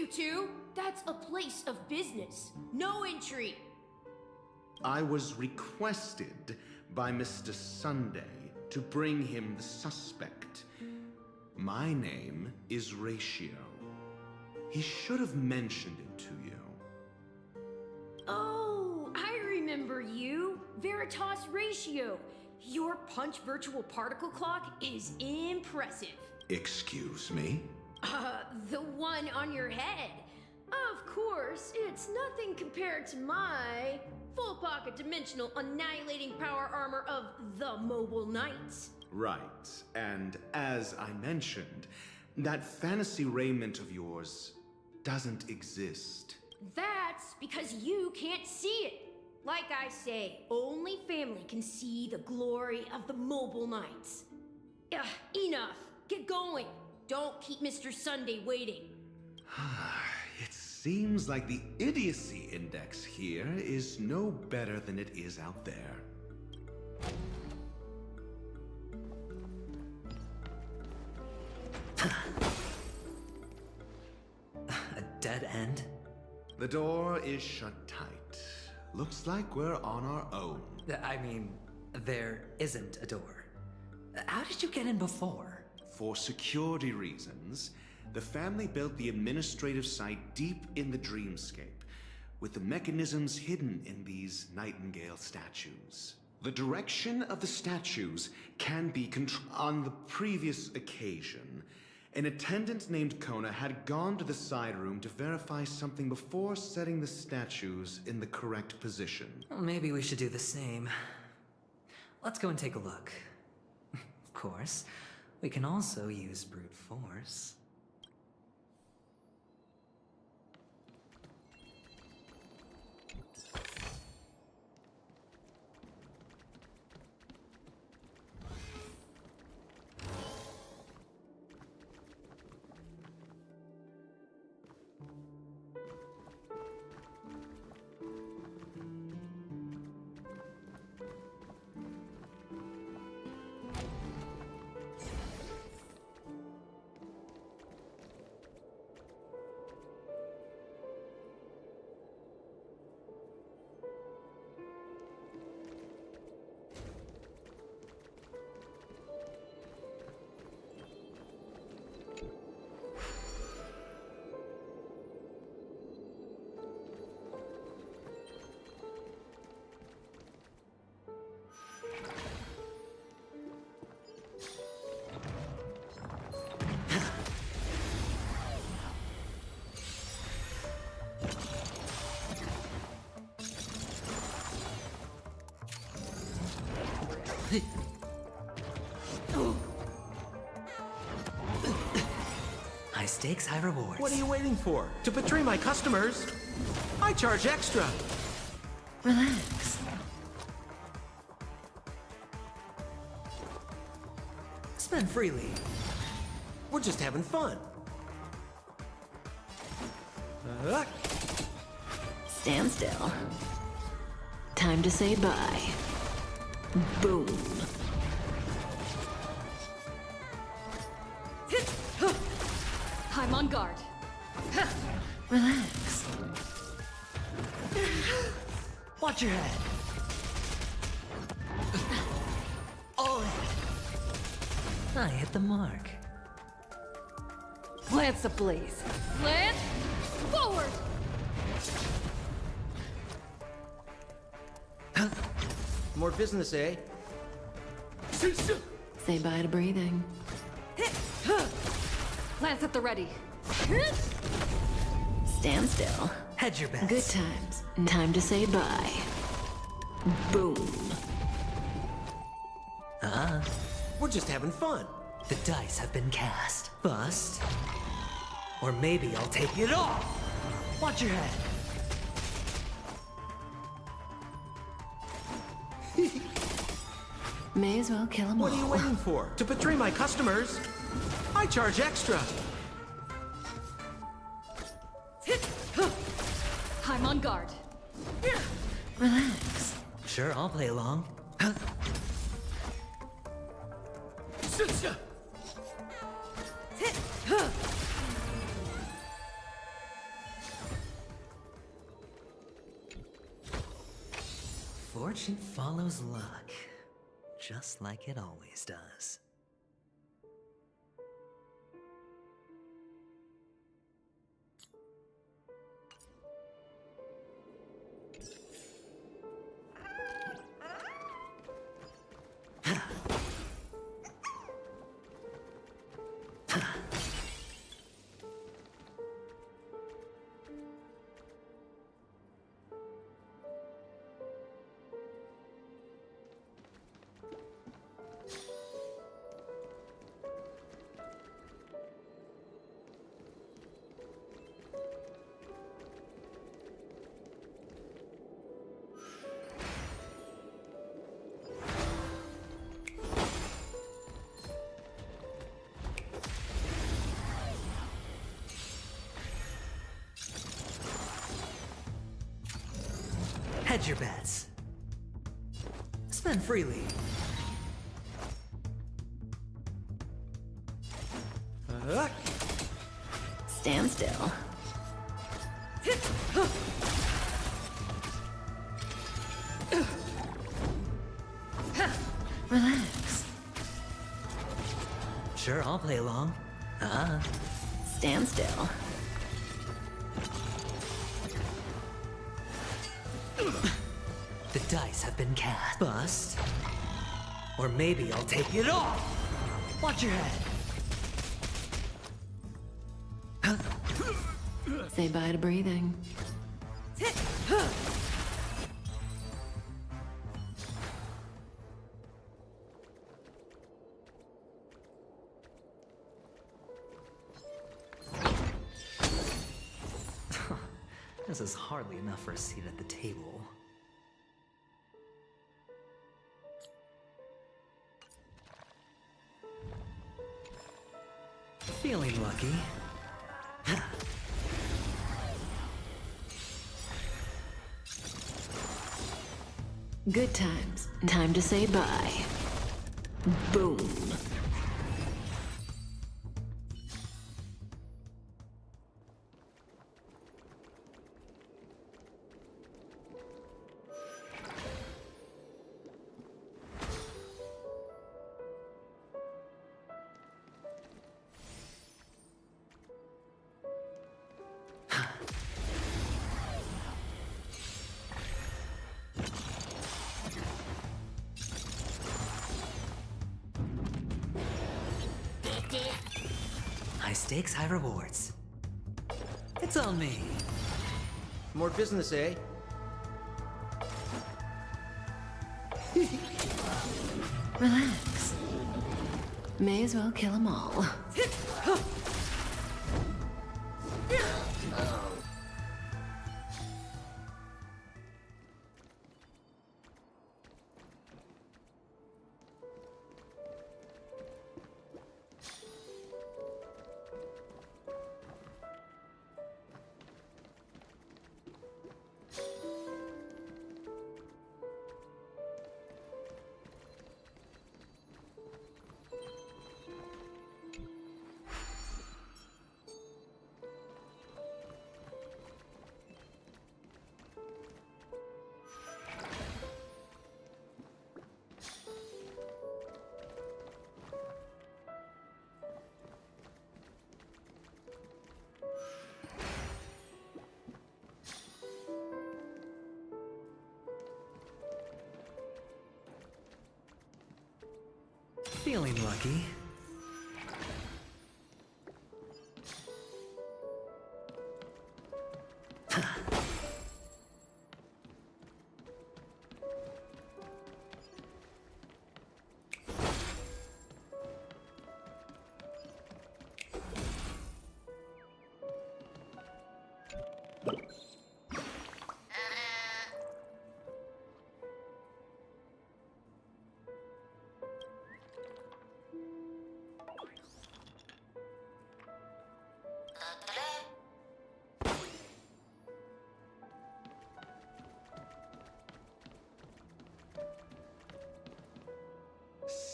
you two. That's a place of business. No entry. I was requested by Mr. Sunday to bring him the suspect. My name is Ratio. He should have mentioned it to you. Oh, I remember you. Veritas Ratio. Your punch virtual particle clock is impressive. Excuse me? The one on your head. Of course, it's nothing compared to my full pocket dimensional annihilating power armor of the Mobile Knights. Right, and as I mentioned, that fantasy raiment of yours doesn't exist. That's because you can't see it. Like I say, only family can see the glory of the Mobile Knights. Enough. Get going. Don't keep Mr. Sunday waiting. It seems like the idiocy index here is no better than it is out there. A dead end? The door is shut tight. Looks like we're on our own. I mean, there isn't a door. How did you get in before? For security reasons, the family built the administrative site deep in the dreamscape, with the mechanisms hidden in these nightingale statues. The direction of the statues can be controlled. On the previous occasion, an attendant named Kona had gone to the side room to verify something before setting the statues in the correct position. Well, maybe we should do the same. Let's go and take a look. Of course, we can also use brute force. High stakes, high rewards. What are you waiting for? To betray my customers? I charge extra. Relax. Spend freely. We're just having fun. Stand still. Time to say bye. Boom. I'm on guard. Relax. Watch your head. All in. I hit the mark. Lance ablaze. Lance, forward! More business, eh? Say bye to breathing. Lance at the ready. Stand still. Hedge your bets. Good times. Time to say bye. Boom. We're just having fun. The dice have been cast. Bust. Or maybe I'll take it all. Watch your head. May as well kill them all. What are you waiting for? To betray my customers? I charge extra. I'm on guard. Relax. Sure, I'll play along. Fortune follows luck, just like it always does. Hedge your bets. Spend freely. Stand still. Relax. Sure, I'll play along. Stand still. The dice have been cast. Bust. Or maybe I'll take it off. Watch your head. Say bye to breathing. This is hardly enough for a seat at the table. Feeling lucky. Good times. Time to say bye. Boom. High stakes, high rewards. It's on me. More business, eh? Relax. May as well kill them all. Feeling lucky.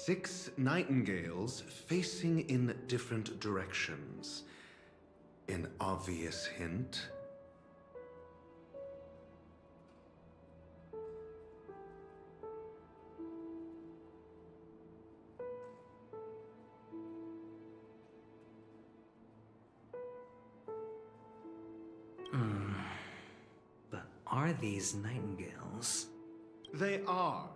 Six nightingales facing in different directions. An obvious hint. are these nightingales? They are.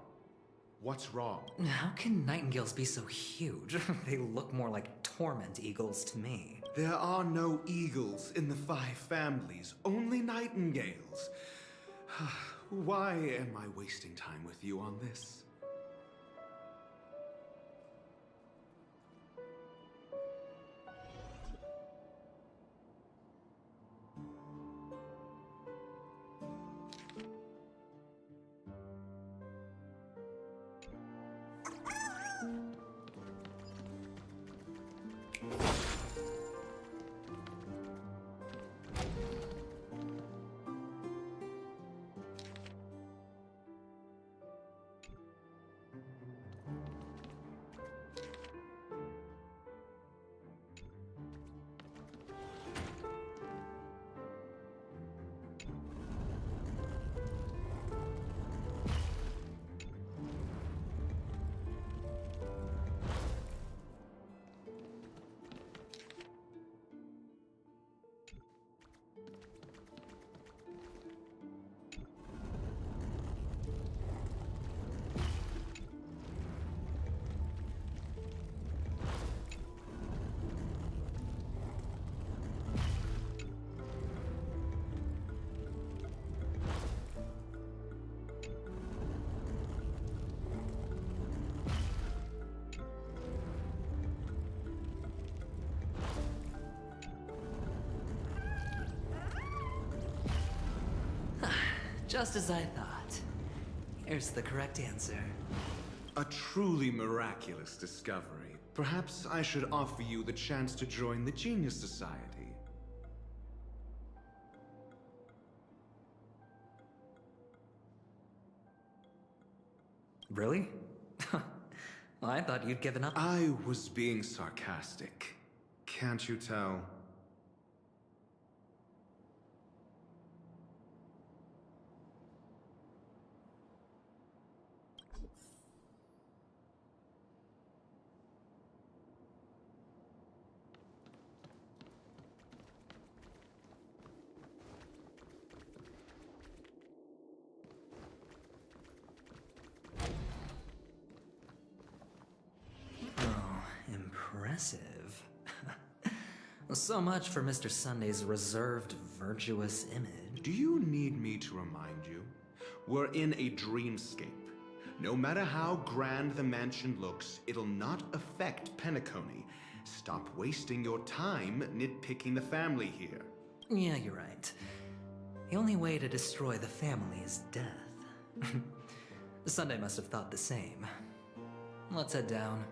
What's wrong? How can nightingales be so huge? They look more like torment eagles to me. There are no eagles in the 5 families, only nightingales. Why am I wasting time with you on this? Just as I thought. Here's the correct answer. A truly miraculous discovery. Perhaps I should offer you the chance to join the Genius Society. Really? Well, I thought you'd given up. I was being sarcastic. Can't you tell? Impressive. So much for Mr. Sunday's reserved, virtuous image. Do you need me to remind you? We're in a dreamscape. No matter how grand the mansion looks, it'll not affect Penacony. Stop wasting your time nitpicking the family here. Yeah, you're right. The only way to destroy the family is death. Sunday must have thought the same. Let's head down.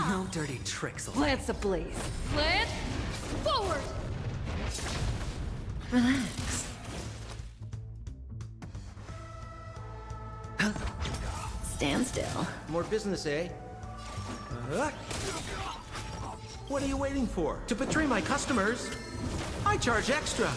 No dirty tricks. Lance ablaze. Lance, forward! Relax. Stand still. More business, eh? What are you waiting for? To betray my customers? I charge extra.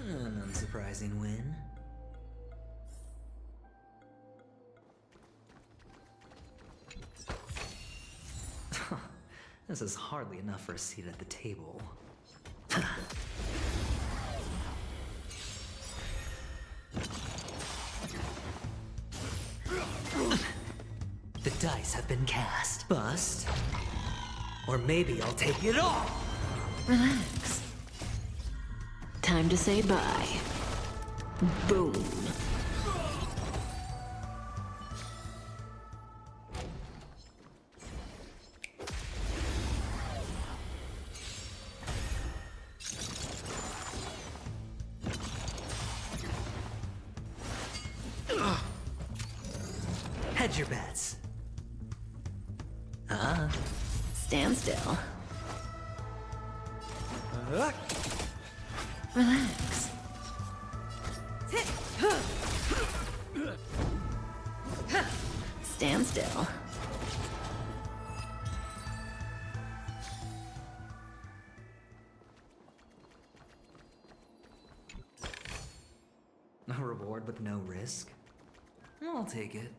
An unsurprising win. This is hardly enough for a seat at the table. The dice have been cast. Bust. Or maybe I'll take it all! Relax. Time to say bye. Boom. Hedge your bets. Stand still. Relax. Stand still. A reward with no risk? I'll take it.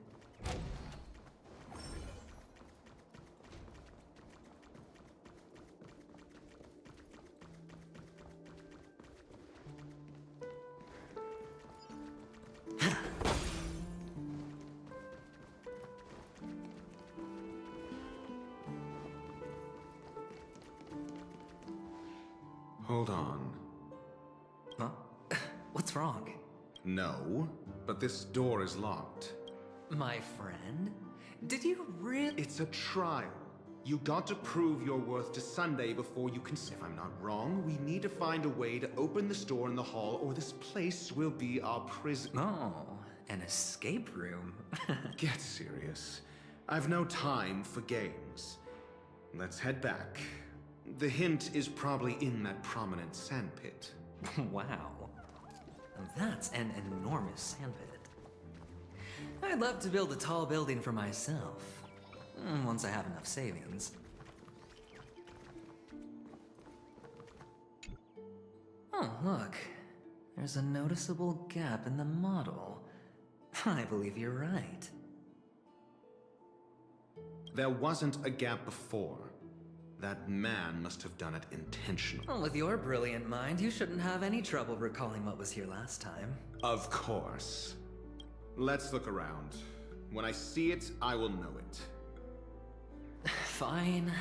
Hold on. Huh? What's wrong? No, but this door is locked. My friend? Did you really? It's a trial. You got to prove your worth to Sunday before you can. If I'm not wrong, we need to find a way to open this door in the hall, or this place will be our prison. Oh, an escape room. Get serious. I've no time for games. Let's head back. The hint is probably in that prominent sandpit. Wow. That's an enormous sandpit. I'd love to build a tall building for myself. Once I have enough savings. Oh, look. There's a noticeable gap in the model. I believe you're right. There wasn't a gap before. That man must have done it intentionally. Well, with your brilliant mind, you shouldn't have any trouble recalling what was here last time. Of course. Let's look around. When I see it, I will know it. Fine.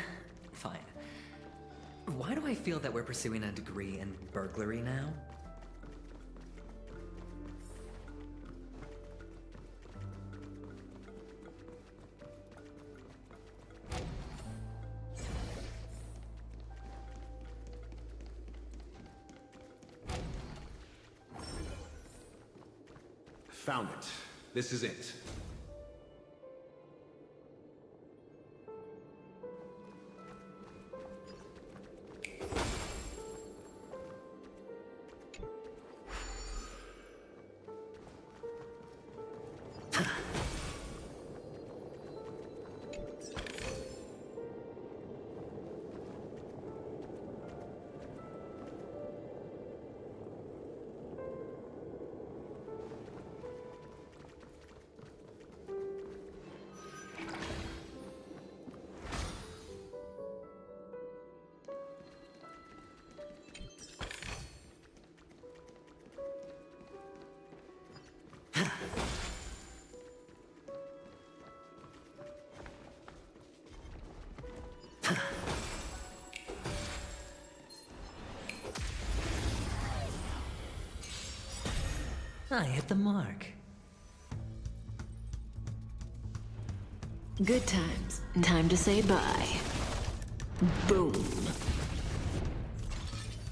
Fine. Why do I feel that we're pursuing a degree in burglary now? Found it. This is it. I hit the mark. Good times. Time to say bye. Boom.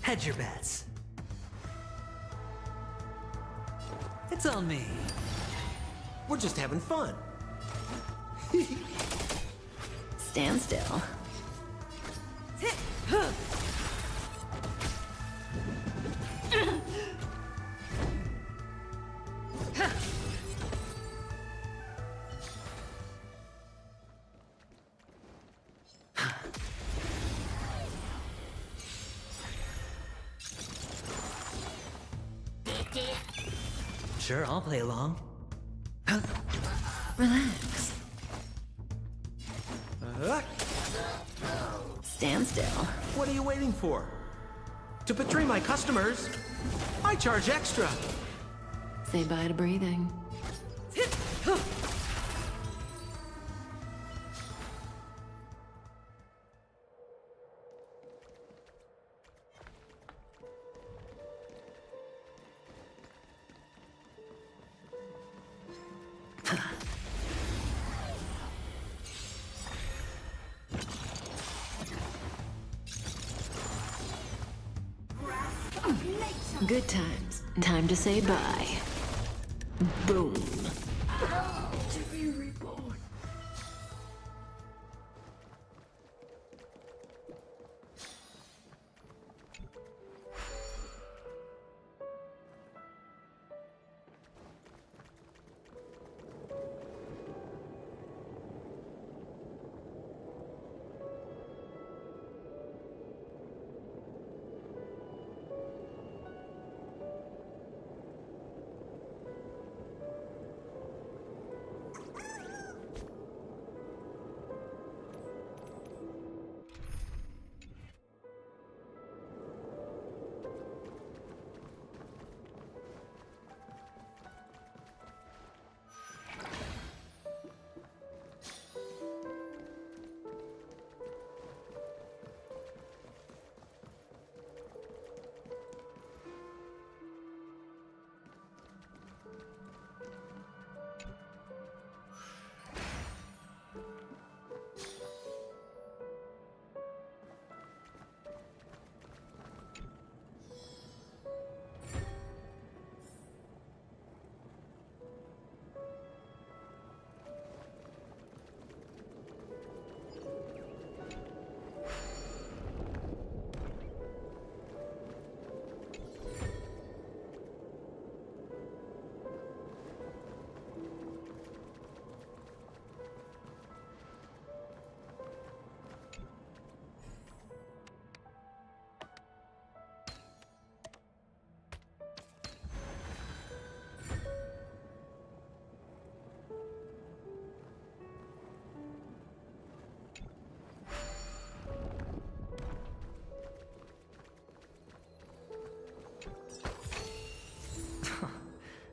Hedge your bets. It's on me. We're just having fun. Stand still. Sure, I'll play along. Relax. Stand still. What are you waiting for? To betray my customers, I charge extra. Say bye to breathing. Good times. Time to say bye. Boom. To be reborn.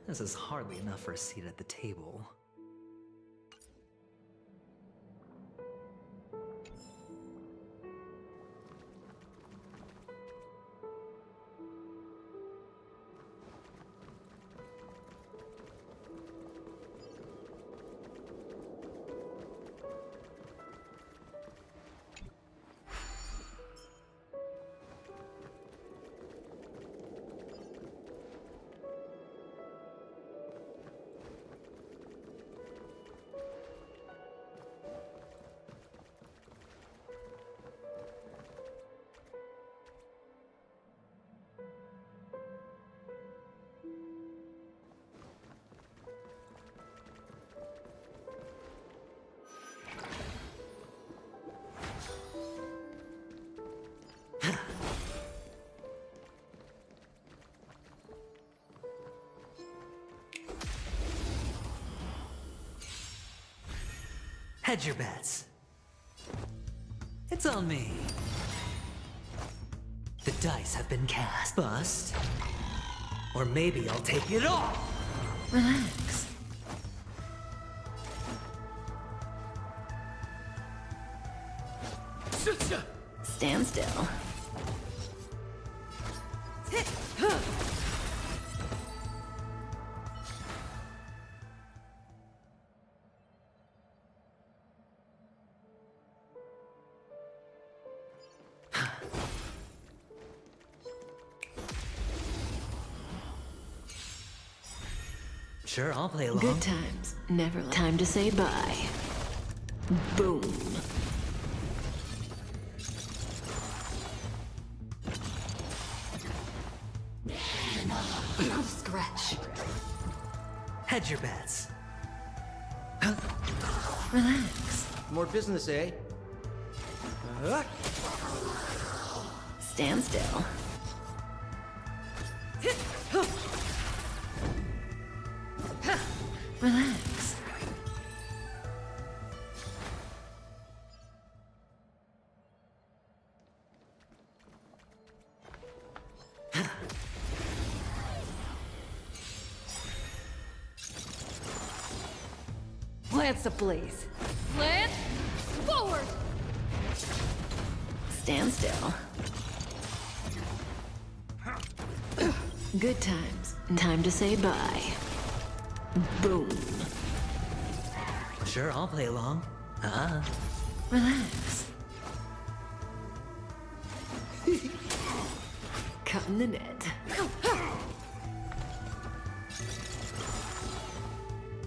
This is hardly enough for a seat at the table. Hedge your bets. It's on me. The dice have been cast. Bust. Or maybe I'll take it all. Relax. Stand still. Sure, I'll play along. Good times, never time to say bye. Boom. Scratch. Hedge your bets. Relax. More business, eh? Stand still. Relax. Lance ablaze. Lance, forward! Stand still. Good times. Time to say bye. Boom. Sure, I'll play along. Relax. Cutting the net.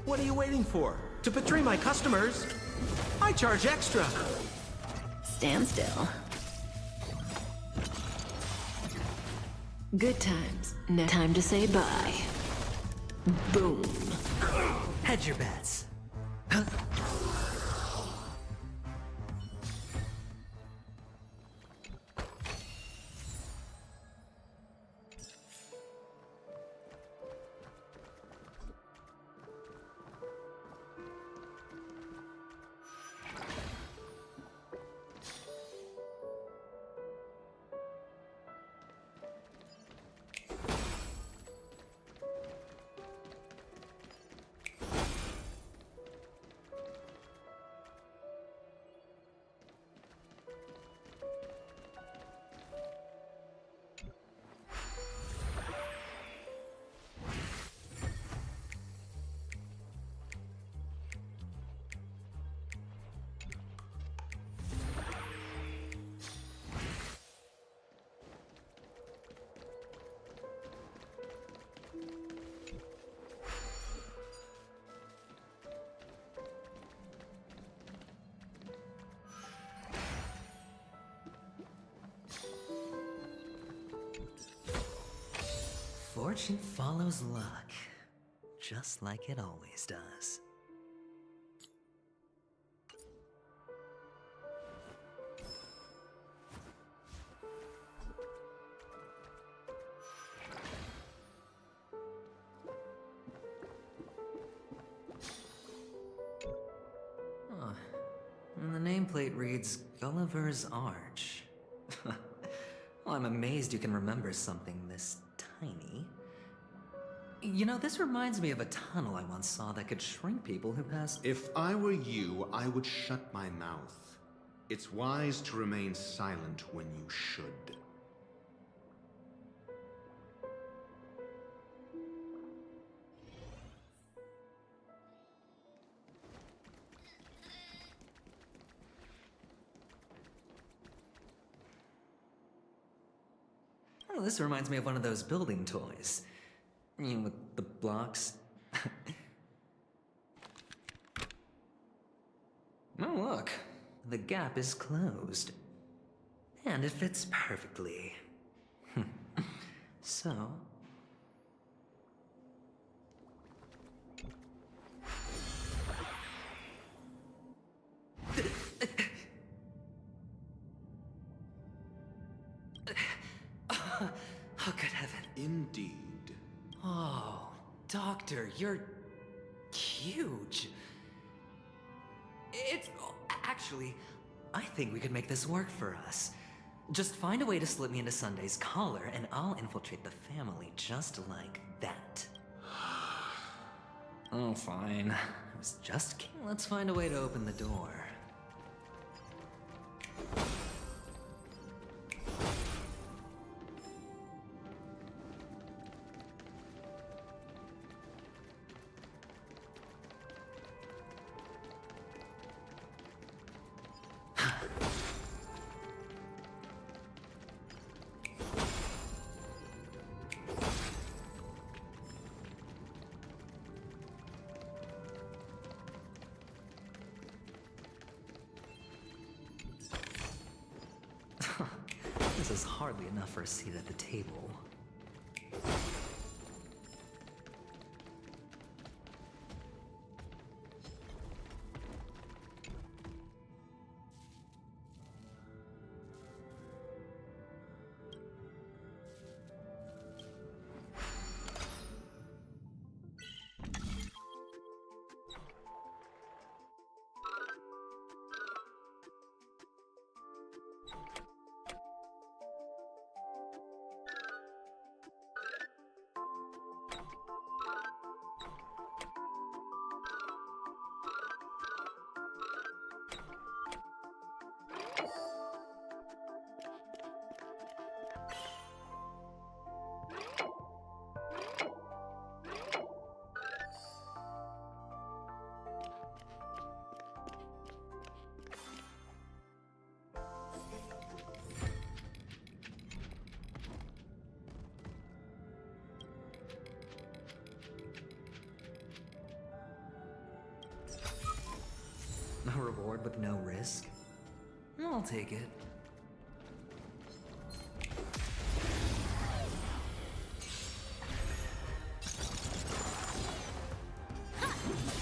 What are you waiting for? To betray my customers, I charge extra. Stand still. Good times. Time to say bye. Boom. Hedge your bets. Fortune follows luck, just like it always does. Oh, and the nameplate reads Gulliver's Arch. Well, I'm amazed you can remember something this tiny. You know, this reminds me of a tunnel I once saw that could shrink people who passed. If I were you, I would shut my mouth. It's wise to remain silent when you should. Oh, this reminds me of one of those building toys. You know, with the blocks. Oh, look. The gap is closed. And it fits perfectly. So... Oh, good heaven. Indeed. Oh, Doctor, you're huge. Actually, I think we could make this work for us. Just find a way to slip me into Sunday's collar, and I'll infiltrate the family just like that. Oh, fine. I was just kidding. Let's find a way to open the door. This is hardly enough for a seat at the table. A reward with no risk? I'll take it.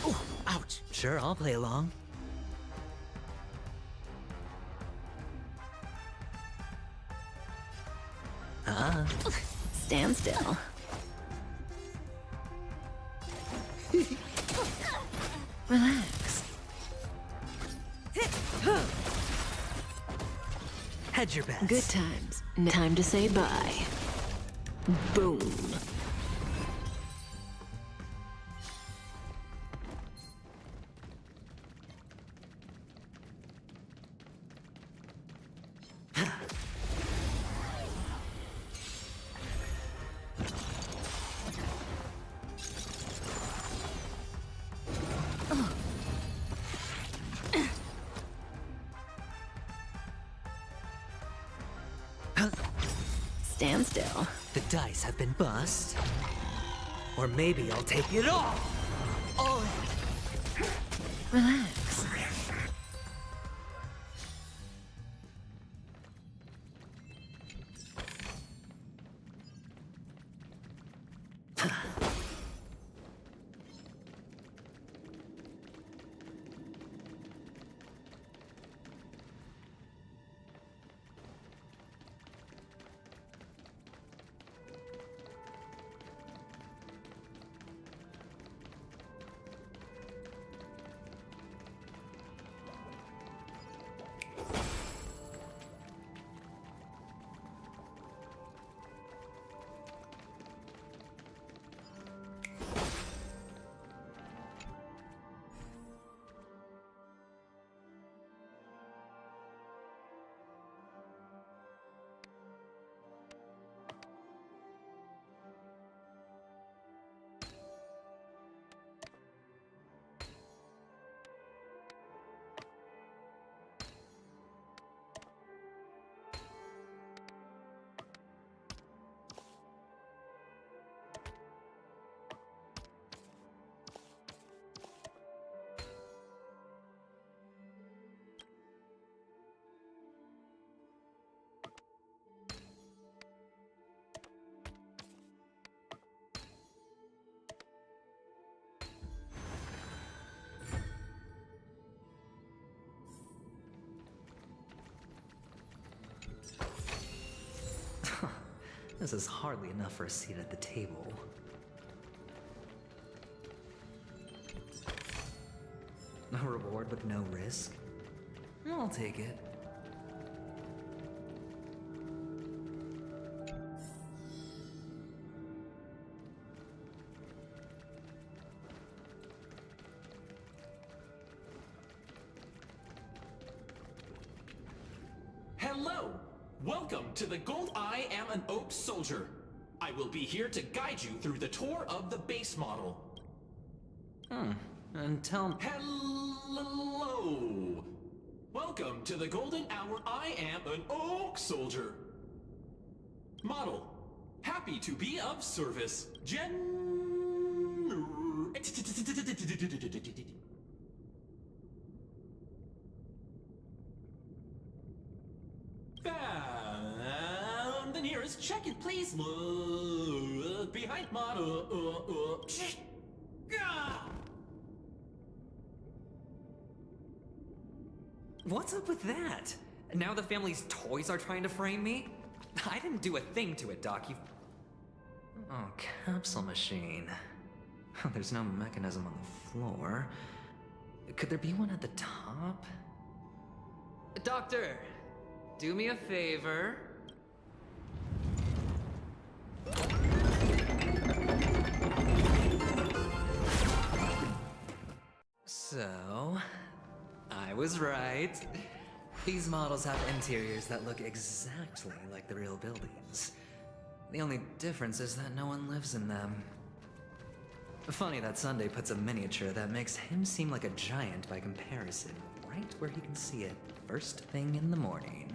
Ooh, ouch. Sure, I'll play along. Stand still. Relax. Hedge your bets. Good times. Time to say bye. Boom. Stand still. The dice have been bust. Or maybe I'll take it all. All in. Relax. This is hardly enough for a seat at the table. A reward with no risk? I'll take it. Hello! Welcome to the Gold I Am an Oak Soldier. I will be here to guide you through the tour of the base model. And tell me... Hello! Welcome to the Golden Hour. I am an Oak Soldier. Model. Happy to be of service. Found the nearest. Check it, please. Look behind model. What's up with that? Now the family's toys are trying to frame me? I didn't do a thing to it, Doc. Oh, capsule machine. There's no mechanism on the floor. Could there be one at the top? Doctor, do me a favor. So, I was right. These models have interiors that look exactly like the real buildings. The only difference is that no one lives in them. Funny that Sunday puts a miniature that makes him seem like a giant by comparison, right where he can see it first thing in the morning.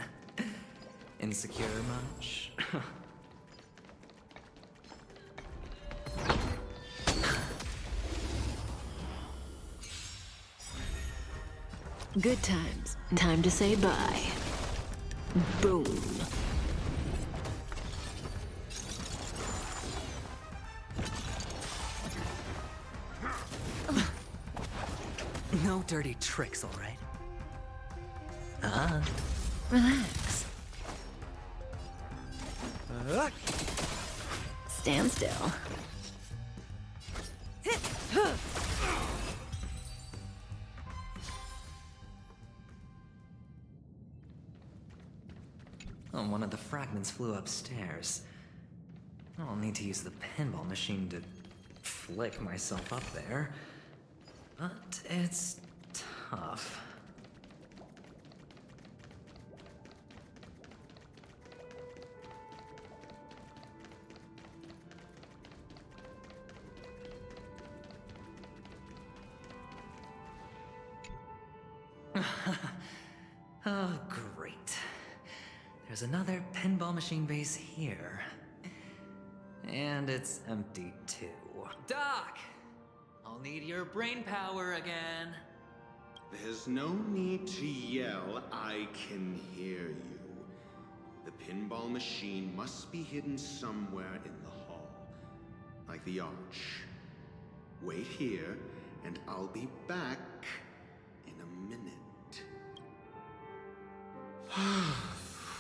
Insecure much? Good times. Time to say bye. Boom. No dirty tricks, all right? Relax. Stand still. Oh, one of the fragments flew upstairs. I'll need to use the pinball machine to flick myself up there. But it's tough. Oh, great. There's another pinball machine base here. And it's empty too. Doc! I'll need your brain power again. There's no need to yell, I can hear you. The pinball machine must be hidden somewhere in the hall. Like the arch. Wait here, and I'll be back in a minute.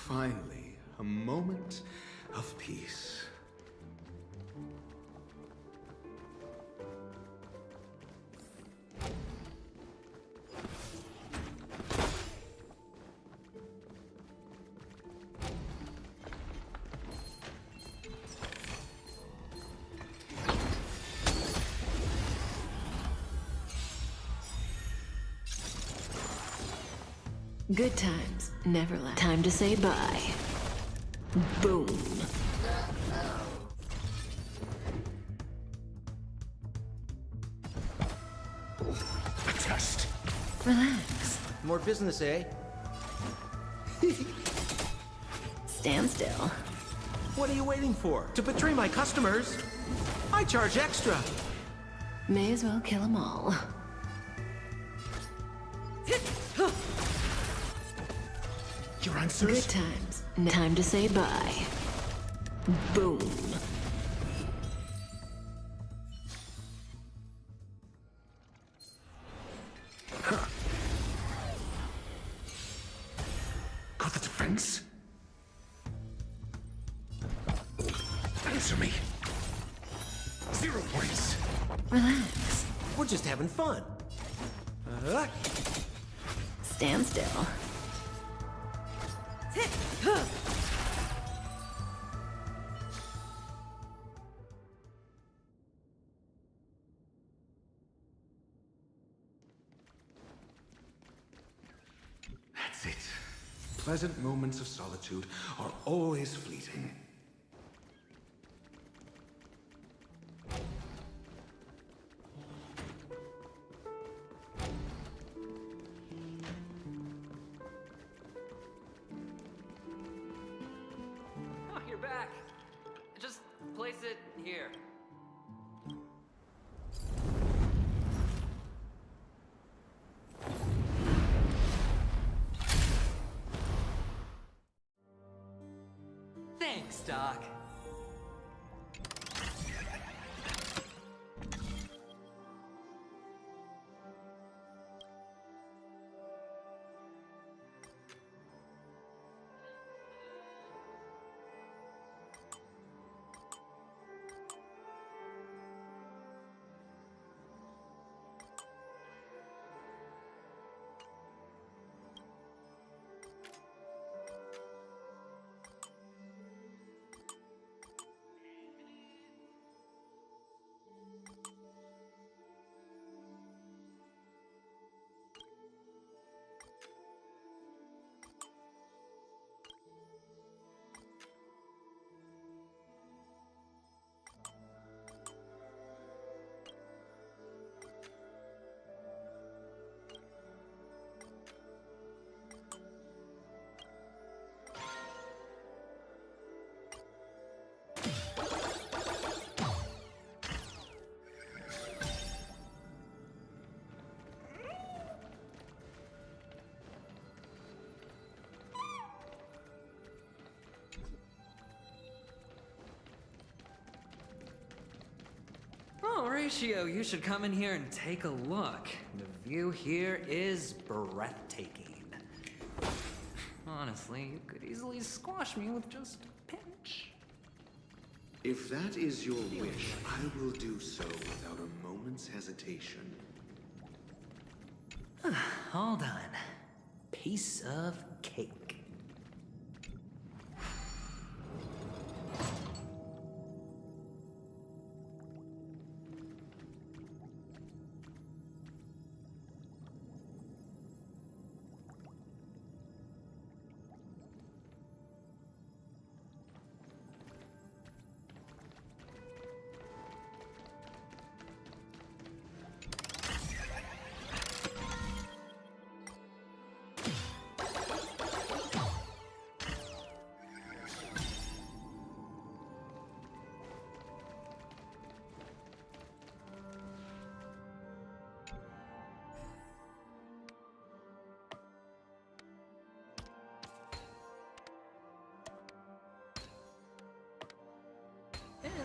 Finally, a moment of peace. Good times. Never last. Time to say bye. Boom. A test. Relax. More business, eh? Stand still. What are you waiting for? To betray my customers? I charge extra. May as well kill them all. Your answers? Good times. Time to say bye. Boom. Got the defense? Answer me. 0 points. Relax. We're just having fun. Stand still. That's it. Pleasant moments of solitude are always fleeting. Oh, you're back. Just place it here. Thanks, Doc. Oh, Ratio, you should come in here and take a look. The view here is breathtaking. Honestly, you could easily squash me with just a pinch. If that is your wish, I will do so without a moment's hesitation. All done. Piece of cake.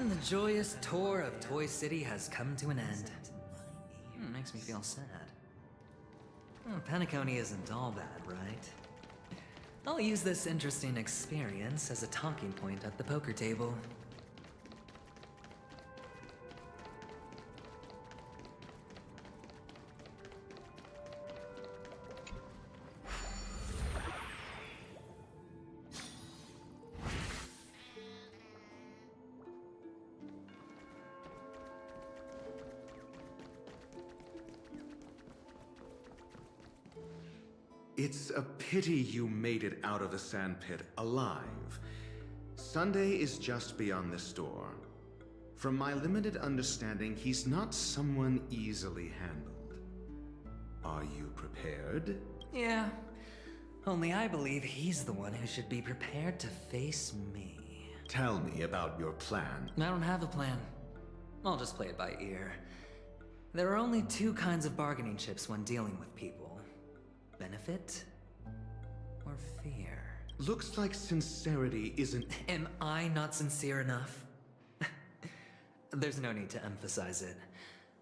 And the joyous tour of Toy City has come to an end. Makes me feel sad. Penacony isn't all bad, right? I'll use this interesting experience as a talking point at the poker table. It's a pity you made it out of the sandpit alive. Sunday is just beyond this door. From my limited understanding, he's not someone easily handled. Are you prepared? Yeah. Only I believe he's the one who should be prepared to face me. Tell me about your plan. I don't have a plan. I'll just play it by ear. There are only two kinds of bargaining chips when dealing with people. Benefit or fear? Looks like sincerity isn't... Am I not sincere enough? There's no need to emphasize it.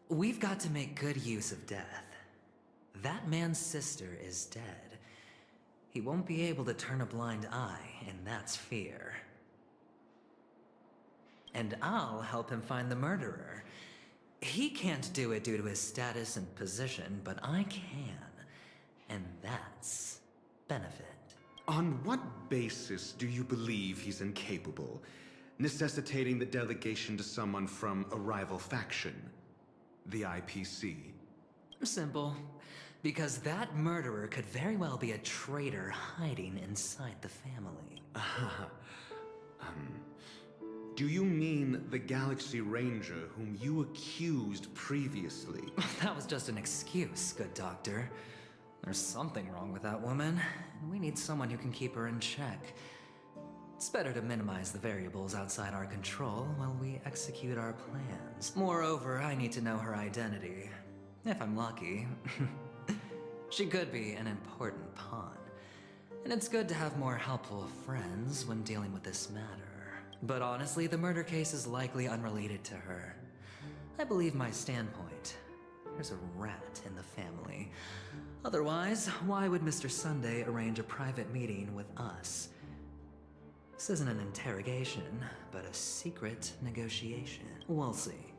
We've got to make good use of death. That man's sister is dead. He won't be able to turn a blind eye, and that's fear. And I'll help him find the murderer. He can't do it due to his status and position, but I can. And that's benefit. On what basis do you believe he's incapable, necessitating the delegation to someone from a rival faction? The IPC? Simple. Because that murderer could very well be a traitor hiding inside the family. Do you mean the Galaxy Ranger whom you accused previously? That was just an excuse, good doctor. There's something wrong with that woman, and we need someone who can keep her in check. It's better to minimize the variables outside our control while we execute our plans. Moreover, I need to know her identity. If I'm lucky. She could be an important pawn. And it's good to have more helpful friends when dealing with this matter. But honestly, the murder case is likely unrelated to her. I believe my standpoint. There's a rat in the family. Otherwise, why would Mr. Sunday arrange a private meeting with us? This isn't an interrogation, but a secret negotiation. We'll see.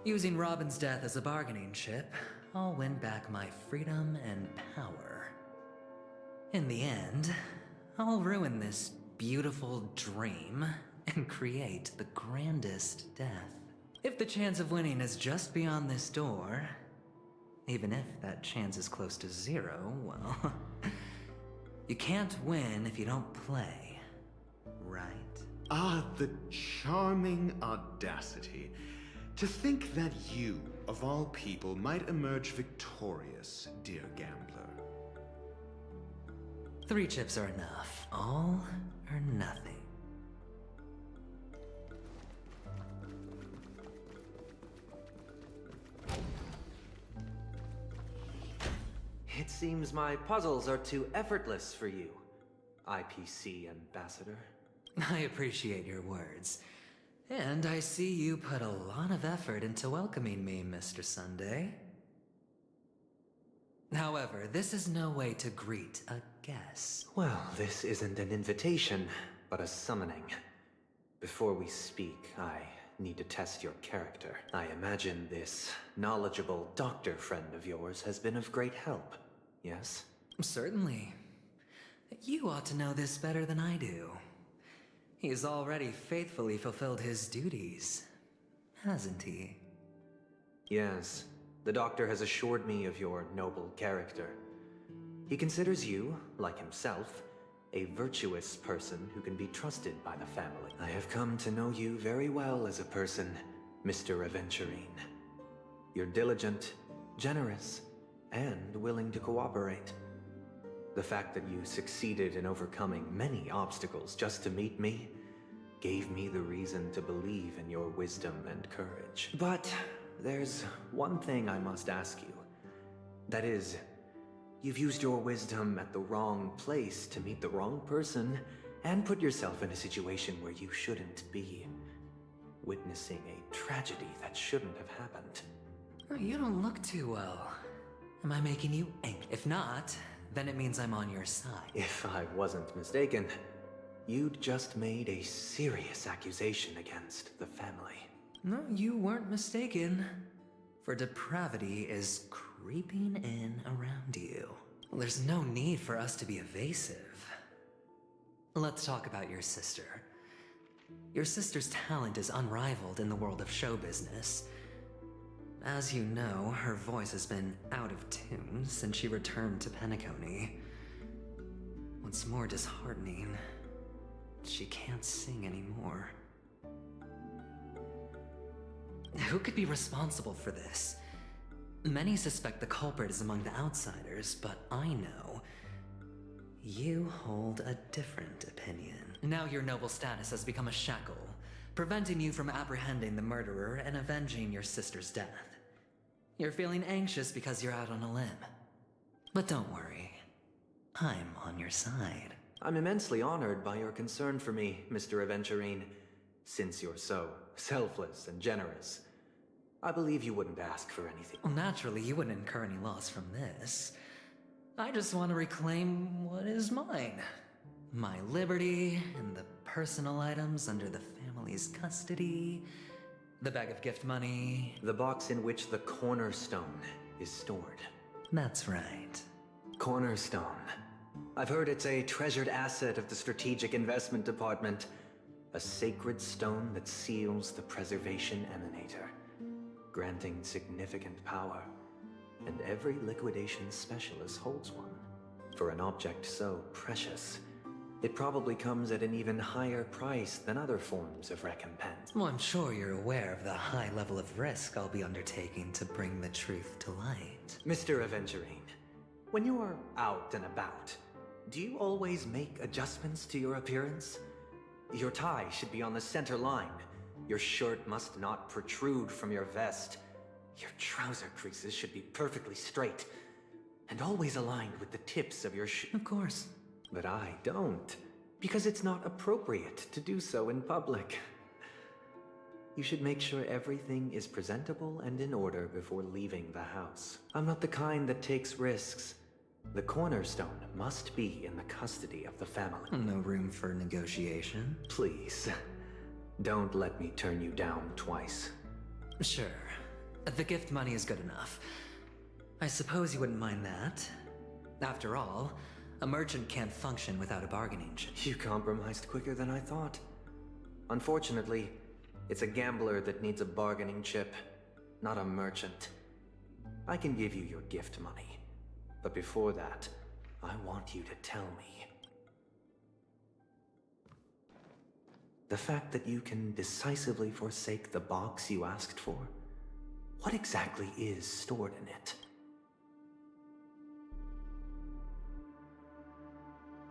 Using Robin's death as a bargaining chip, I'll win back my freedom and power. In the end, I'll ruin this beautiful dream and create the grandest death. If the chance of winning is just beyond this door, even if that chance is close to zero, well, you can't win if you don't play, right? Ah, the charming audacity. To think that you, of all people, might emerge victorious, dear gambler. 3 chips are enough. All or nothing. It seems my puzzles are too effortless for you, IPC Ambassador. I appreciate your words. And I see you put a lot of effort into welcoming me, Mr. Sunday. However, this is no way to greet a guest. Well, this isn't an invitation, but a summoning. Before we speak, I need to test your character. I imagine this knowledgeable doctor friend of yours has been of great help, yes? Certainly. You ought to know this better than I do. He's already faithfully fulfilled his duties, hasn't he? Yes. The doctor has assured me of your noble character. He considers you, like himself, a virtuous person who can be trusted by the family. I have come to know you very well as a person, Mr. Aventurine. You're diligent, generous, and willing to cooperate. The fact that you succeeded in overcoming many obstacles just to meet me gave me the reason to believe in your wisdom and courage. But there's one thing I must ask you. That is, you've used your wisdom at the wrong place to meet the wrong person and put yourself in a situation where you shouldn't be, witnessing a tragedy that shouldn't have happened. You don't look too well. Am I making you angry? If not, then it means I'm on your side. If I wasn't mistaken, you'd just made a serious accusation against the family. No, you weren't mistaken. For depravity is creeping in around you. There's no need for us to be evasive. Let's talk about your sister. Your sister's talent is unrivaled in the world of show business. As you know, her voice has been out of tune since she returned to Penacony. What's more disheartening, she can't sing anymore. Who could be responsible for this? Many suspect the culprit is among the outsiders, but I know you hold a different opinion. Now your noble status has become a shackle, preventing you from apprehending the murderer and avenging your sister's death. You're feeling anxious because you're out on a limb. But don't worry, I'm on your side. I'm immensely honored by your concern for me, Mr. Aventurine. Since you're so selfless and generous, I believe you wouldn't ask for anything. Well, naturally, you wouldn't incur any loss from this. I just want to reclaim what is mine. My liberty and the personal items under the family's custody. The bag of gift money. The box in which the cornerstone is stored. That's right. Cornerstone. I've heard it's a treasured asset of the Strategic Investment Department. A sacred stone that seals the Preservation Emanator, granting significant power. And every liquidation specialist holds one. For an object so precious, it probably comes at an even higher price than other forms of recompense. Well, I'm sure you're aware of the high level of risk I'll be undertaking to bring the truth to light. Mr. Aventurine, when you are out and about, do you always make adjustments to your appearance? Your tie should be on the center line. Your shirt must not protrude from your vest. Your trouser creases should be perfectly straight and always aligned with the tips of your Of course. But I don't, because it's not appropriate to do so in public. You should make sure everything is presentable and in order before leaving the house. I'm not the kind that takes risks. The cornerstone must be in the custody of the family. No room for negotiation. Please, don't let me turn you down twice. Sure. The gift money is good enough. I suppose you wouldn't mind that. After all, a merchant can't function without a bargaining chip. You compromised quicker than I thought. Unfortunately, it's a gambler that needs a bargaining chip, not a merchant. I can give you your gift money, but before that, I want you to tell me. The fact that you can decisively forsake the box you asked for, what exactly is stored in it?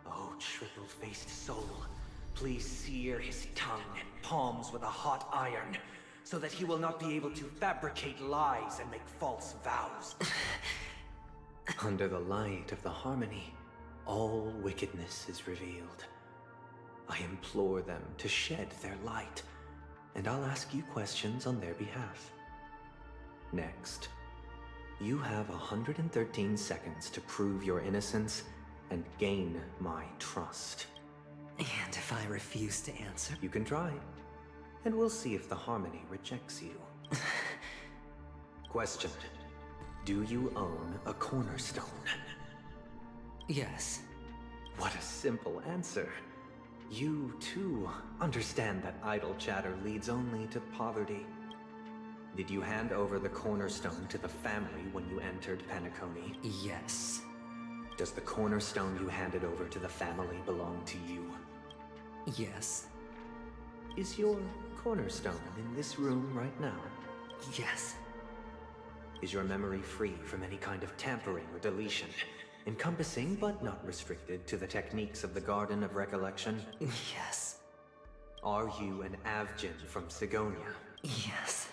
Oh, triple-faced soul, please sear his tongue and palms with a hot iron, so that he will not be able to fabricate lies and make false vows. Under the light of the harmony, all wickedness is revealed. I implore them to shed their light, and I'll ask you questions on their behalf. Next, you have 113 seconds to prove your innocence and gain my trust. And if I refuse to answer? You can try, and we'll see if the harmony rejects you. Question. Do you own a cornerstone? Yes. What a simple answer. You, too, understand that idle chatter leads only to poverty. Did you hand over the cornerstone to the family when you entered Penacony? Yes. Does the cornerstone you handed over to the family belong to you? Yes. Is your cornerstone in this room right now? Yes. Is your memory free from any kind of tampering or deletion, encompassing but not restricted to the techniques of the Garden of Recollection? Yes. Are you an Avgin from Sigonia? Yes.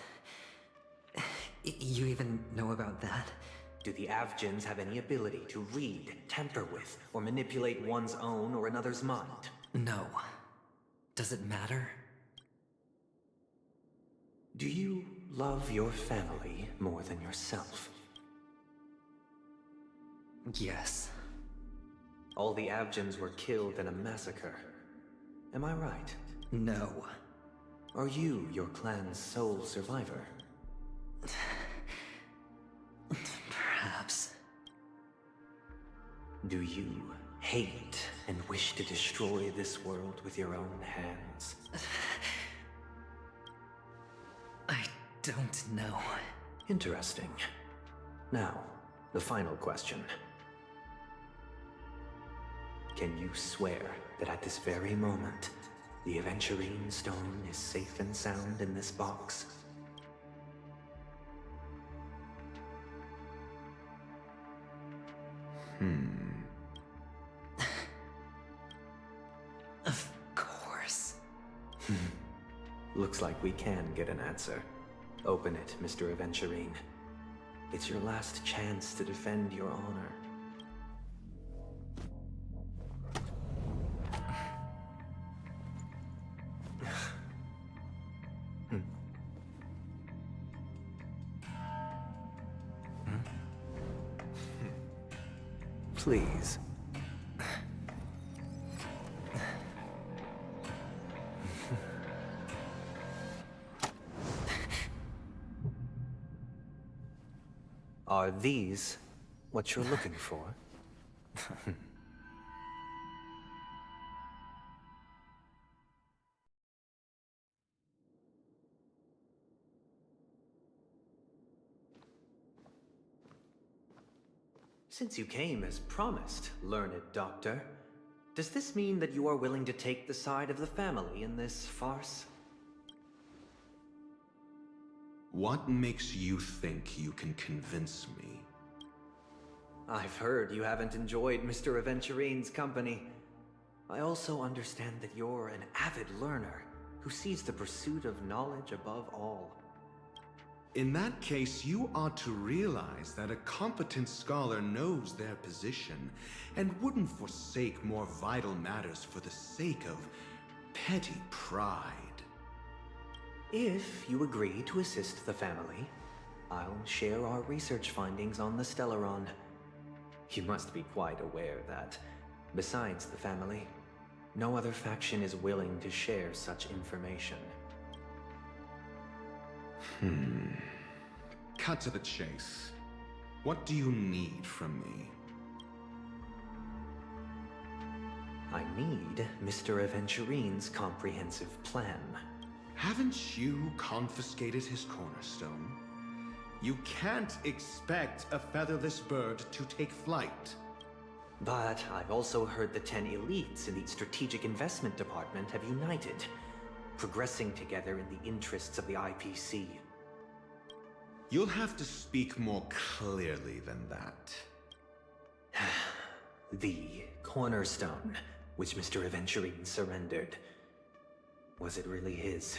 You even know about that? Do the Avgins have any ability to read, tamper with, or manipulate one's own or another's mind? No. Does it matter? Do you love your family more than yourself? Yes. All the Avgins were killed in a massacre. Am I right? No. Are you your clan's sole survivor? Perhaps. Do you hate and wish to destroy this world with your own hands? I don't know. Interesting. Now, the final question. Can you swear that at this very moment, the Aventurine stone is safe and sound in this box? Of course. Looks like we can get an answer. Open it, Mr. Aventurine. It's your last chance to defend your honor. Please. Are these what you're looking for? Since you came as promised, learned doctor, does this mean that you are willing to take the side of the family in this farce? What makes you think you can convince me? I've heard you haven't enjoyed Mr. Aventurine's company. I also understand that you're an avid learner who sees the pursuit of knowledge above all. In that case, you ought to realize that a competent scholar knows their position and wouldn't forsake more vital matters for the sake of petty pride. If you agree to assist the family, I'll share our research findings on the Stellaron. You must be quite aware that, besides the family, no other faction is willing to share such information. Cut to the chase. What do you need from me? I need Mr. Aventurine's comprehensive plan. Haven't you confiscated his cornerstone? You can't expect a featherless bird to take flight. But I've also heard the 10 elites in the Strategic Investment Department have united, progressing together in the interests of the IPC. You'll have to speak more clearly than that. The cornerstone, which Mr. Aventurine surrendered. Was it really his?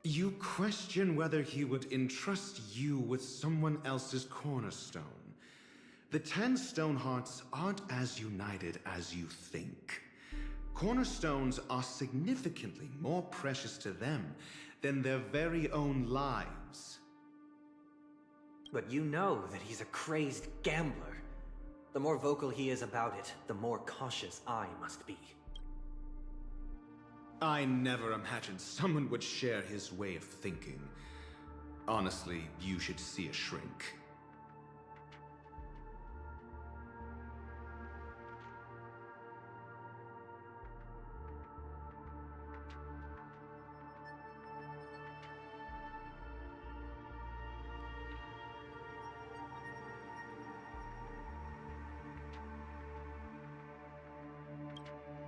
You question whether he would entrust you with someone else's cornerstone. The 10 Stonehearts aren't as united as you think. Cornerstones are significantly more precious to them than their very own lives. But you know that he's a crazed gambler. The more vocal he is about it, the more cautious I must be. I never imagined someone would share his way of thinking. Honestly, you should see a shrink.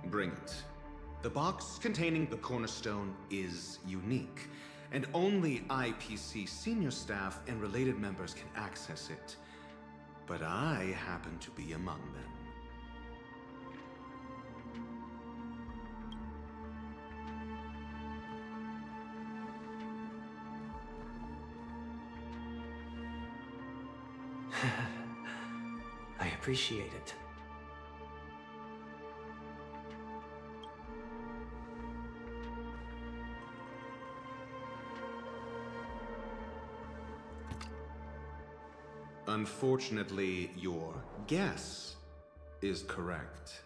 Bring it. The box containing the cornerstone is unique, and only IPC senior staff and related members can access it. But I happen to be among them. I appreciate it. Unfortunately, your guess is correct.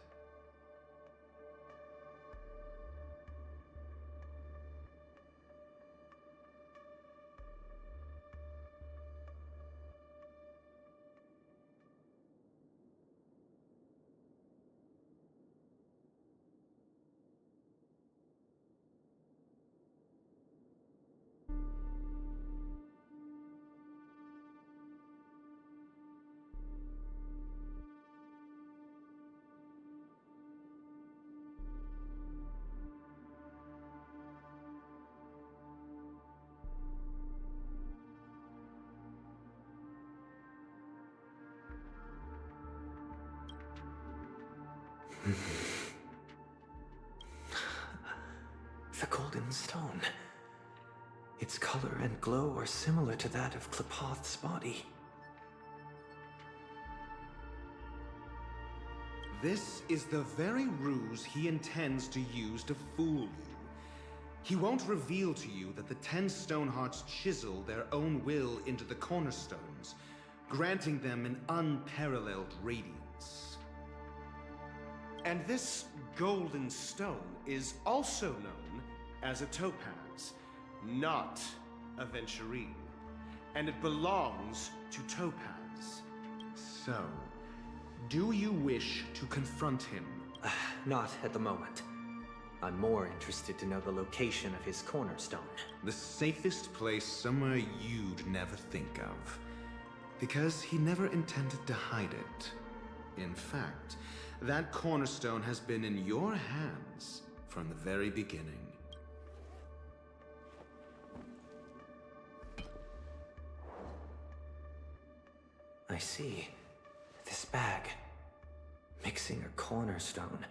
The golden stone. Its color and glow are similar to that of Klepoth's body. This is the very ruse he intends to use to fool you. He won't reveal to you that the 10 Stonehearts chisel their own will into the cornerstones, granting them an unparalleled radiance. And this golden stone is also known as a topaz, not Aventurine. and it belongs to Topaz. So, do you wish to confront him? Not at the moment. I'm more interested to know the location of his cornerstone. The safest place somewhere you'd never think of. Because he never intended to hide it. In fact, that cornerstone has been in your hands from the very beginning. I see. This bag. Mixing a cornerstone,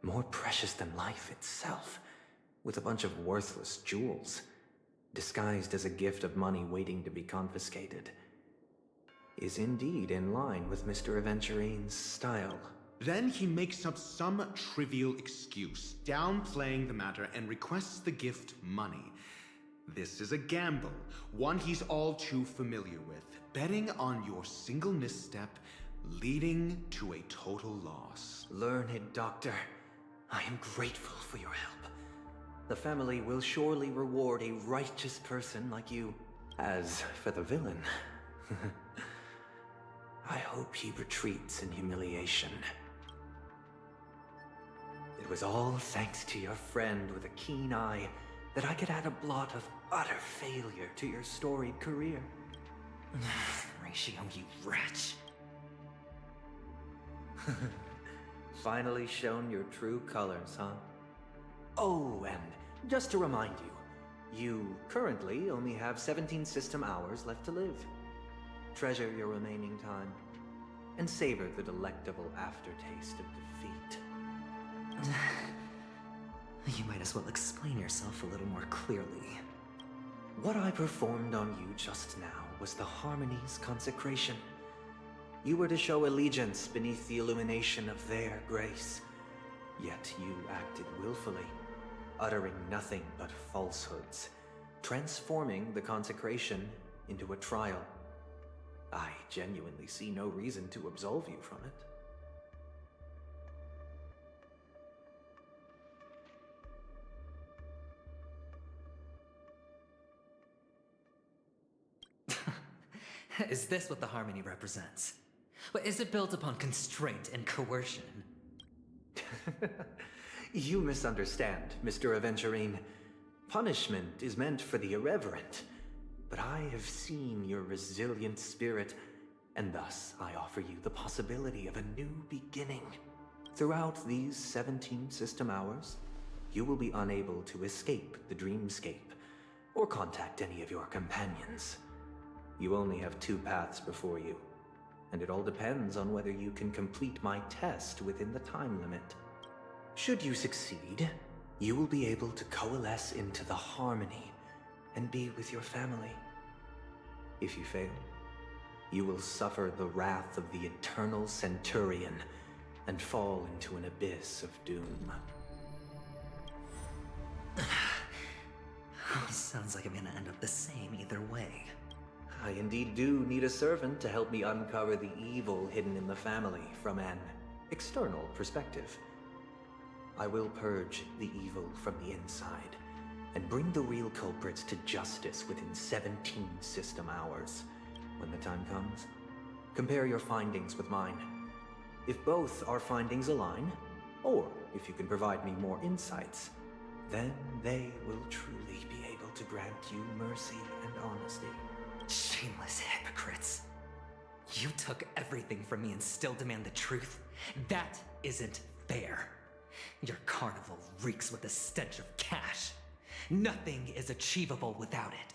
more precious than life itself, with a bunch of worthless jewels, disguised as a gift of money waiting to be confiscated, is indeed in line with Mr. Aventurine's style. Then he makes up some trivial excuse, downplaying the matter, and requests the gift money. This is a gamble, one he's all too familiar with, betting on your single misstep, leading to a total loss. Learned doctor, I am grateful for your help. The family will surely reward a righteous person like you. As for the villain, I hope he retreats in humiliation. It was all thanks to your friend with a keen eye that I could add a blot of utter failure to your storied career. Ratio, you wretch. Finally shown your true colors, huh? Oh, and just to remind you, you currently only have 17 system hours left to live. Treasure your remaining time, and savor the delectable aftertaste of defeat. You might as well explain yourself a little more clearly. What I performed on you just now was the Harmony's consecration. You were to show allegiance beneath the illumination of their grace. Yet you acted willfully, uttering nothing but falsehoods, transforming the consecration into a trial. I genuinely see no reason to absolve you from it. Is this what the Harmony represents? But is it built upon constraint and coercion? You misunderstand, Mr. Aventurine. Punishment is meant for the irreverent. But I have seen your resilient spirit, and thus I offer you the possibility of a new beginning. Throughout these 17 system hours, you will be unable to escape the dreamscape, or contact any of your companions. You only have 2 paths before you, and it all depends on whether you can complete my test within the time limit. Should you succeed, you will be able to coalesce into the Harmony and be with your family. If you fail, you will suffer the wrath of the Eternal Centurion and fall into an abyss of doom. Sounds like I'm gonna end up the same either way. I indeed do need a servant to help me uncover the evil hidden in the family from an external perspective. I will purge the evil from the inside and bring the real culprits to justice within 17 system hours. When the time comes, compare your findings with mine. If both our findings align, or if you can provide me more insights, then they will truly be able to grant you mercy and honesty. Shameless hypocrites. You took everything from me and still demand the truth? That isn't fair. Your carnival reeks with the stench of cash. Nothing is achievable without it.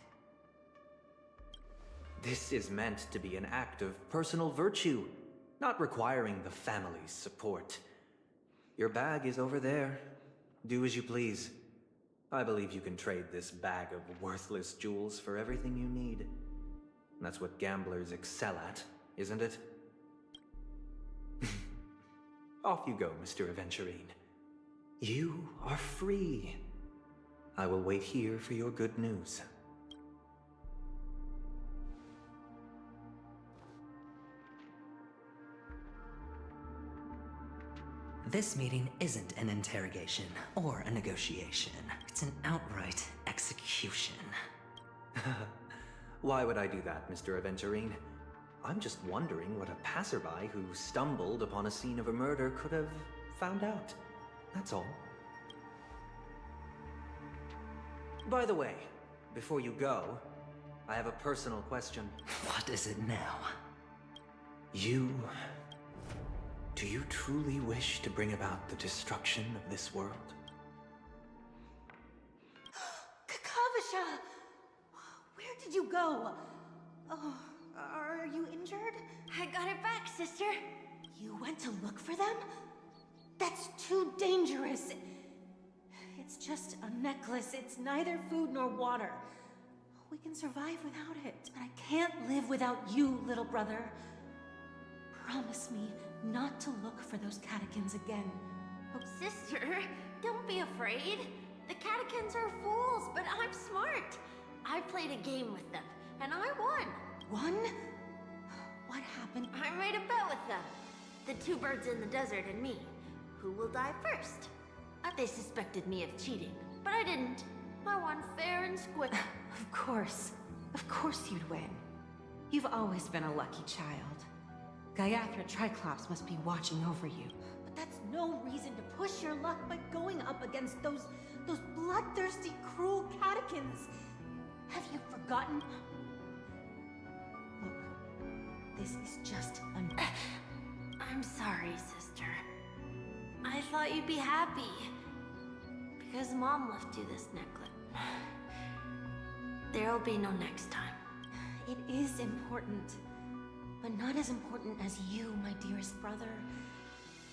This is meant to be an act of personal virtue, not requiring the family's support. Your bag is over there. Do as you please. I believe you can trade this bag of worthless jewels for everything you need. That's what gamblers excel at, isn't it? Off you go, Mr. Aventurine. You are free. I will wait here for your good news. This meeting isn't an interrogation or a negotiation. It's an outright execution. Why would I do that, Mr. Aventurine? I'm just wondering what a passerby who stumbled upon a scene of a murder could have found out. That's all. By the way, before you go, I have a personal question. What is it now? Do you truly wish to bring about the destruction of this world? Kakavasha! Where did you go? Oh, are you injured? I got it back, sister. You went to look for them? That's too dangerous. It's just a necklace. It's neither food nor water. We can survive without it. But I can't live without you, little brother. Promise me not to look for those catechins again. Oh, sister, don't be afraid. The catechins are fools, but I'm smart. I played a game with them, and I won. Won? What happened? I made a bet with them. The two birds in the desert and me. Who will die first? They suspected me of cheating, but I didn't. I won fair and square. Of course you'd win. You've always been a lucky child. Gaiathra Triclops must be watching over you. But that's no reason to push your luck by going up against those bloodthirsty, cruel catechins. Have you forgotten? Look, this is just I'm sorry, sister. I thought you'd be happy. Because Mom left you this necklace. There'll be no next time. It is important. But not as important as you, my dearest brother.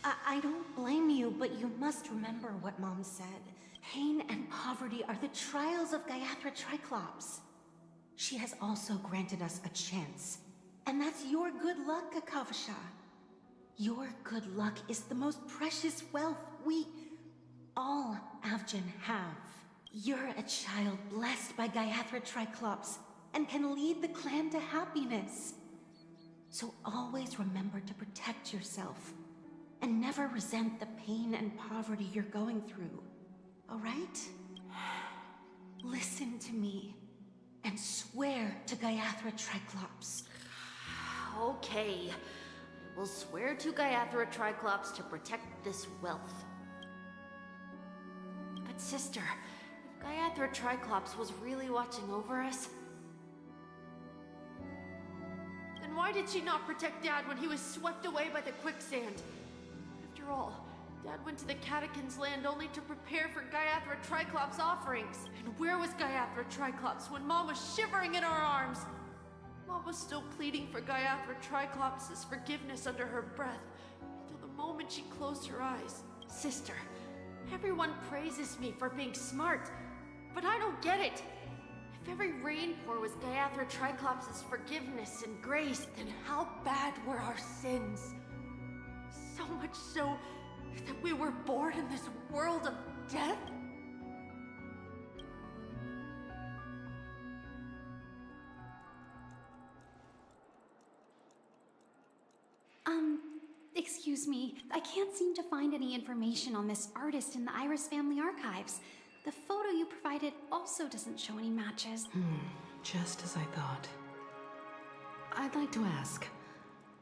I don't blame you, but you must remember what Mom said. Pain and poverty are the trials of Gaiathra Triclops. She has also granted us a chance. And that's your good luck, Kakavasha. Your good luck is the most precious wealth we, all Avgin, have. You're a child blessed by Gaiathra Triclops and can lead the clan to happiness. So always remember to protect yourself and never resent the pain and poverty you're going through. All right? Listen to me and swear to Gaiathra Triclops. Okay. We'll swear to Gaiathra Triclops to protect this wealth. But sister, if Gaiathra Triclops was really watching over us, then why did she not protect Dad when he was swept away by the quicksand? After all, Dad went to the Catechins' land only to prepare for Gaiathra Triclops' offerings. And where was Gaiathra Triclops when Mom was shivering in our arms? Mom was still pleading for Gaiathra Triclops' forgiveness under her breath, until the moment she closed her eyes. Sister, everyone praises me for being smart, but I don't get it. If every rainpour was Gaiathra Triclops' forgiveness and grace, then how bad were our sins? So much so that we were born in this world of death? Excuse me, I can't seem to find any information on this artist in the Iris family archives. The photo you provided also doesn't show any matches. Just as I thought. I'd like to ask,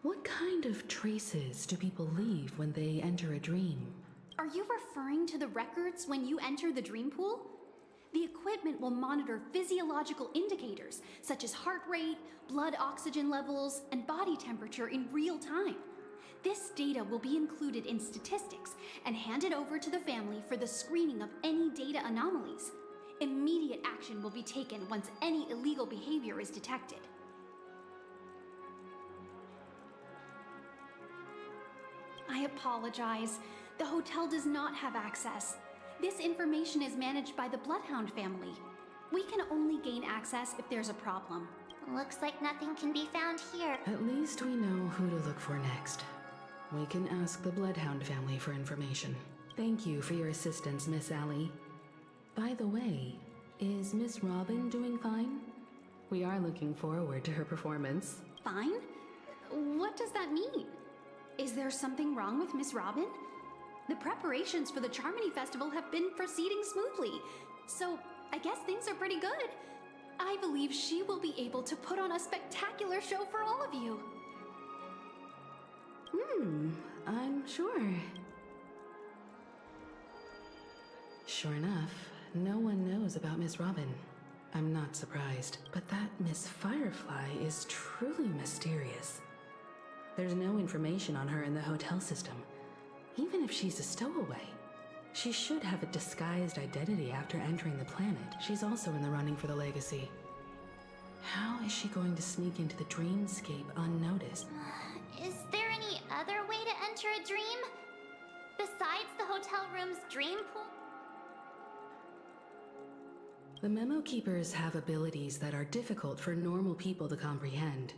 what kind of traces do people leave when they enter a dream? Are you referring to the records when you enter the dream pool? The equipment will monitor physiological indicators, such as heart rate, blood oxygen levels, and body temperature in real time. This data will be included in statistics and handed over to the family for the screening of any data anomalies. Immediate action will be taken once any illegal behavior is detected. I apologize. The hotel does not have access. This information is managed by the Bloodhound family. We can only gain access if there's a problem. Looks like nothing can be found here. At least we know who to look for next. We can ask the Bloodhound family for information. Thank you for your assistance, Miss Allie. By the way, is Miss Robin doing fine? We are looking forward to her performance. Fine? What does that mean? Is there something wrong with Miss Robin? The preparations for the Charmony Festival have been proceeding smoothly, so I guess things are pretty good. I believe she will be able to put on a spectacular show for all of you. I'm sure. Sure enough, no one knows about Miss Robin. I'm not surprised, but that Miss Firefly is truly mysterious. There's no information on her in the hotel system, even if she's a stowaway. She should have a disguised identity after entering the planet. She's also in the running for the legacy. How is she going to sneak into the dreamscape unnoticed? Is there any other way to enter a dream? Besides the hotel room's dream pool? The Memo Keepers have abilities that are difficult for normal people to comprehend.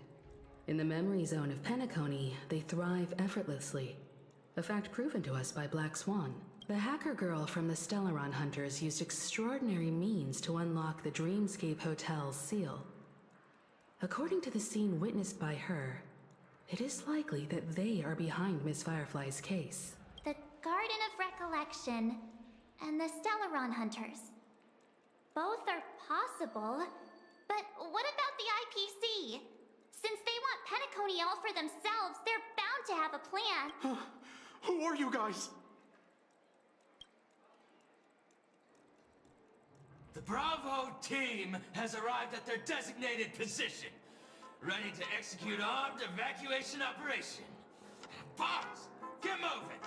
In the memory zone of Penacony, they thrive effortlessly. A fact proven to us by Black Swan. The hacker girl from the Stellaron Hunters used extraordinary means to unlock the Dreamscape Hotel's seal. According to the scene witnessed by her, it is likely that they are behind Miss Firefly's case. The Garden of Recollection and the Stellaron Hunters. Both are possible, but what about the IPC? Since they want Penacony all for themselves, they're bound to have a plan. Who are you guys? The Bravo team has arrived at their designated position, ready to execute armed evacuation operation. Boss, get moving!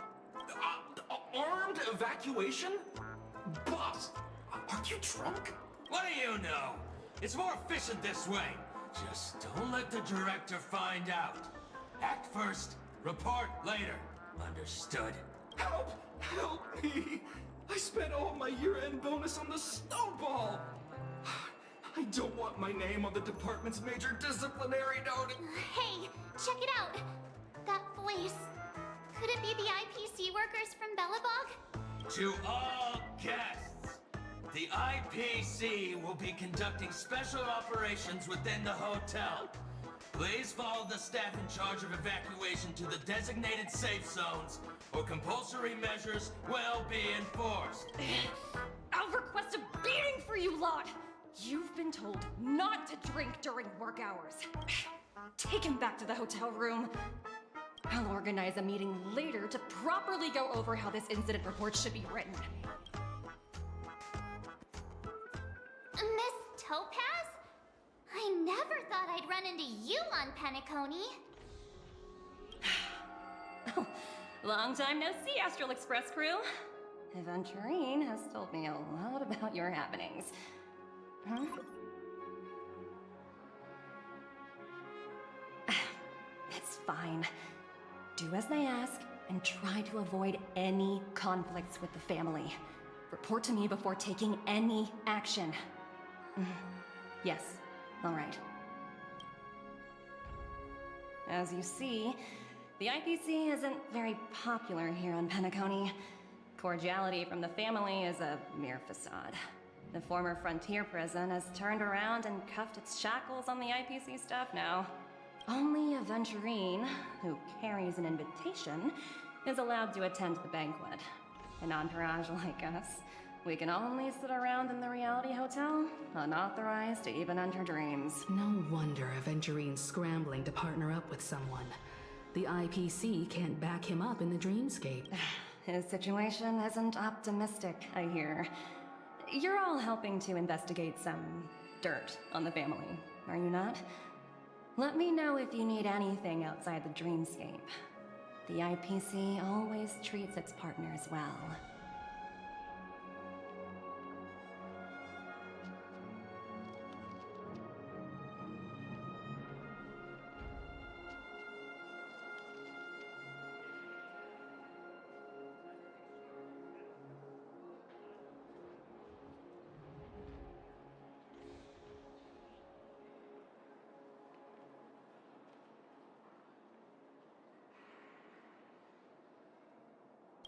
Armed evacuation? Boss, are you drunk? What do you know? It's more efficient this way. Just don't let the director find out. Act first, report later. Understood? Help! Help me! I spent all my year-end bonus on the snowball! I don't want my name on the department's major disciplinary note. Hey, check it out. That voice. Could it be the IPC workers from Bellabog? To all guests, the IPC will be conducting special operations within the hotel. Please follow the staff in charge of evacuation to the designated safe zones, or compulsory measures will be enforced. I'll request a beating for you lot! You've been told not to drink during work hours. Take him back to the hotel room. I'll organize a meeting later to properly go over how this incident report should be written. Miss Topaz? I never thought I'd run into you on Penacony. Long time no see, Astral Express crew. Aventurine has told me a lot about your happenings. Huh? It's fine. Do as they ask, and try to avoid any conflicts with the family. Report to me before taking any action. Yes, all right. As you see, the IPC isn't very popular here on Penacony. Cordiality from the family is a mere facade. The former frontier prison has turned around and cuffed its shackles on the IPC staff now. Only Aventurine, who carries an invitation, is allowed to attend the banquet. An entourage like us, we can only sit around in the reality hotel, unauthorized to even enter dreams. No wonder Aventurine's scrambling to partner up with someone. The IPC can't back him up in the dreamscape. His situation isn't optimistic, I hear. You're all helping to investigate some dirt on the family, are you not? Let me know if you need anything outside the dreamscape. The IPC always treats its partners well.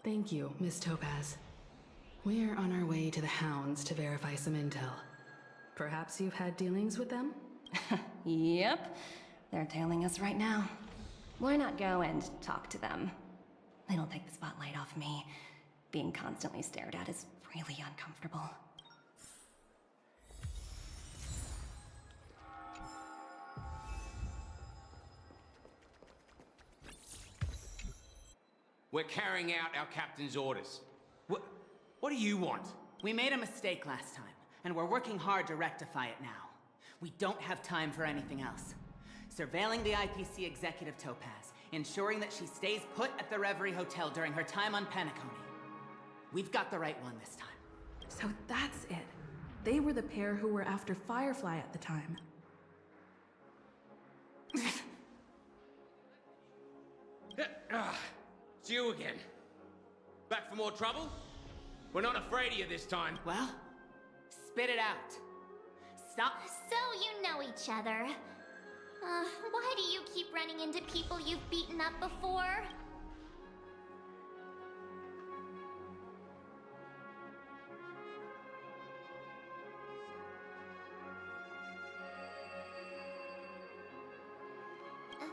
Thank you, Miss Topaz. We're on our way to the Hounds to verify some intel. Perhaps you've had dealings with them? Yep. They're tailing us right now. Why not go and talk to them? It'll take the spotlight off me. Being constantly stared at is really uncomfortable. We're carrying out our captain's orders. What do you want? We made a mistake last time, and we're working hard to rectify it now. We don't have time for anything else. Surveilling the IPC executive Topaz, ensuring that she stays put at the Reverie Hotel during her time on Penacony. We've got the right one this time. So that's it. They were the pair who were after Firefly at the time. It's you again. Back for more trouble? We're not afraid of you this time. Well, spit it out. Stop. So you know each other. Why do you keep running into people you've beaten up before?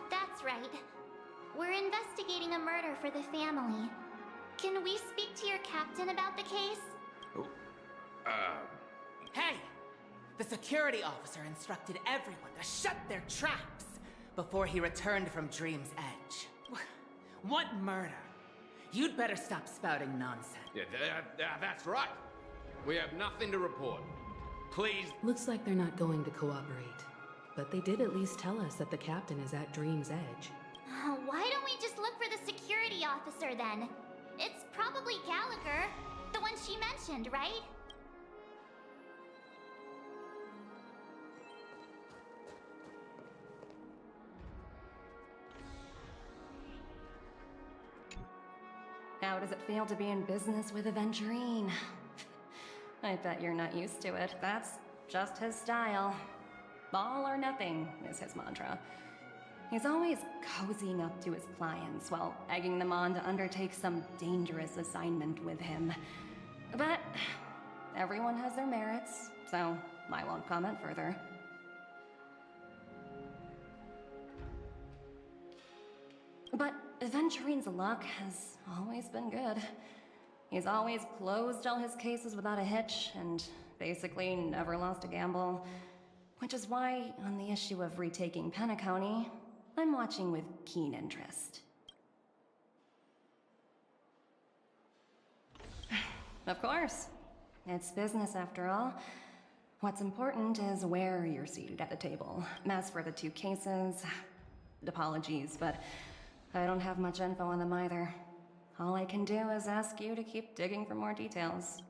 That's right. We're investigating a murder for the family. Can we speak to your captain about the case? Hey! The security officer instructed everyone to shut their traps before he returned from Dream's Edge. What murder? You'd better stop spouting nonsense. Yeah, that's right. We have nothing to report. Please. Looks like they're not going to cooperate. But they did at least tell us that the captain is at Dream's Edge. Why don't we just look for the security officer then? It's probably Gallagher, the one she mentioned, right? How does it feel to be in business with Aventurine? I bet you're not used to it. That's just his style. All or nothing is his mantra. He's always cozying up to his clients while egging them on to undertake some dangerous assignment with him. But everyone has their merits, so I won't comment further. But Aventurine's luck has always been good. He's always closed all his cases without a hitch, and basically never lost a gamble. Which is why, on the issue of retaking Penacony, I'm watching with keen interest. Of course. It's business after all. What's important is where you're seated at the table. As for the two cases, apologies, but I don't have much info on them either. All I can do is ask you to keep digging for more details.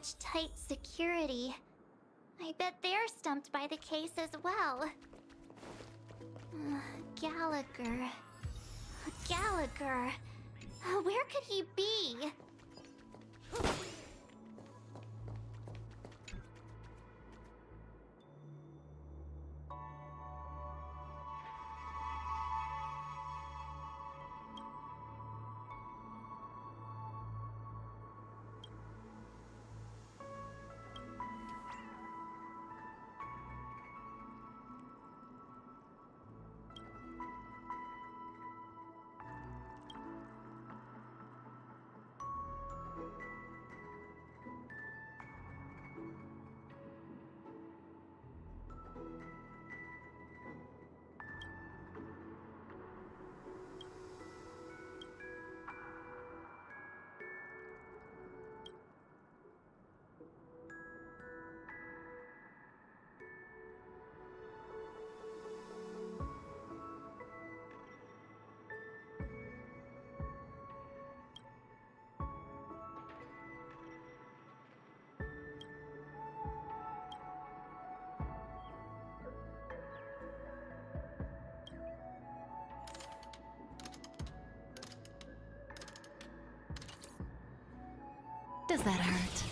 such tight security. I bet they're stumped by the case as well. Gallagher. Gallagher. Where could he be? Does that hurt?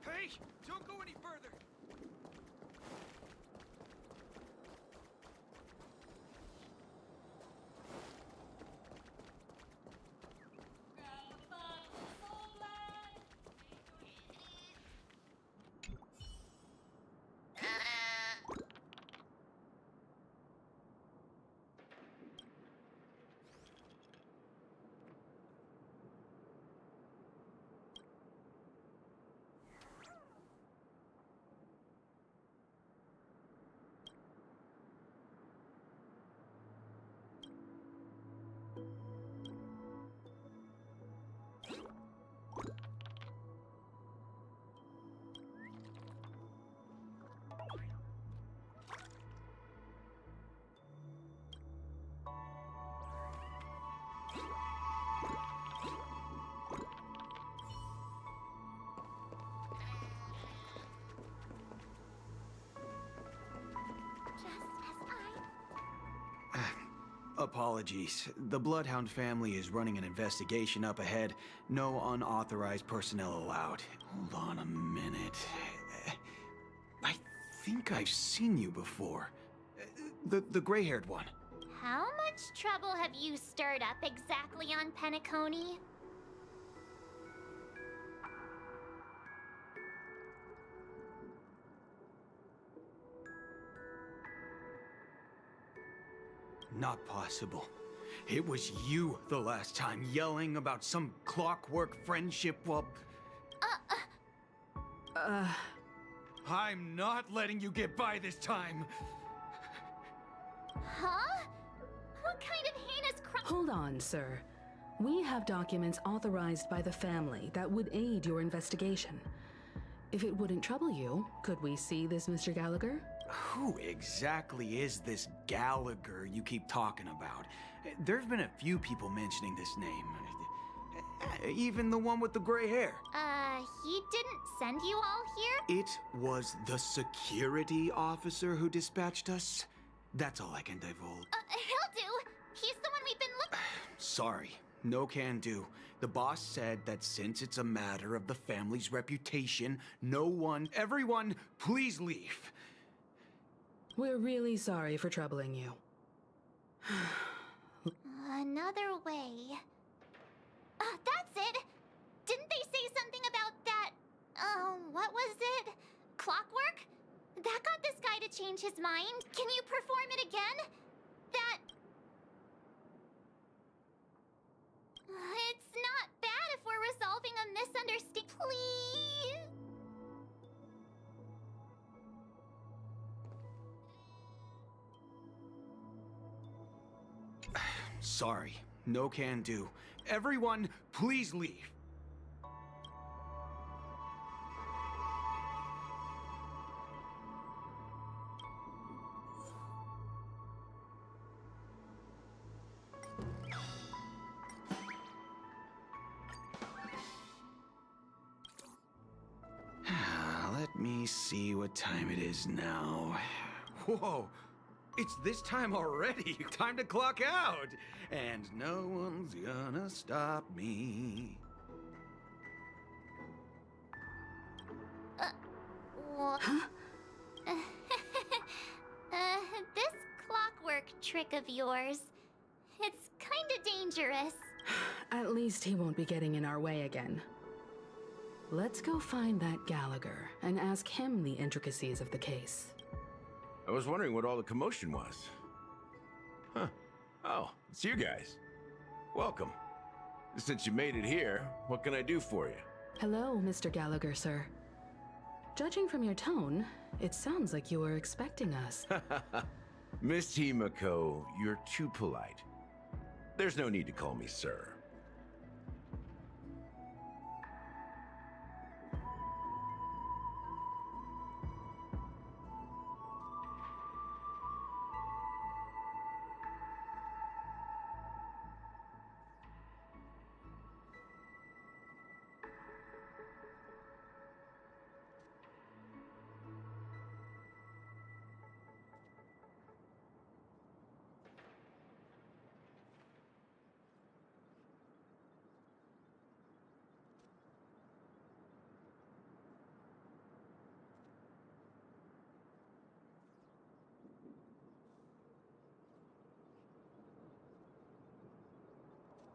Hey! Don't go any further! Apologies. The Bloodhound family is running an investigation up ahead. No unauthorized personnel allowed. Hold on a minute. I think I've seen you before. The gray-haired one. How much trouble have you stirred up exactly on Penacony? Not possible. It was you the last time, yelling about some clockwork friendship while... I'm not letting you get by this time! Huh? What kind of heinous crime? Hold on, sir. We have documents authorized by the family that would aid your investigation. If it wouldn't trouble you, could we see this Mr. Gallagher? Who exactly is this Gallagher you keep talking about? There's been a few people mentioning this name. Even the one with the gray hair. He didn't send you all here? It was the security officer who dispatched us. That's all I can divulge. He'll do. He's the one we've been looking... Sorry, no can do. The boss said that since it's a matter of the family's reputation, everyone, please leave. We're really sorry for troubling you. Another way. That's it! Didn't they say something about that... what was it? Clockwork? That got this guy to change his mind. Can you perform it again? That... It's not bad if we're resolving a misunderstanding. Please? Sorry, no can do. Everyone, please leave. Let me see what time it is now. Whoa! It's this time already! Time to clock out! And no one's gonna stop me. Huh? This clockwork trick of yours, it's kinda dangerous. At least he won't be getting in our way again. Let's go find that Gallagher and ask him the intricacies of the case. I was wondering what all the commotion was. Huh. Oh, it's you guys. Welcome. Since you made it here, what can I do for you? Hello, Mr. Gallagher, sir. Judging from your tone, it sounds like you were expecting us. Miss Himiko, you're too polite. There's no need to call me sir.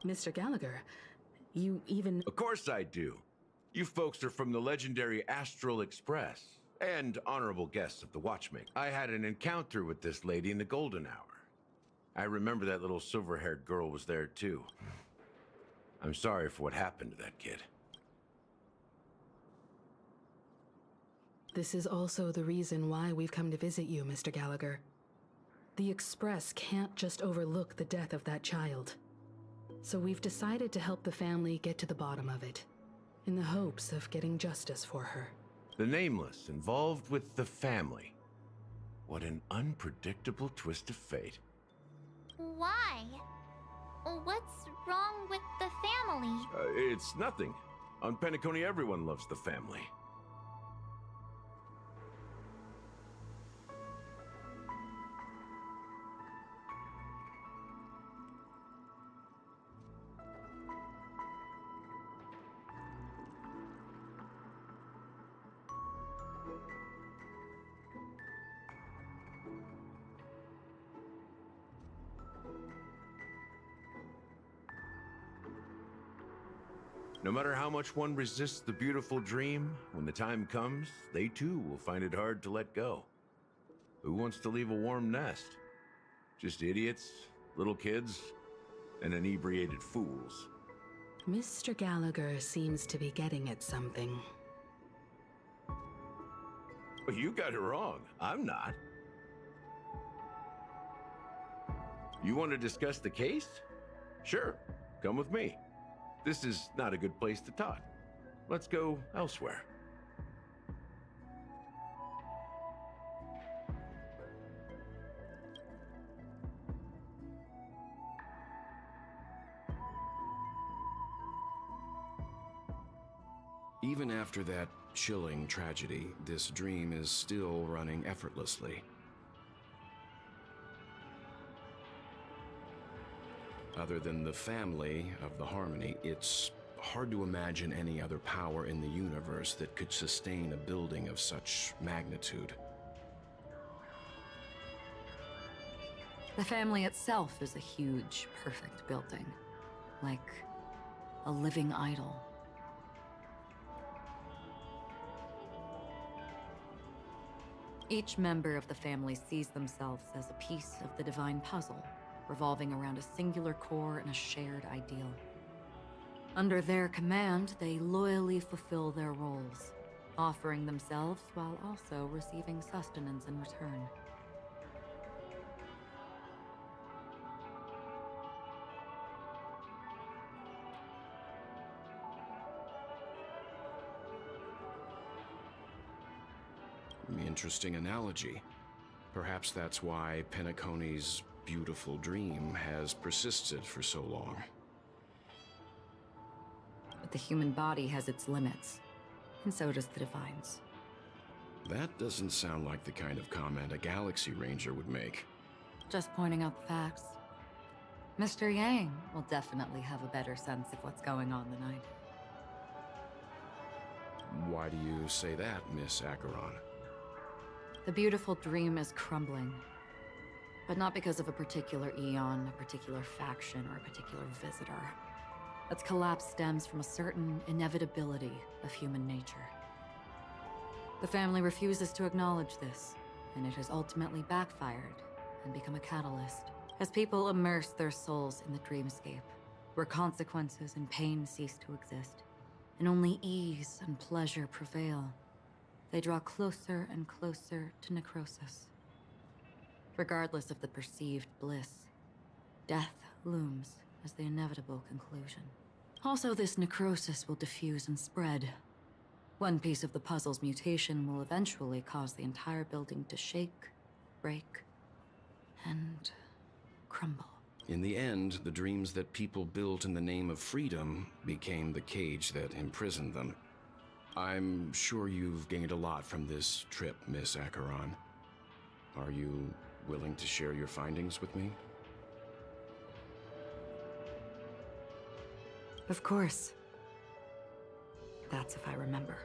Mr. Gallagher, you even... Of course I do. You folks are from the legendary Astral Express, and honorable guests of the Watchmaker. I had an encounter with this lady in the Golden Hour. I remember that little silver-haired girl was there too. I'm sorry for what happened to that kid. This is also the reason why we've come to visit you, Mr. Gallagher. The Express can't just overlook the death of that child. So we've decided to help the family get to the bottom of it, in the hopes of getting justice for her. The Nameless involved with the family. What an unpredictable twist of fate. Why? What's wrong with the family? It's nothing. On Penacony, everyone loves the family. No matter how much one resists the beautiful dream, when the time comes, they too will find it hard to let go. Who wants to leave a warm nest? Just idiots, little kids, and inebriated fools. Mr. Gallagher seems to be getting at something. Well, you got it wrong. I'm not. You want to discuss the case? Sure, come with me. This is not a good place to talk. Let's go elsewhere. Even after that chilling tragedy, this dream is still running effortlessly. Other than the family of the Harmony, it's hard to imagine any other power in the universe that could sustain a building of such magnitude. The family itself is a huge, perfect building. Like a living idol. Each member of the family sees themselves as a piece of the divine puzzle, revolving around a singular core and a shared ideal. Under their command, they loyally fulfill their roles, offering themselves while also receiving sustenance in return. interesting analogy. Perhaps that's why Penacony's beautiful dream has persisted for so long. But the human body has its limits, and so does the Divine's. That doesn't sound like the kind of comment a Galaxy Ranger would make. Just pointing out the facts. Mr. Yang will definitely have a better sense of what's going on than I do. Why do you say that, Miss Acheron? The beautiful dream is crumbling. But not because of a particular eon, a particular faction, or a particular visitor. Its collapse stems from a certain inevitability of human nature. The family refuses to acknowledge this, and it has ultimately backfired and become a catalyst as people immerse their souls in the dreamscape, where consequences and pain cease to exist, and only ease and pleasure prevail. They draw closer and closer to necrosis. Regardless of the perceived bliss, death looms as the inevitable conclusion. Also, this necrosis will diffuse and spread. One piece of the puzzle's mutation will eventually cause the entire building to shake, break, and crumble. In the end, the dreams that people built in the name of freedom became the cage that imprisoned them. I'm sure you've gained a lot from this trip, Miss Acheron. Are you willing to share your findings with me? Of course. That's if I remember.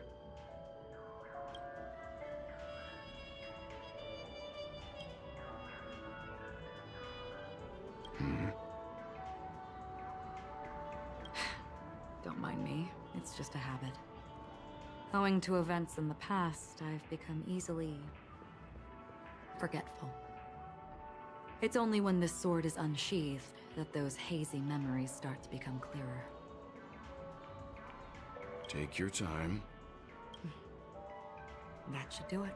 Don't mind me. It's just a habit. Owing to events in the past, I've become easily forgetful. It's only when this sword is unsheathed that those hazy memories start to become clearer. Take your time. That should do it.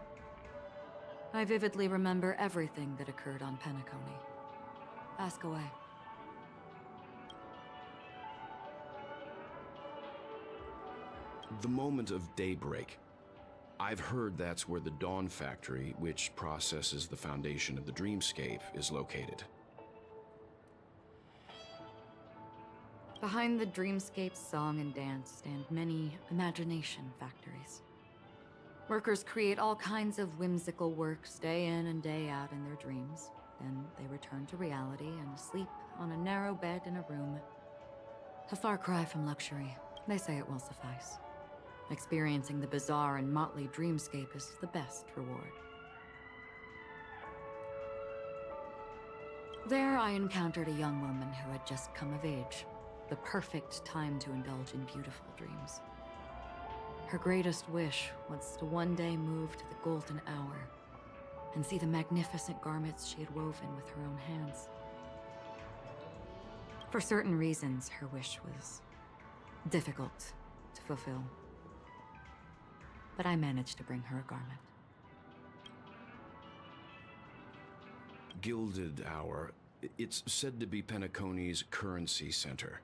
I vividly remember everything that occurred on Penacony. Ask away. The moment of daybreak. I've heard that's where the Dawn Factory, which processes the foundation of the dreamscape, is located. Behind the dreamscape's song and dance stand many imagination factories. Workers create all kinds of whimsical works day in and day out in their dreams. Then they return to reality and sleep on a narrow bed in a room. A far cry from luxury. They say it will suffice. Experiencing the bizarre and motley dreamscape is the best reward. There I encountered a young woman who had just come of age. The perfect time to indulge in beautiful dreams. Her greatest wish was to one day move to the golden hour and see the magnificent garments she had woven with her own hands. For certain reasons, her wish was difficult to fulfill. But I managed to bring her a garment. Gilded Hour. It's said to be Penacony's currency center.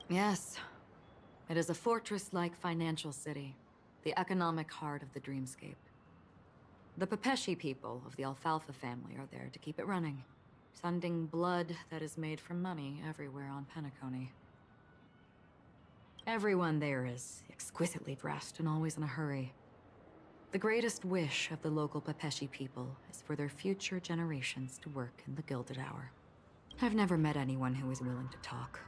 Yes. It is a fortress-like financial city, the economic heart of the dreamscape. The Pepeshi people of the Alfalfa family are there to keep it running, sending blood that is made from money everywhere on Penacony. Everyone there is exquisitely dressed and always in a hurry. The greatest wish of the local Pepeshi people is for their future generations to work in the Gilded Hour. I've never met anyone who is willing to talk.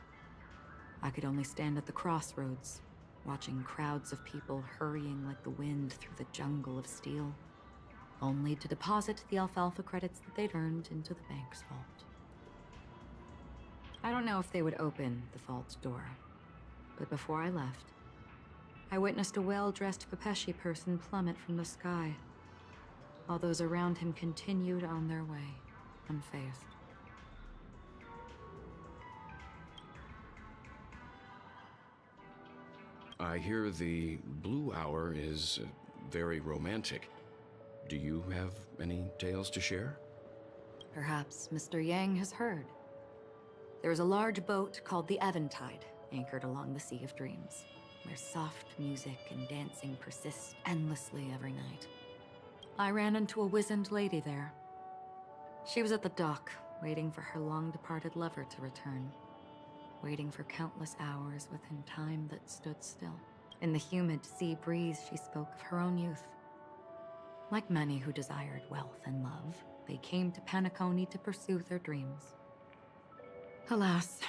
I could only stand at the crossroads, watching crowds of people hurrying like the wind through the jungle of steel, only to deposit the alfalfa credits that they'd earned into the bank's vault. I don't know if they would open the vault door, but before I left, I witnessed a well-dressed Pepeshi person plummet from the sky, while those around him continued on their way, unfazed. I hear the Blue Hour is very romantic. Do you have any tales to share? Perhaps Mr. Yang has heard. There is a large boat called the Eventide, anchored along the Sea of Dreams. where soft music and dancing persist endlessly every night. I ran into a wizened lady there. She was at the dock, waiting for her long-departed lover to return, waiting for countless hours within time that stood still. In the humid sea breeze, she spoke of her own youth. Like many who desired wealth and love, they came to Penacony to pursue their dreams. Alas,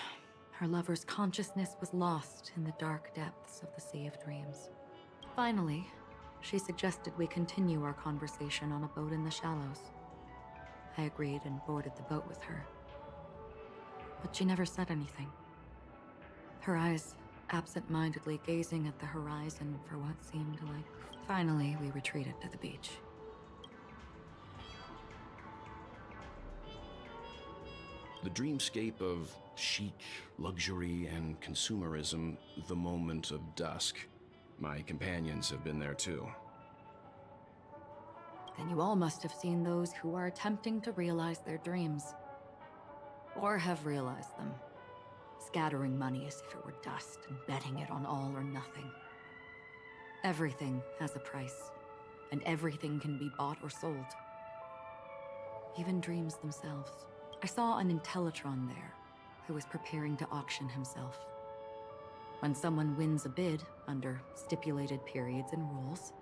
her lover's consciousness was lost in the dark depths of the Sea of Dreams. Finally, she suggested we continue our conversation on a boat in the shallows. I agreed and boarded the boat with her. But she never said anything. Her eyes absent-mindedly gazing at the horizon for what seemed like... Finally, we retreated to the beach. The dreamscape of chic, luxury, and consumerism, the moment of dusk. My companions have been there too. Then you all must have seen those who are attempting to realize their dreams. Or have realized them. Scattering money as if it were dust and betting it on all or nothing. Everything has a price, and everything can be bought or sold. Even dreams themselves. I saw an Intellitron there, who was preparing to auction himself. When someone wins a bid, under stipulated periods and rules,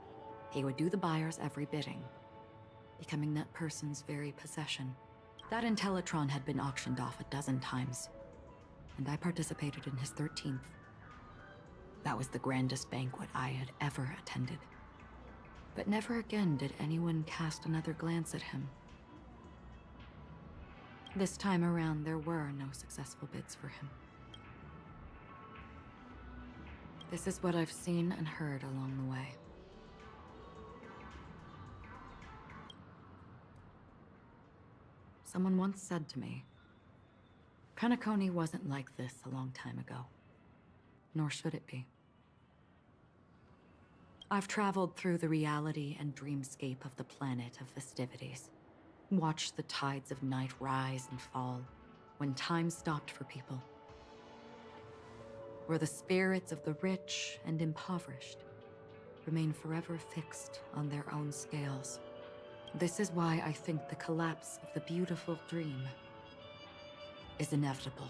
he would do the buyer's every bidding, becoming that person's very possession. That Intellitron had been auctioned off a dozen times, and I participated in his 13th. That was the grandest banquet I had ever attended. But never again did anyone cast another glance at him. This time around, there were no successful bids for him. This is what I've seen and heard along the way. Someone once said to me, Penacony wasn't like this a long time ago, nor should it be. I've traveled through the reality and dreamscape of the planet of festivities, watched the tides of night rise and fall when time stopped for people, where the spirits of the rich and impoverished remain forever fixed on their own scales. This is why I think the collapse of the beautiful dream is inevitable.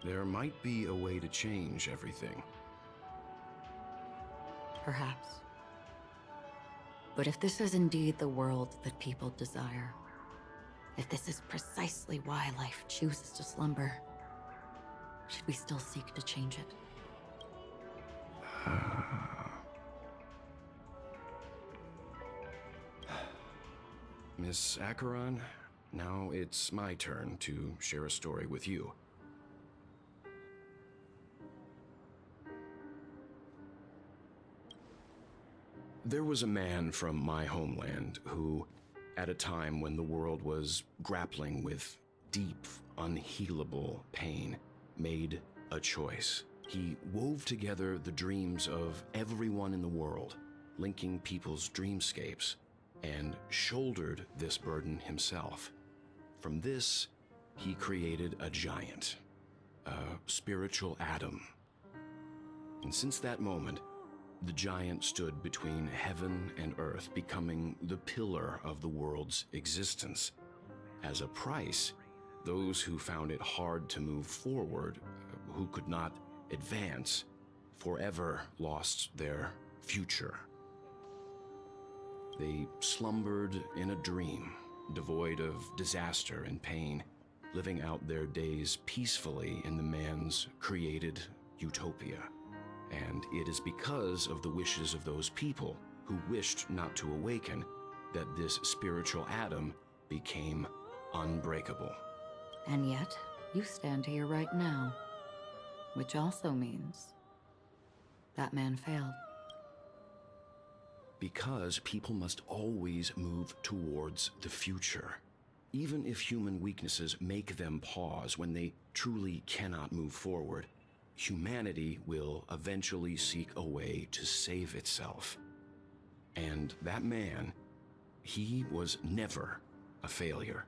There might be a way to change everything. Perhaps. But if this is indeed the world that people desire, if this is precisely why life chooses to slumber, should we still seek to change it? Miss Acheron, now it's my turn to share a story with you. There was a man from my homeland who, at a time when the world was grappling with deep, unhealable pain, made a choice. He wove together the dreams of everyone in the world, linking people's dreamscapes, and shouldered this burden himself. From this, he created a giant, a spiritual atom. And since that moment, the giant stood between heaven and earth, becoming the pillar of the world's existence. As a price, those who found it hard to move forward, who could not advance, forever lost their future. They slumbered in a dream, devoid of disaster and pain, living out their days peacefully in the man's created utopia. And it is because of the wishes of those people who wished not to awaken that this spiritual atom became unbreakable. And yet, you stand here right now, which also means that man failed. Because people must always move towards the future. Even if human weaknesses make them pause when they truly cannot move forward, humanity will eventually seek a way to save itself. And that man, he was never a failure.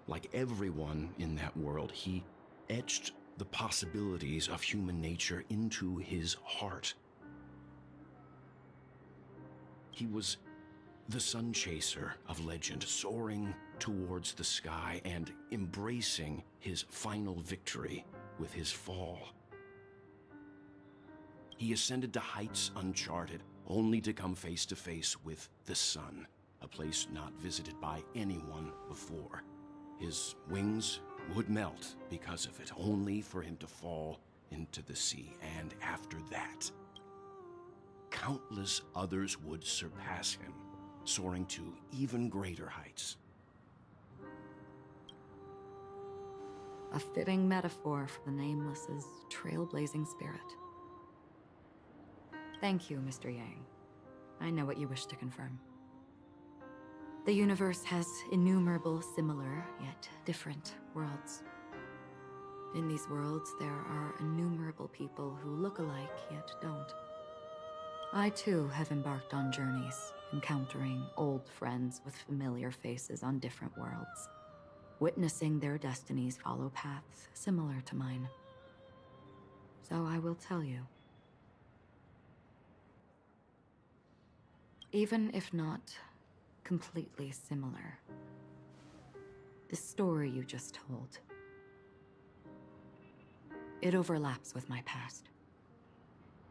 Like everyone in that world, he etched the possibilities of human nature into his heart. He was the sun chaser of legend, soaring towards the sky and embracing his final victory with his fall. He ascended to heights uncharted, only to come face to face with the sun, a place not visited by anyone before. His wings would melt because of it, only for him to fall into the sea. And after that, countless others would surpass him, soaring to even greater heights. A fitting metaphor for the Nameless's trailblazing spirit. Thank you, Mr. Yang. I know what you wish to confirm. The universe has innumerable similar, yet different worlds. In these worlds, there are innumerable people who look alike, yet don't. I too have embarked on journeys, encountering old friends with familiar faces on different worlds, witnessing their destinies follow paths similar to mine. So I will tell you. Even if not completely similar, the story you just told, it overlaps with my past.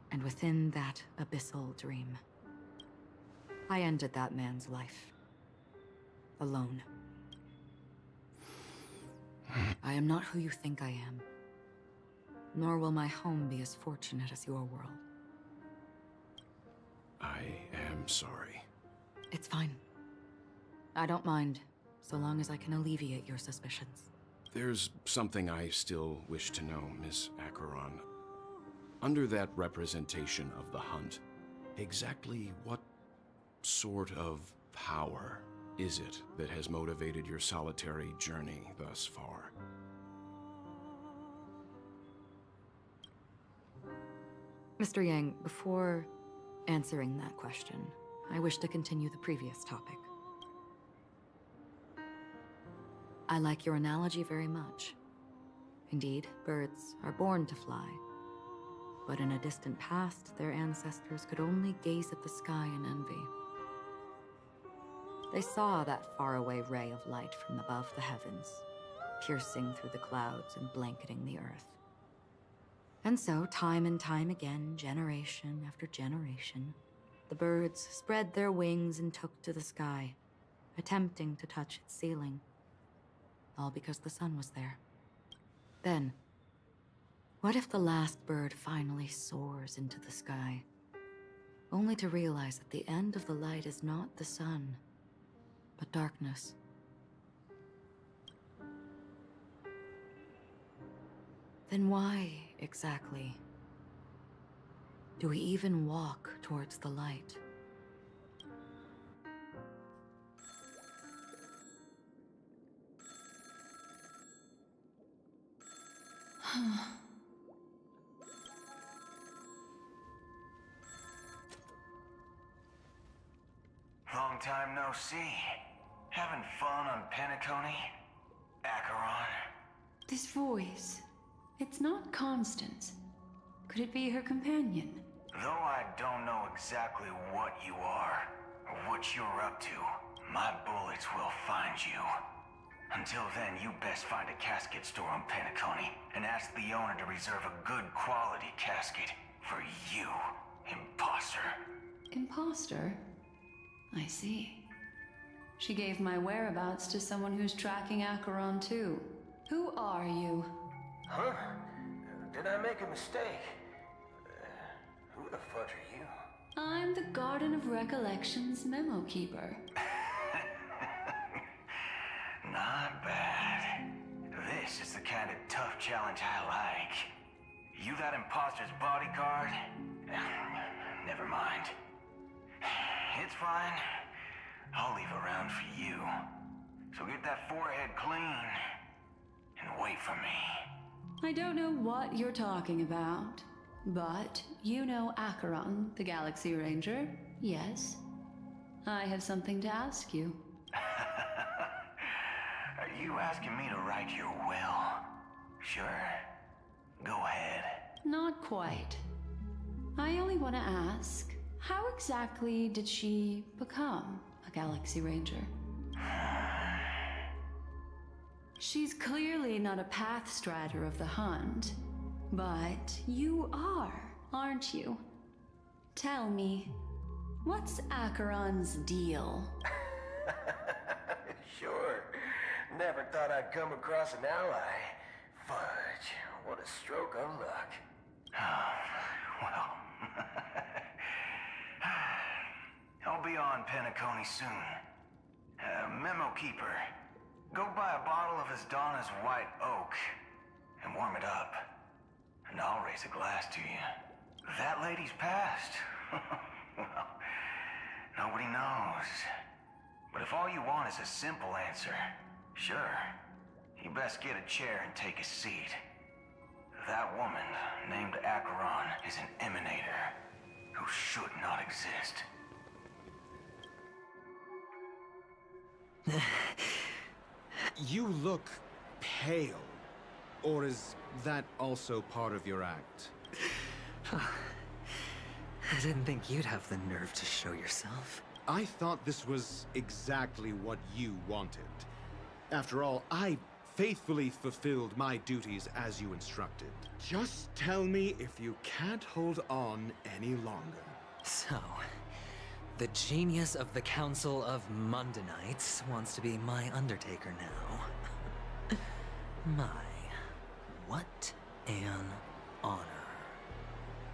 And within that abyssal dream, I ended that man's life. Alone. I am not who you think I am. Nor will my home be as fortunate as your world. I am sorry. It's fine. I don't mind, so long as I can alleviate your suspicions. There's something I still wish to know, Miss Acheron. Under that representation of the hunt, exactly what sort of power is it that has motivated your solitary journey thus far? Mr. Yang, before answering that question, I wish to continue the previous topic. I like your analogy very much. Indeed, birds are born to fly. But in a distant past, their ancestors could only gaze at the sky in envy. They saw that faraway ray of light from above the heavens, piercing through the clouds and blanketing the earth. And so, time and time again, generation after generation, the birds spread their wings and took to the sky, attempting to touch its ceiling. All because the sun was there. Then, what if the last bird finally soars into the sky, only to realize that the end of the light is not the sun, but darkness? Then why, exactly, do we even walk towards the light? Long time no see. Having fun on Penacony? Acheron? This voice, it's not Constance. Could it be her companion? Though I don't know exactly what you are, or what you're up to, my bullets will find you. Until then, you best find a casket store on Penacony, and ask the owner to reserve a good quality casket for you, imposter. Imposter? I see. She gave my whereabouts to someone who's tracking Acheron too. Who are you? Huh? Did I make a mistake? Who the fudge are you? I'm the Garden of Recollection's memo keeper. Not bad. This is the kind of tough challenge I like. You that imposter's bodyguard? Never mind. It's fine. I'll leave a round for you. So get that forehead clean and wait for me. I don't know what you're talking about, but you know Acheron, the Galaxy Ranger, yes? I have something to ask you. Are you asking me to write your will? Sure. Go ahead. Not quite. I only want to ask, How exactly did she become a Galaxy Ranger? She's clearly not a path strider of the Hunt, but you are, aren't you? Tell me, what's Acheron's deal? Sure. Never thought I'd come across an ally. Fudge, what a stroke of luck. Well, I'll be on Penacony soon. Memo Keeper, go buy a bottle of Donna's White Oak and warm it up. And I'll raise a glass to you. That lady's passed. Well, nobody knows. But if all you want is a simple answer, sure, you best get a chair and take a seat. That woman, named Acheron, is an emanator who should not exist. You look pale. Or is that also part of your act? I didn't think you'd have the nerve to show yourself. I thought this was exactly what you wanted. After all, I faithfully fulfilled my duties as you instructed. Just tell me if you can't hold on any longer. So, the genius of the Council of Mundanites wants to be my Undertaker now. What an honor.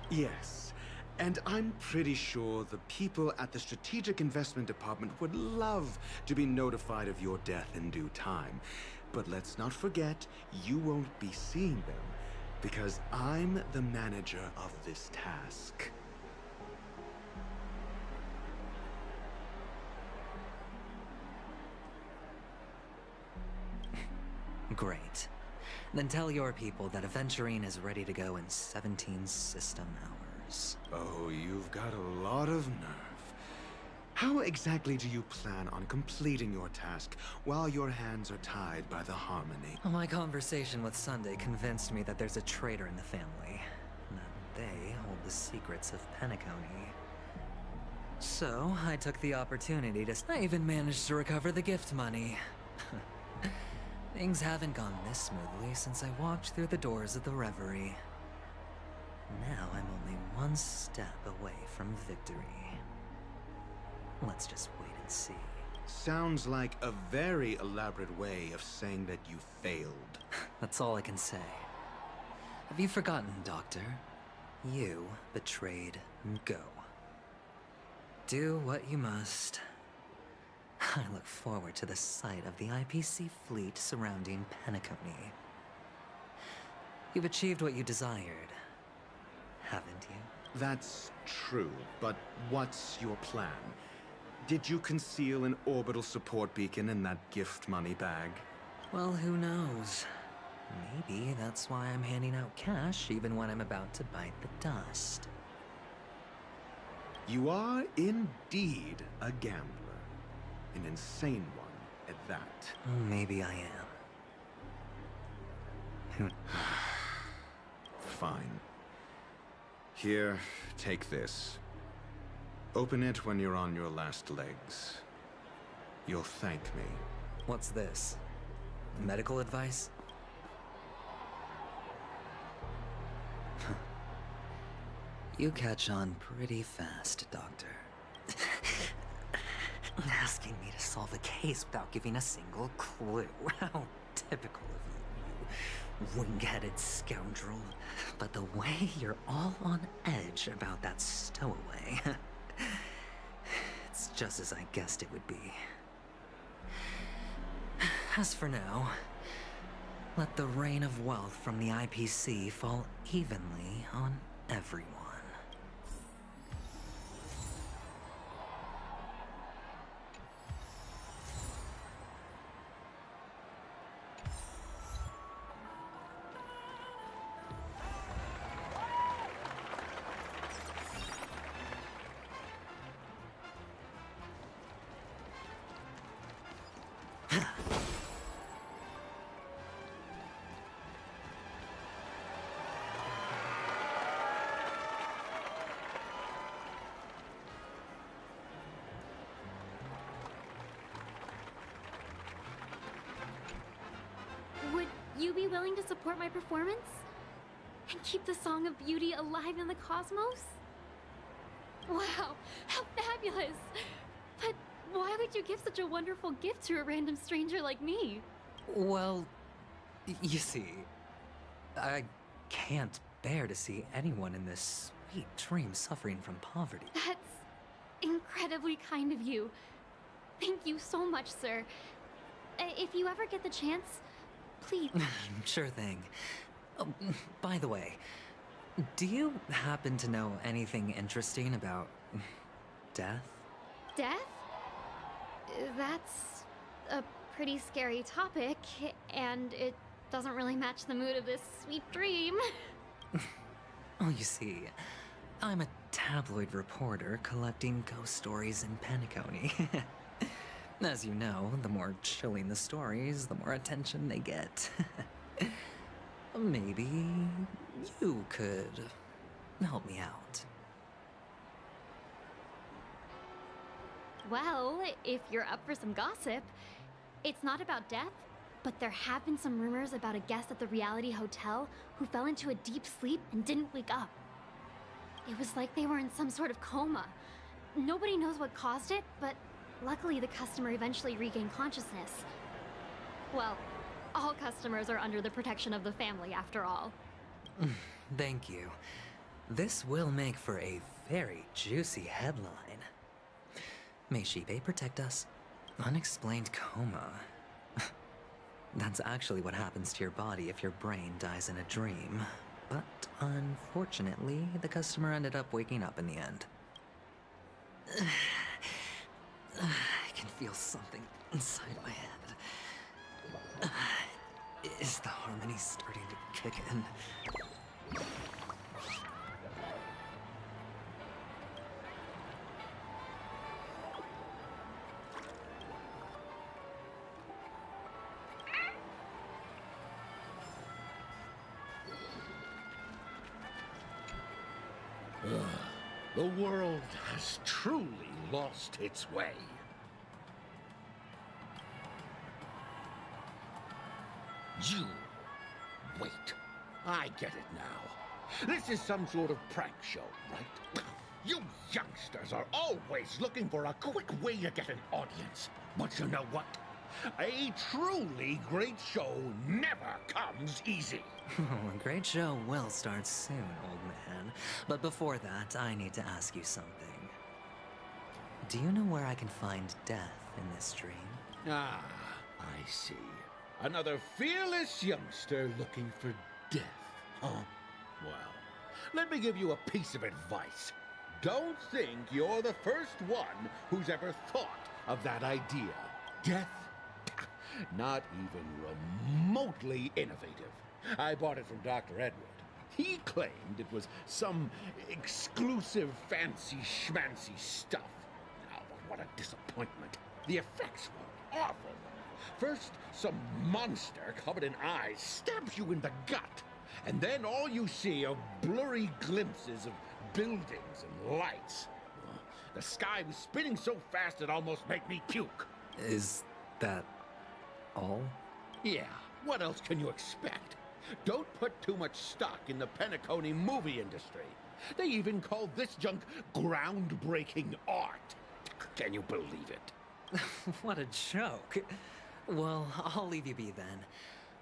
Yes, and I'm pretty sure the people at the Strategic Investment Department would love to be notified of your death in due time. But let's not forget, you won't be seeing them, because I'm the manager of this task. Great. Then tell your people that Aventurine is ready to go in 17 system hours. Oh, you've got a lot of nerve. How exactly do you plan on completing your task while your hands are tied by the Harmony? My conversation with Sunday convinced me that there's a traitor in the family, and that they hold the secrets of Penacony. So, I took the opportunity to... I even managed to recover the gift money. Things haven't gone this smoothly since I walked through the doors of the Reverie. Now I'm only one step away from victory. Let's just wait and see. Sounds like a very elaborate way of saying that you failed. That's all I can say. Have you forgotten, Doctor? You betrayed Go. Do what you must. I look forward to the sight of the IPC fleet surrounding Penacony. You've achieved what you desired, haven't you? That's true, but what's your plan? Did you conceal an orbital support beacon in that gift money bag? Well, who knows? Maybe that's why I'm handing out cash even when I'm about to bite the dust. You are indeed a gambler. An insane one at that. Maybe I am. Fine. Here, take this. Open it when you're on your last legs. You'll thank me. What's this? Medical advice? You catch on pretty fast, Doctor. Asking me to solve a case without giving a single clue. How typical of you, you wing-headed scoundrel. But the way you're all on edge about that stowaway, it's just as I guessed it would be. As for now, let the rain of wealth from the IPC fall evenly on everyone. you be willing to support my performance? And keep the Song of Beauty alive in the cosmos? Wow, how fabulous! But why would you give such a wonderful gift to a random stranger like me? Well, you see, I can't bear to see anyone in this sweet dream suffering from poverty. That's incredibly kind of you. Thank you so much, sir. If you ever get the chance, please. Sure thing. Oh, by the way, do you happen to know anything interesting about death? Death? That's a pretty scary topic, and it doesn't really match the mood of this sweet dream. Oh, you see, I'm a tabloid reporter collecting ghost stories in Penacony. As you know, the more chilling the stories, the more attention they get. Maybe you could help me out. Well, if you're up for some gossip, it's not about death, but there have been some rumors about a guest at the reality hotel who fell into a deep sleep and didn't wake up. It was like they were in some sort of coma. Nobody knows what caused it, but luckily the customer eventually regained consciousness. Well, all customers are under the protection of the family after all. Thank you. This will make for a very juicy headline. May Shibe protect us. Unexplained coma. That's actually what happens to your body if your brain dies in a dream. But unfortunately, the customer ended up waking up in the end. I can feel something inside my head. Is the harmony starting to kick in? The world has truly lost its way. You... wait. I get it now. This is some sort of prank show, right? You youngsters are always looking for a quick way to get an audience. But you know what? A truly great show never comes easy. A great show will start soon, old man. But before that, I need to ask you something. Do you know where I can find death in this dream? Ah, I see. Another fearless youngster looking for death, huh? Well, let me give you a piece of advice. Don't think you're the first one who's ever thought of that idea. Death? Not even remotely innovative. I bought it from Dr. Edward. He claimed it was some exclusive fancy schmancy stuff. Oh, but what a disappointment. The effects were awful. First, some monster covered in eyes stabs you in the gut. And then all you see are blurry glimpses of buildings and lights. The sky was spinning so fast it almost made me puke. Is that all? Yeah, what else can you expect? Don't put too much stock in the Penacony movie industry. They even call this junk groundbreaking art. Can you believe it? What a joke. Well, I'll leave you be then.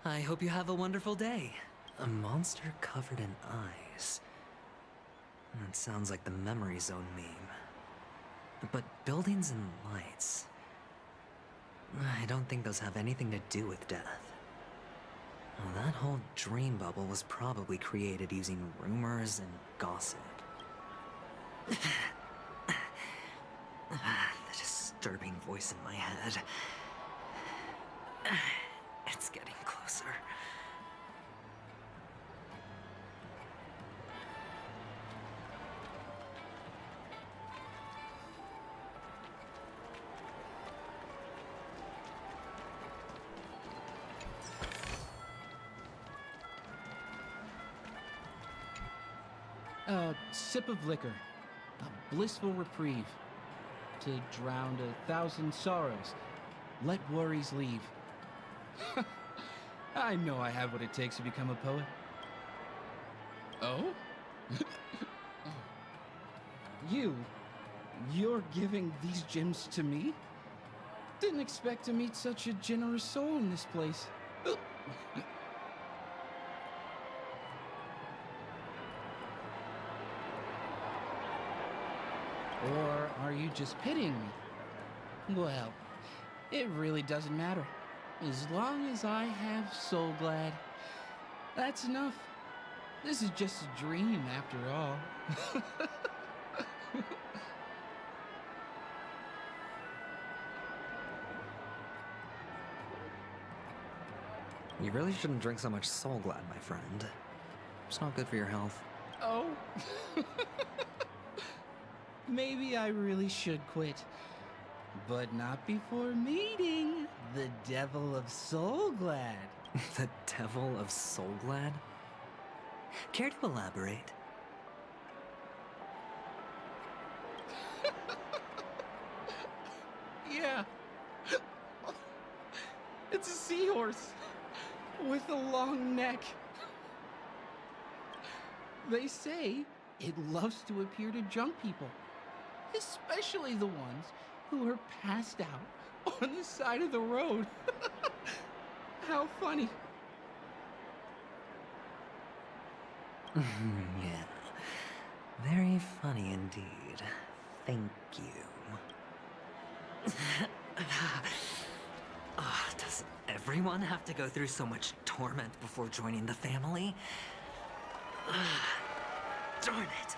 I hope you have a wonderful day. A monster covered in eyes. That sounds like the Memory Zone meme. But buildings and lights... I don't think those have anything to do with death. Well, that whole dream bubble was probably created using rumors and gossip. The disturbing voice in my head. It's getting closer. A sip of liquor, a blissful reprieve, to drown 1,000 sorrows, let worries leave. I know I have what it takes to become a poet. Oh? You're giving these gems to me? Didn't expect to meet such a generous soul in this place. Or are you just pitying me? Well, it really doesn't matter. As long as I have Soul Glad, that's enough. This is just a dream after all. You really shouldn't drink so much Soul Glad, my friend. It's not good for your health. Oh. Maybe I really should quit. But not before meeting the Devil of Soul Glad. The Devil of Soul Glad? Care to elaborate? Yeah. It's a seahorse with a long neck. They say it loves to appear to drunk people, especially the ones who are passed out on the side of the road. How funny. Yeah. Very funny indeed. Thank you. Does everyone have to go through so much torment before joining the family? Darn it.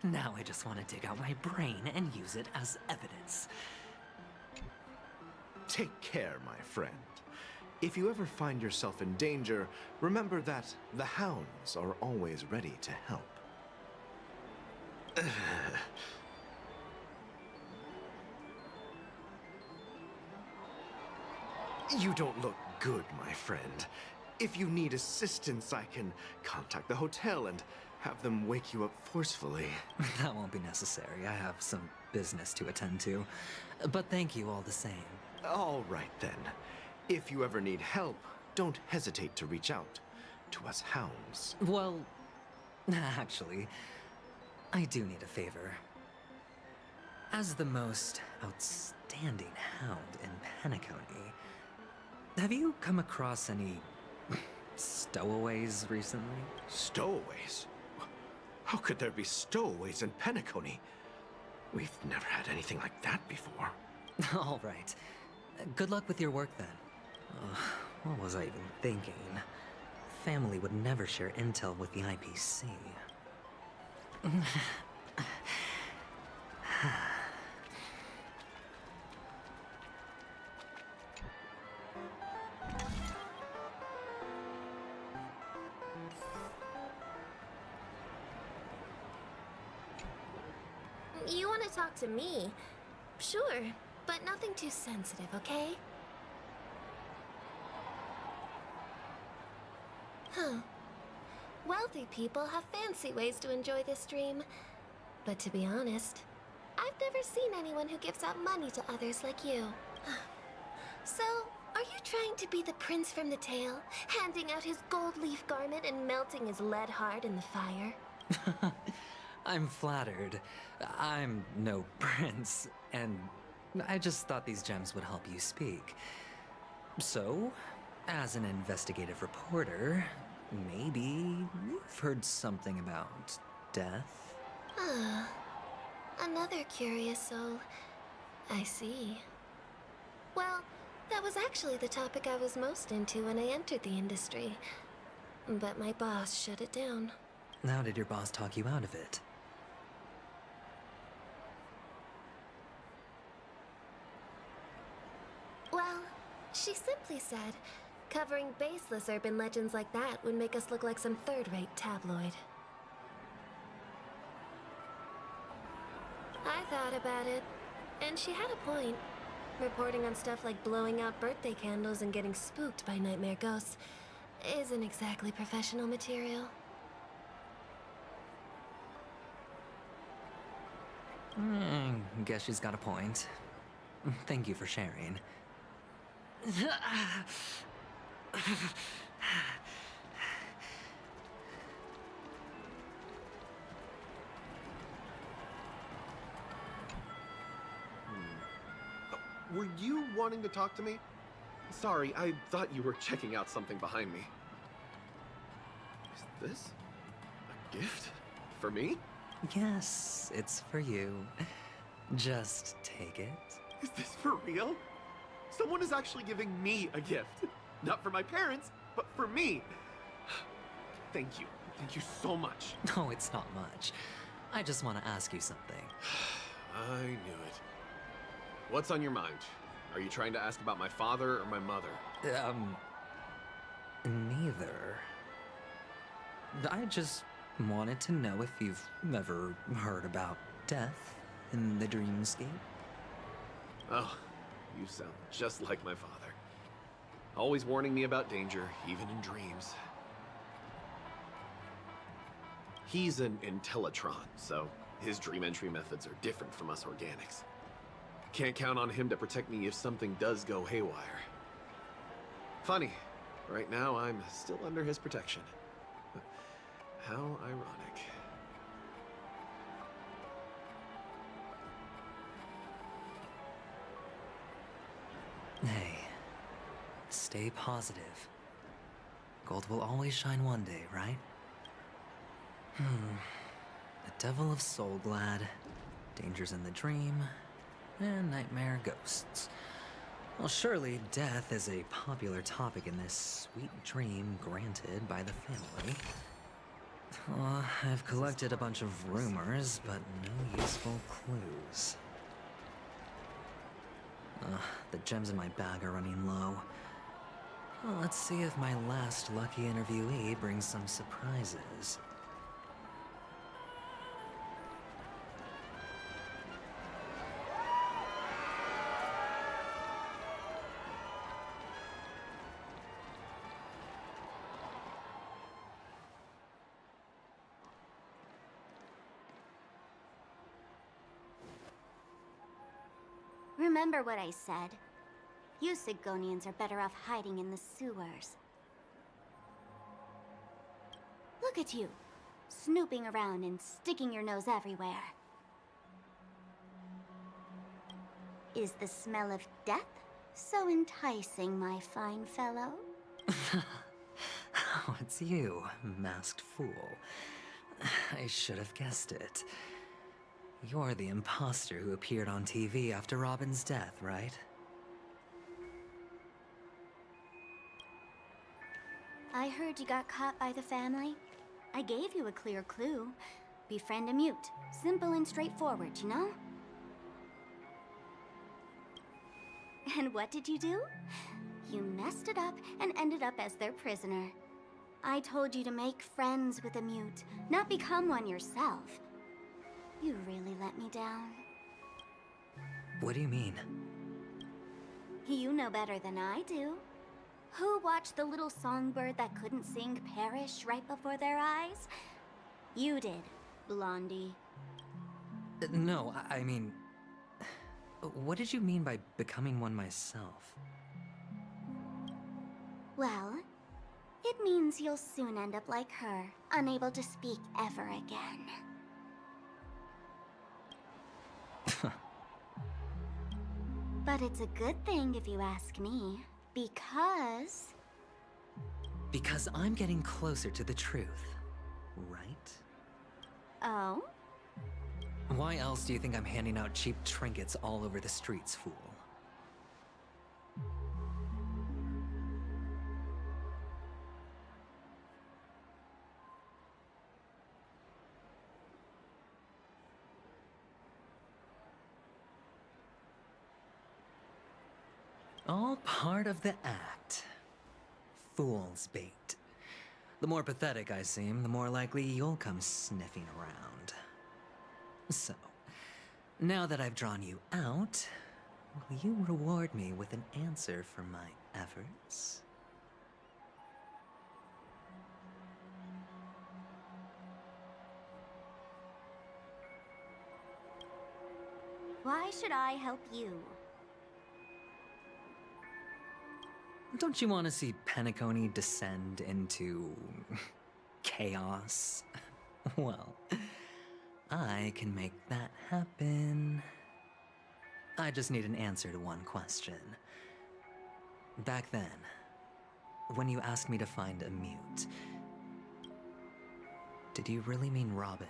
Now I just want to dig out my brain and use it as evidence. Take care, my friend. If you ever find yourself in danger, remember that the hounds are always ready to help. You don't look good, my friend. If you need assistance, I can contact the hotel and have them wake you up forcefully. That won't be necessary. I have some business to attend to. But thank you all the same. All right, then. If you ever need help, don't hesitate to reach out to us hounds. Well, actually, I do need a favor. As the most outstanding hound in Penacony, have you come across any stowaways recently? Stowaways? How could there be stowaways in Penacony? We've never had anything like that before. All right. Good luck with your work then. What was I even thinking? Family would never share intel with the IPC. You want to talk to me? Sure, but nothing too sensitive, okay? Huh. Wealthy people have fancy ways to enjoy this dream. But to be honest, I've never seen anyone who gives out money to others like you. So, are you trying to be the prince from the tale, handing out his gold leaf garment and melting his lead heart in the fire? I'm flattered. I'm no prince, and I just thought these gems would help you speak. So, as an investigative reporter, maybe you've heard something about death? Ah, another curious soul. I see. Well, that was actually the topic I was most into when I entered the industry. But my boss shut it down. How did your boss talk you out of it? Well, she simply said, covering baseless urban legends like that would make us look like some third-rate tabloid. I thought about it, and she had a point. Reporting on stuff like blowing out birthday candles and getting spooked by nightmare ghosts isn't exactly professional material. Guess she's got a point. Thank you for sharing. Were you wanting to talk to me? Sorry, I thought you were checking out something behind me. Is this a gift? For me? Yes, it's for you. Just take it. Is this for real? Someone is actually giving me a gift. Not for my parents, but for me. Thank you. Thank you so much. No, it's not much. I just want to ask you something. I knew it. What's on your mind? Are you trying to ask about my father or my mother? Neither. I just wanted to know if you've ever heard about death in the dreamscape. Oh, you sound just like my father. Always warning me about danger, even in dreams. He's an Intellitron, so his dream entry methods are different from us organics. Can't count on him to protect me if something does go haywire. Funny, right now I'm still under his protection. How ironic. Hey, stay positive. Gold will always shine one day, right? The Devil of Soulglad, Dangers in the Dream, and Nightmare Ghosts. Well, surely death is a popular topic in this sweet dream granted by the family. I've collected a bunch of rumors, but no useful clues. The gems in my bag are running low. Well, let's see if my last lucky interviewee brings some surprises. Remember what I said. You Sigonians are better off hiding in the sewers. Look at you, snooping around and sticking your nose everywhere. Is the smell of death so enticing, my fine fellow? Oh, it's you, masked fool. I should have guessed it. You're the imposter who appeared on TV after Robin's death, right? I heard you got caught by the family. I gave you a clear clue. Befriend a mute. Simple and straightforward, you know? And what did you do? You messed it up and ended up as their prisoner. I told you to make friends with a mute, not become one yourself. You really let me down. What do you mean? You know better than I do. Who watched the little songbird that couldn't sing perish right before their eyes? You did, Blondie. No, I mean... What did you mean by becoming one myself? Well, it means you'll soon end up like her, unable to speak ever again. But it's a good thing if you ask me, because... Because I'm getting closer to the truth, right? Oh? Why else do you think I'm handing out cheap trinkets all over the streets, fool? All part of the act. Fool's bait. The more pathetic I seem, the more likely you'll come sniffing around. So, now that I've drawn you out, will you reward me with an answer for my efforts? Why should I help you? Don't you want to see Penacony descend into chaos? Well, I can make that happen. I just need an answer to one question. Back then, when you asked me to find a mute, did you really mean Robin?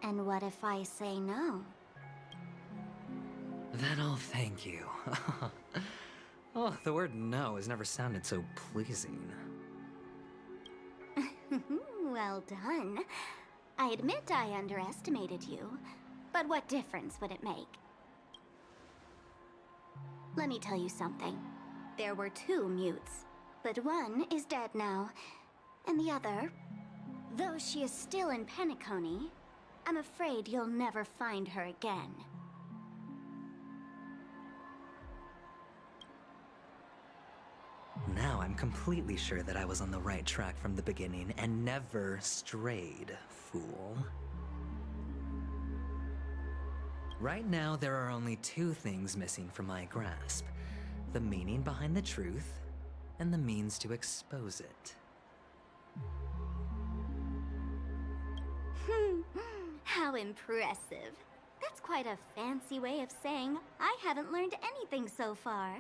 And what if I say no? Then I'll thank you. Oh, the word no has never sounded so pleasing. Well done. I admit I underestimated you, but what difference would it make? Let me tell you something. There were 2 mutes, but one is dead now, and the other, though she is still in Penacony, I'm afraid you'll never find her again. Now I'm completely sure that I was on the right track from the beginning and never strayed, fool. Right now, there are only 2 things missing from my grasp: the meaning behind the truth, and the means to expose it. How impressive. That's quite a fancy way of saying I haven't learned anything so far.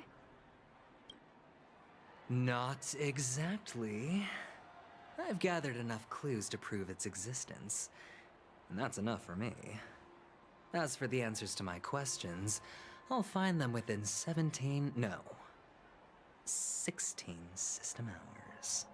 Not exactly. I've gathered enough clues to prove its existence, and that's enough for me. As for the answers to my questions, I'll find them within 16 system hours.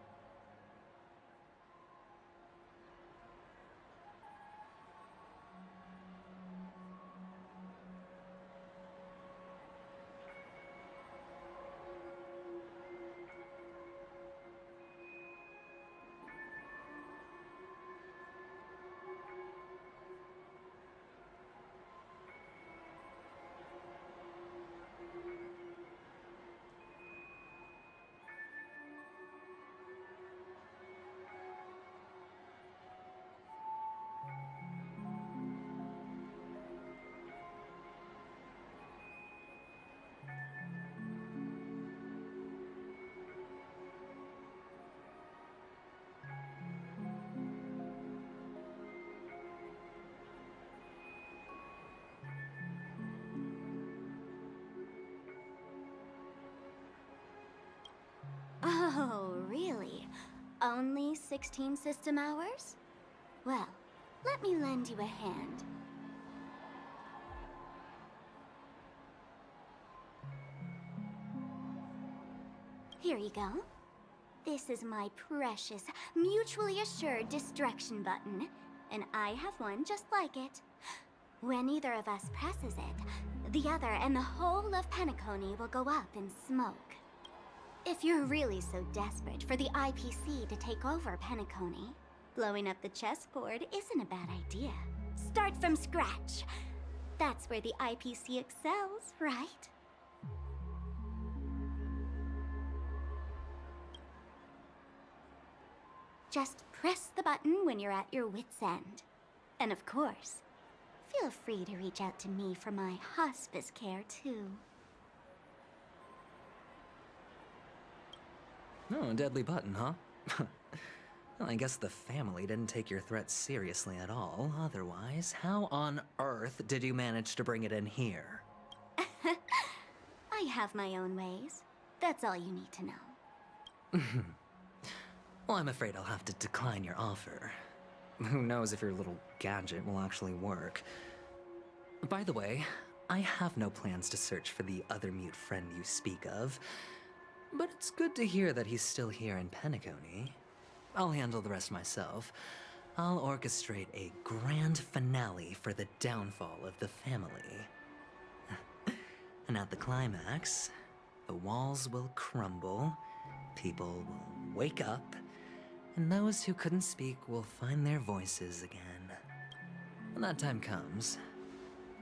Oh, really? Only 16 system hours? Well, let me lend you a hand. Here you go. This is my precious, mutually assured distraction button, and I have one just like it. When either of us presses it, the other and the whole of Penacony will go up in smoke. If you're really so desperate for the IPC to take over Penacony, blowing up the chessboard isn't a bad idea. Start from scratch. That's where the IPC excels, right? Just press the button when you're at your wit's end. And of course, feel free to reach out to me for my hospice care, too. Oh, a deadly button, huh? Well, I guess the family didn't take your threat seriously at all. Otherwise, how on earth did you manage to bring it in here? I have my own ways. That's all you need to know. Well, I'm afraid I'll have to decline your offer. Who knows if your little gadget will actually work. By the way, I have no plans to search for the other mute friend you speak of. But it's good to hear that he's still here in Penacony. I'll handle the rest myself. I'll orchestrate a grand finale for the downfall of the family. And at the climax, the walls will crumble, people will wake up, and those who couldn't speak will find their voices again. When that time comes,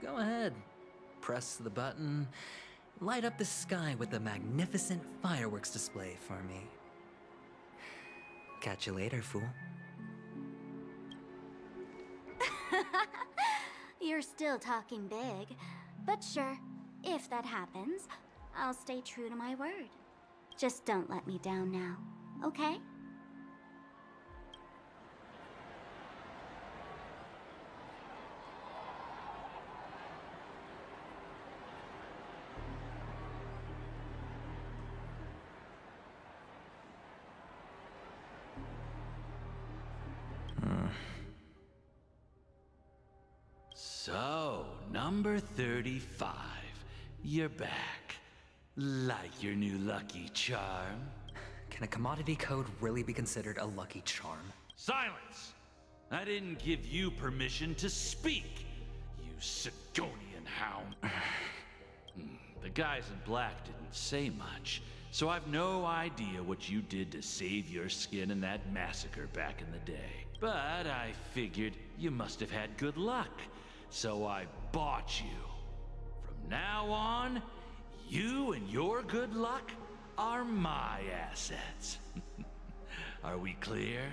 go ahead, press the button, light up the sky with a magnificent fireworks display for me. Catch you later, fool. You're You're still talking big. But sure, if that happens, I'll stay true to my word. Just don't let me down now, okay? So, number 35. You're back. Like your new lucky charm? Can a commodity code really be considered a lucky charm? Silence! I didn't give you permission to speak, you Sigonian hound. The guys in black didn't say much, so I've no idea what you did to save your skin in that massacre back in the day. But I figured you must have had good luck, so I bought you. From now on, you and your good luck are my assets. Are we clear?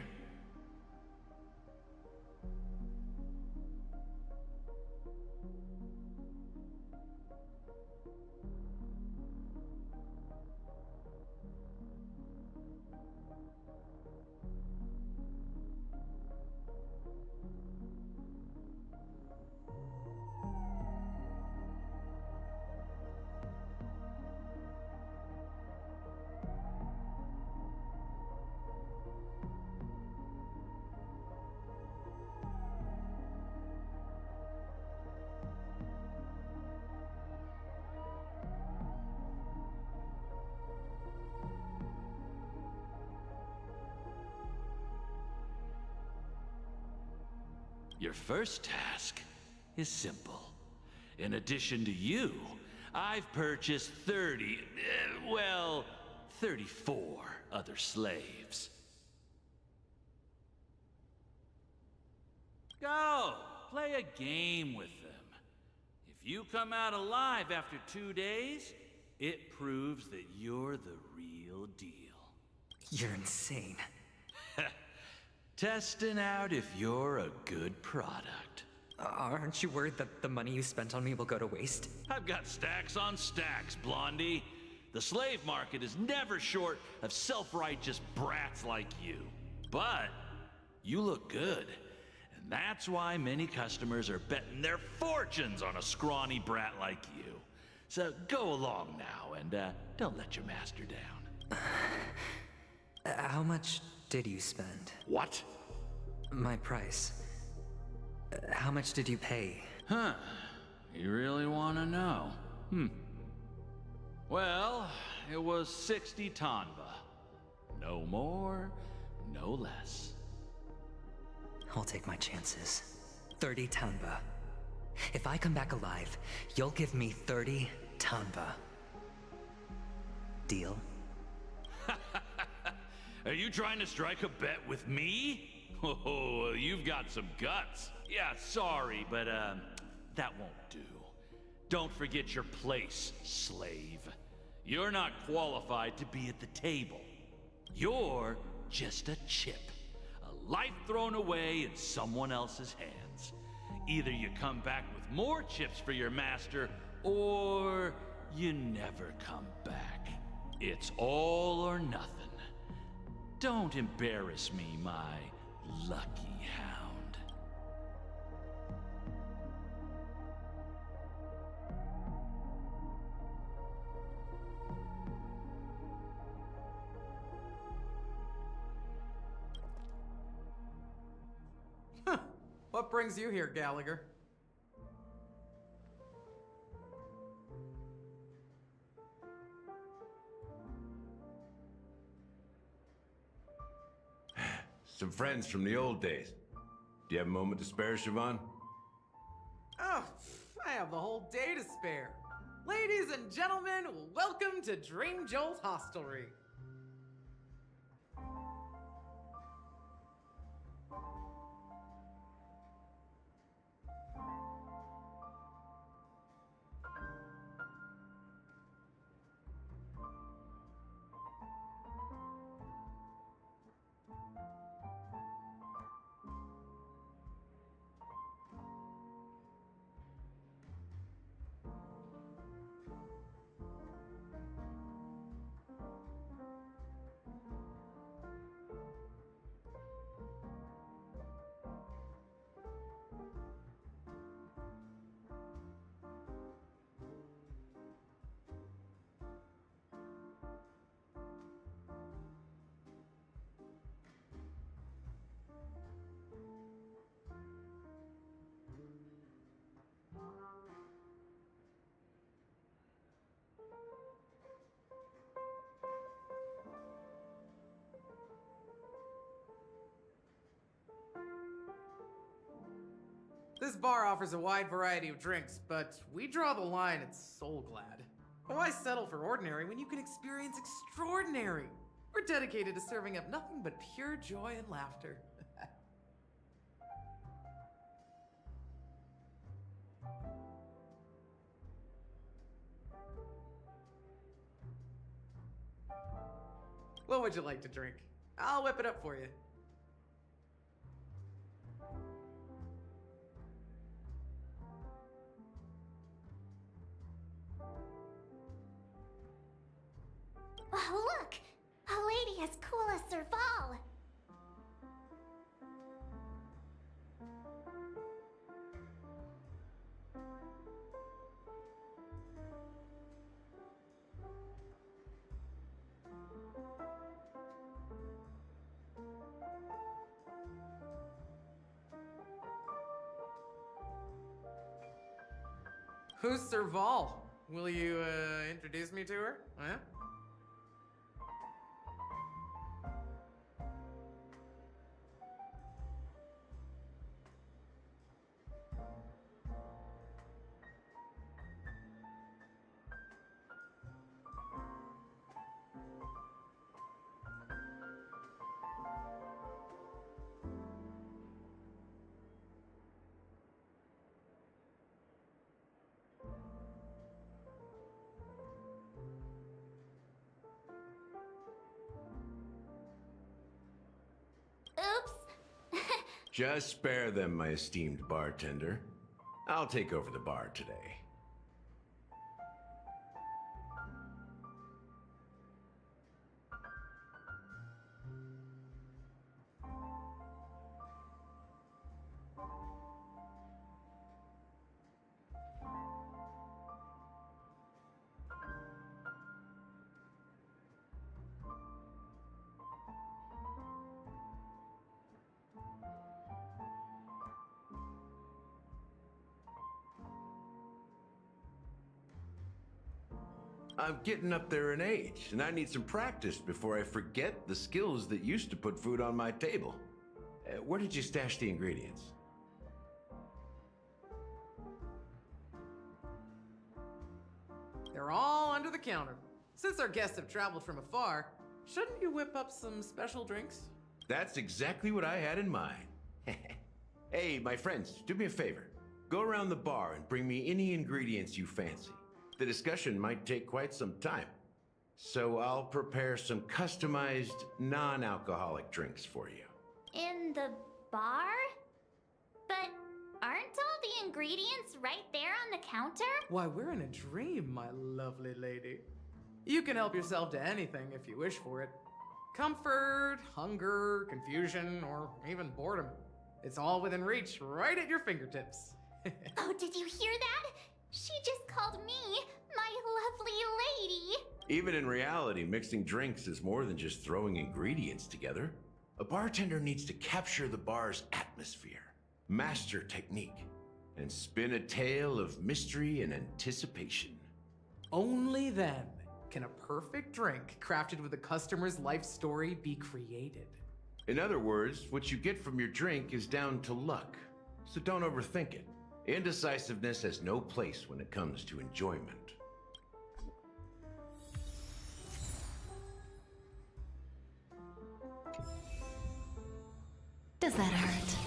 Your first task is simple. In addition to you, I've purchased 34 other slaves. Go, play a game with them. If you come out alive after 2 days, it proves that you're the real deal. You're insane. Testing out if you're a good product. Aren't you worried that the money you spent on me will go to waste? I've got stacks on stacks, Blondie. The slave market is never short of self-righteous brats like you. But you look good, and that's why many customers are betting their fortunes on a scrawny brat like you. So go along now, and don't let your master down. How much did you spend? What? My price. How much did you pay? Huh. You really want to know? Well, it was 60 tanba. No more, no less. I'll take my chances. 30 tanba. If I come back alive, you'll give me 30 tanba. Deal? Are you trying to strike a bet with me? Oh, you've got some guts. Yeah, sorry, but that won't do. Don't forget your place, slave. You're not qualified to be at the table. You're just a chip. A life thrown away in someone else's hands. Either you come back with more chips for your master, or you never come back. It's all or nothing. Don't embarrass me, my lucky hound. What brings you here, Gallagher? Some friends from the old days. Do you have a moment to spare, Siobhan? Oh, I have the whole day to spare. Ladies and gentlemen, welcome to Dream Jolt Hostelry. This bar offers a wide variety of drinks, but we draw the line at Soul Glad. Why settle for ordinary when you can experience extraordinary? We're dedicated to serving up nothing but pure joy and laughter. What would you like to drink? I'll whip it up for you. Oh, look! A lady as cool as Serval! Who's Serval? Will you, introduce me to her? Huh? Oops! Just spare them, my esteemed bartender. I'll take over the bar today. I'm getting up there in age, and I need some practice before I forget the skills that used to put food on my table. Where did you stash the ingredients? They're all under the counter. Since our guests have traveled from afar, shouldn't you whip up some special drinks? That's exactly what I had in mind. Hey, my friends, do me a favor. Go around the bar and bring me any ingredients you fancy. The discussion might take quite some time, so I'll prepare some customized, non-alcoholic drinks for you. In the bar? But aren't all the ingredients right there on the counter? Why, we're in a dream, my lovely lady. You can help yourself to anything if you wish for it. Comfort, hunger, confusion, or even boredom. It's all within reach, right at your fingertips. Oh, did you hear that? She just called me my lovely lady. Even in reality, mixing drinks is more than just throwing ingredients together. A bartender needs to capture the bar's atmosphere, master technique, and spin a tale of mystery and anticipation. Only then can a perfect drink crafted with a customer's life story be created. In other words, what you get from your drink is down to luck, so don't overthink it. Indecisiveness has no place when it comes to enjoyment. Does that hurt?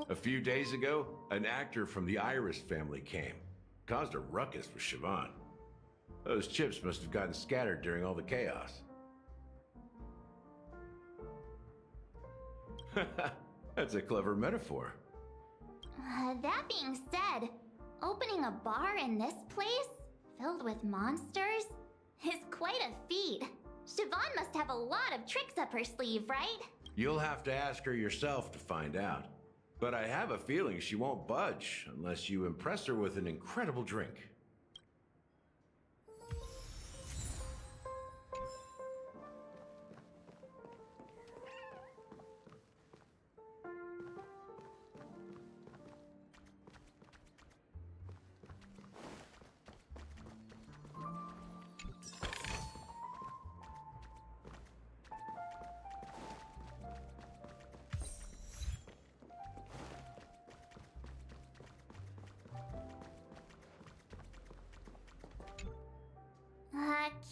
A few days ago, an actor from the Iris family came. Caused a ruckus with Siobhan. Those chips must have gotten scattered during all the chaos. That's a clever metaphor. That being said, opening a bar in this place, filled with monsters, is quite a feat. Siobhan must have a lot of tricks up her sleeve, right? You'll have to ask her yourself to find out. But I have a feeling she won't budge unless you impress her with an incredible drink.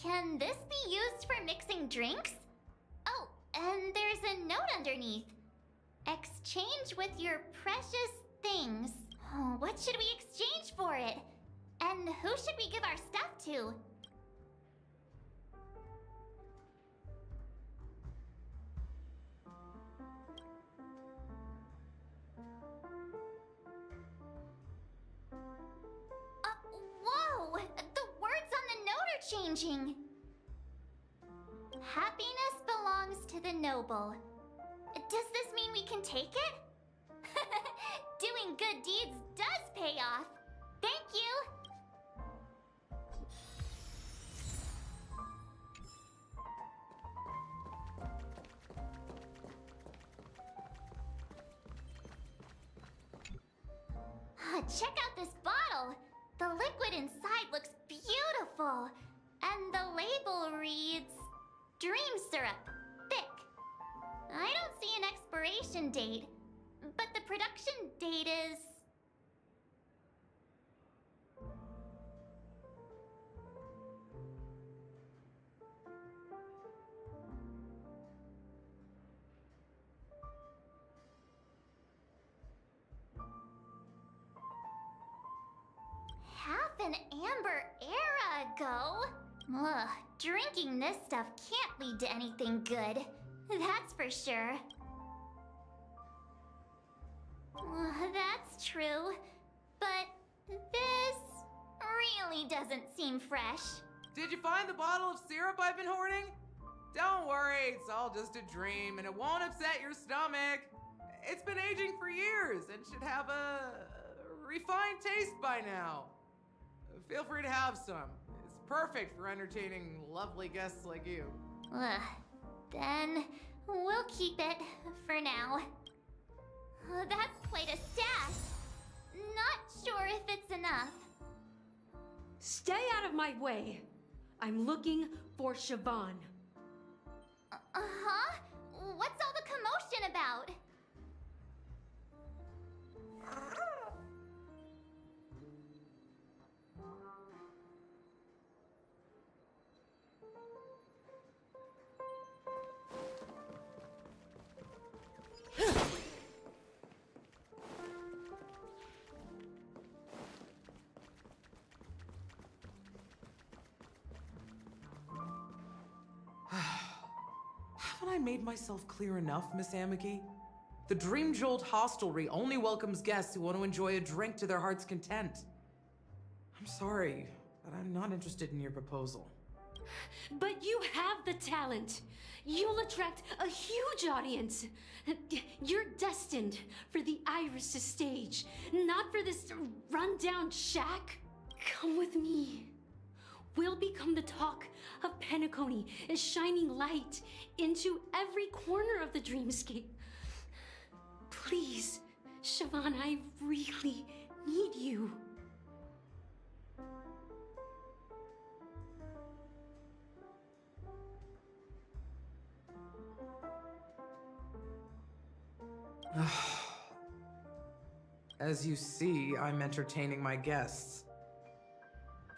Can this be used for mixing drinks? Oh, and there's a note underneath. Exchange with your precious things. Oh, what should we exchange for it? And who should we give our stuff to? Whoa! The words on the note are changing. Happiness belongs to the noble. Does this mean we can take it? Doing good deeds does pay off. Thank you. Check out this bottle. The liquid inside looks beautiful. And the label reads, Dream Syrup, thick. I don't see an expiration date, but the production date is... half an amber era ago? Ugh, drinking this stuff can't lead to anything good. That's for sure. That's true. But this really doesn't seem fresh. Did you find the bottle of syrup I've been hoarding? Don't worry, it's all just a dream and it won't upset your stomach. It's been aging for years and should have a refined taste by now. Feel free to have some. It's perfect for entertaining lovely guests like you. Then we'll keep it for now. That's quite a stash. Not sure if it's enough. Stay out of my way. I'm looking for Siobhan. Uh-huh? What's all the commotion about? Haven't I made myself clear enough, Miss Amiki? The Dream Jolt hostelry only welcomes guests who want to enjoy a drink to their heart's content. I'm sorry, but I'm not interested in your proposal. But you have the talent. You'll attract a huge audience. You're destined for the Iris stage, not for this rundown shack. Come with me. We'll become the talk of Penacony, shining light into every corner of the dreamscape. Please, Siobhan, I really need you. As you see, I'm entertaining my guests.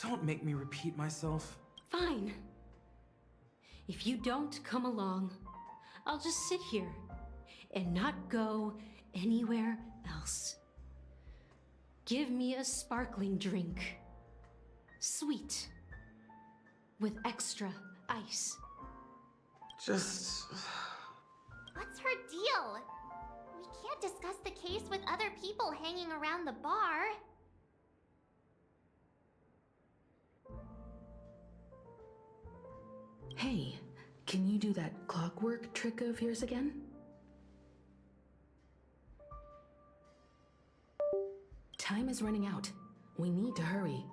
Don't make me repeat myself. Fine. If you don't come along, I'll just sit here and not go anywhere else. Give me a sparkling drink. Sweet. With extra ice. Just... What's her deal? We can't discuss the case with other people hanging around the bar. Hey, can you do that clockwork trick of yours again? Time is running out. We need to hurry.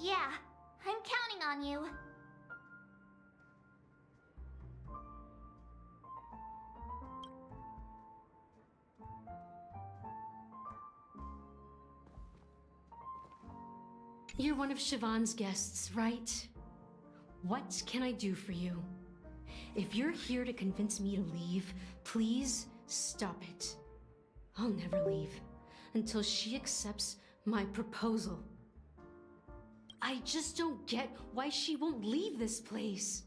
Yeah, I'm counting on you. You're one of Siobhan's guests, right? What can I do for you? If you're here to convince me to leave, please stop it. I'll never leave until she accepts my proposal. I just don't get why she won't leave this place.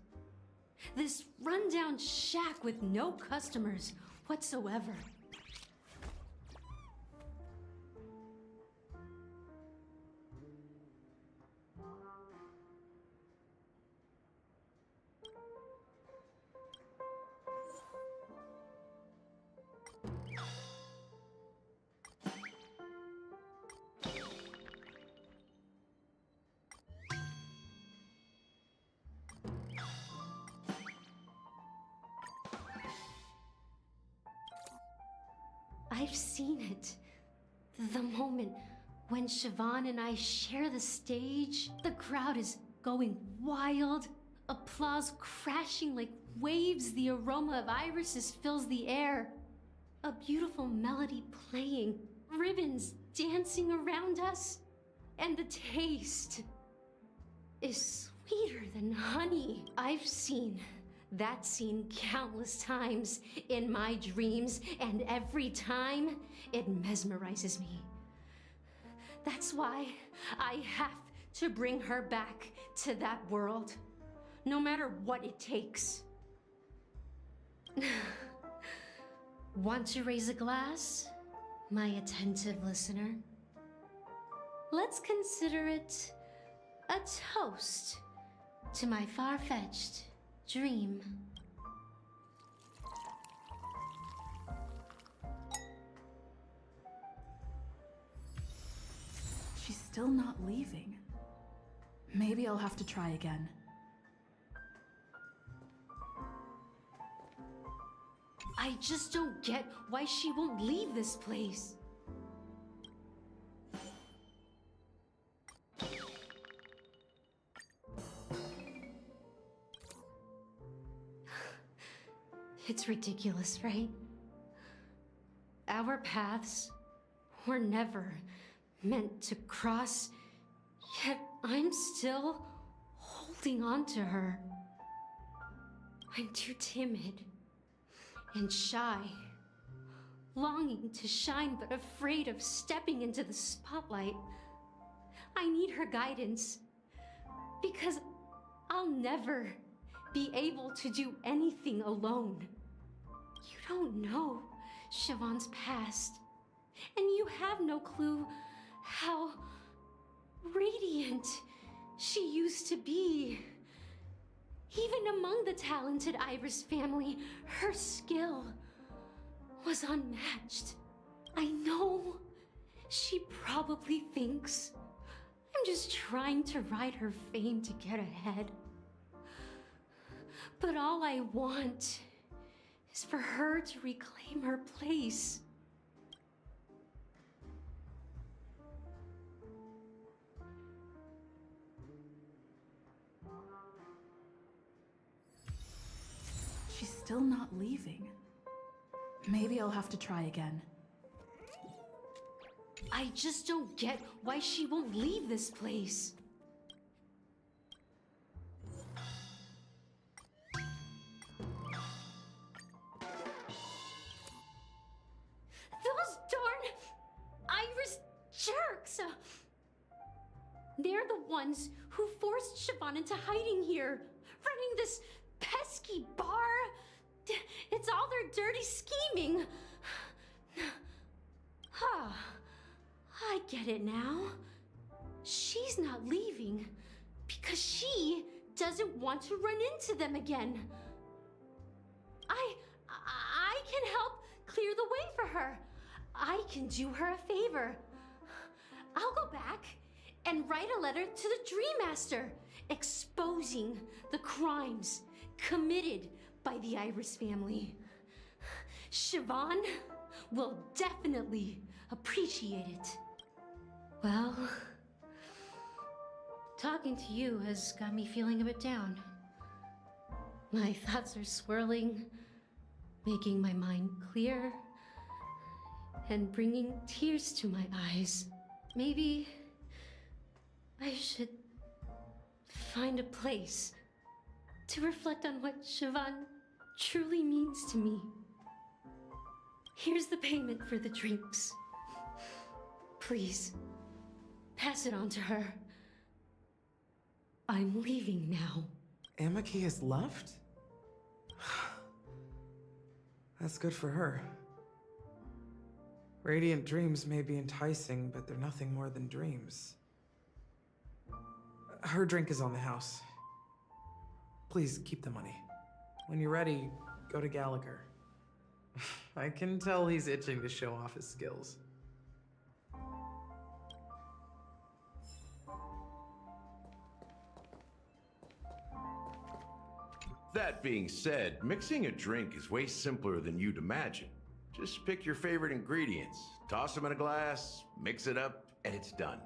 This rundown shack with no customers whatsoever. I've seen it. The moment when Siobhan and I share the stage, the crowd is going wild. Applause crashing like waves. The aroma of irises fills the air. A beautiful melody playing. Ribbons dancing around us. And the taste is sweeter than honey. I've seen that scene countless times in my dreams, and every time it mesmerizes me. That's why I have to bring her back to that world, no matter what it takes. Want to raise a glass, my attentive listener? Let's consider it a toast to my far-fetched dream. She's still not leaving. Maybe I'll have to try again. I just don't get why she won't leave this place. It's ridiculous, right? Our paths were never meant to cross, yet I'm still holding on to her. I'm too timid and shy, longing to shine but afraid of stepping into the spotlight. I need her guidance, because I'll never be able to do anything alone. You don't know Siobhan's past, and you have no clue how radiant she used to be. Even among the talented Iris family, her skill was unmatched. I know she probably thinks I'm just trying to ride her fame to get ahead. But all I want is for her to reclaim her place. She's still not leaving. Maybe I'll have to try again. I just don't get why she won't leave this place. they're the ones who forced Siobhan into hiding here, running this pesky bar. It's all their dirty scheming. I get it now. She's not leaving because she doesn't want to run into them again. I can help clear the way for her. I can do her a favor. I'll go back and write a letter to the Dream Master exposing the crimes committed by the Iris family. Siobhan will definitely appreciate it. Well, talking to you has got me feeling a bit down. My thoughts are swirling, making my mind clear, and bringing tears to my eyes. Maybe I should find a place to reflect on what Siobhan truly means to me. Here's the payment for the drinks. Please, pass it on to her. I'm leaving now. Amaki has left? That's good for her. Radiant dreams may be enticing, but they're nothing more than dreams. Her drink is on the house. Please keep the money. When you're ready, go to Gallagher. I can tell he's itching to show off his skills. That being said, mixing a drink is way simpler than you'd imagine. Just pick your favorite ingredients, toss them in a glass, mix it up, and it's done.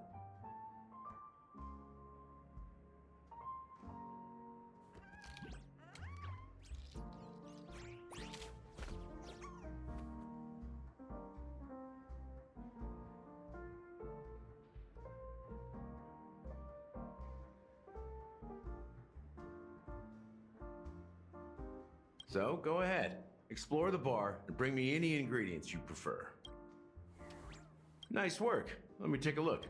So, go ahead. Explore the bar and bring me any ingredients you prefer. Nice work. Let me take a look.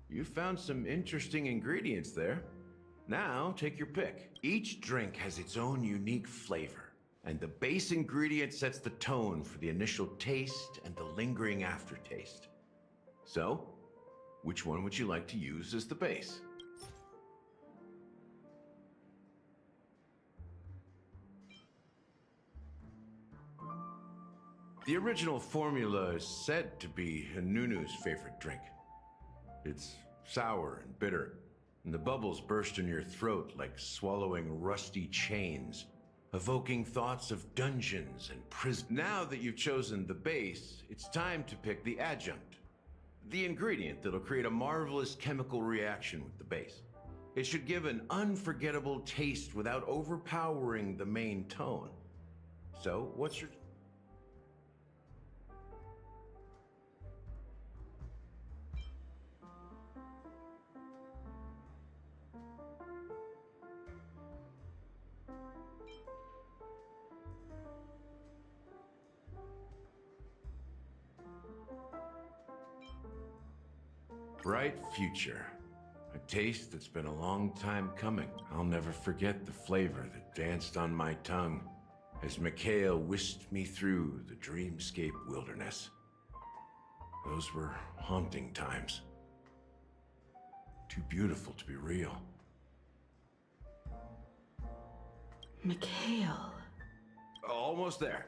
You found some interesting ingredients there. Now, take your pick. Each drink has its own unique flavor, and the base ingredient sets the tone for the initial taste and the lingering aftertaste. So, which one would you like to use as the base? The original formula is said to be Nunu's favorite drink. It's sour and bitter, and the bubbles burst in your throat like swallowing rusty chains, evoking thoughts of dungeons and prison. Now that you've chosen the base, it's time to pick the adjunct, the ingredient that'll create a marvelous chemical reaction with the base. It should give an unforgettable taste without overpowering the main tone. So, what's your... Bright future. A taste that's been a long time coming. I'll never forget the flavor that danced on my tongue as Mikhail whisked me through the dreamscape wilderness. Those were haunting times. Too beautiful to be real. Mikhail. Almost there.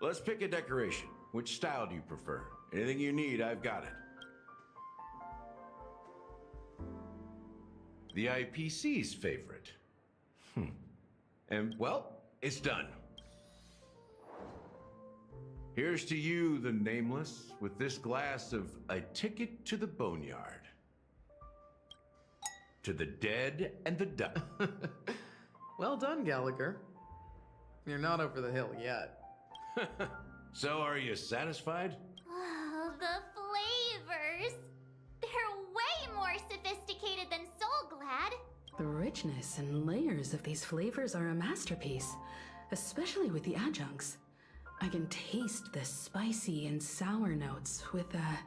Let's pick a decoration. Which style do you prefer? Anything you need, I've got it. The IPC's favorite. And, well, it's done. Here's to you, the Nameless, with this glass of A Ticket to the Boneyard. To the dead and the dumb. Well done, Gallagher. You're not over the hill yet. So, are you satisfied? Oh, the flavors! They're way more sophisticated than Soulglad. The richness and layers of these flavors are a masterpiece, especially with the adjuncts. I can taste the spicy and sour notes with a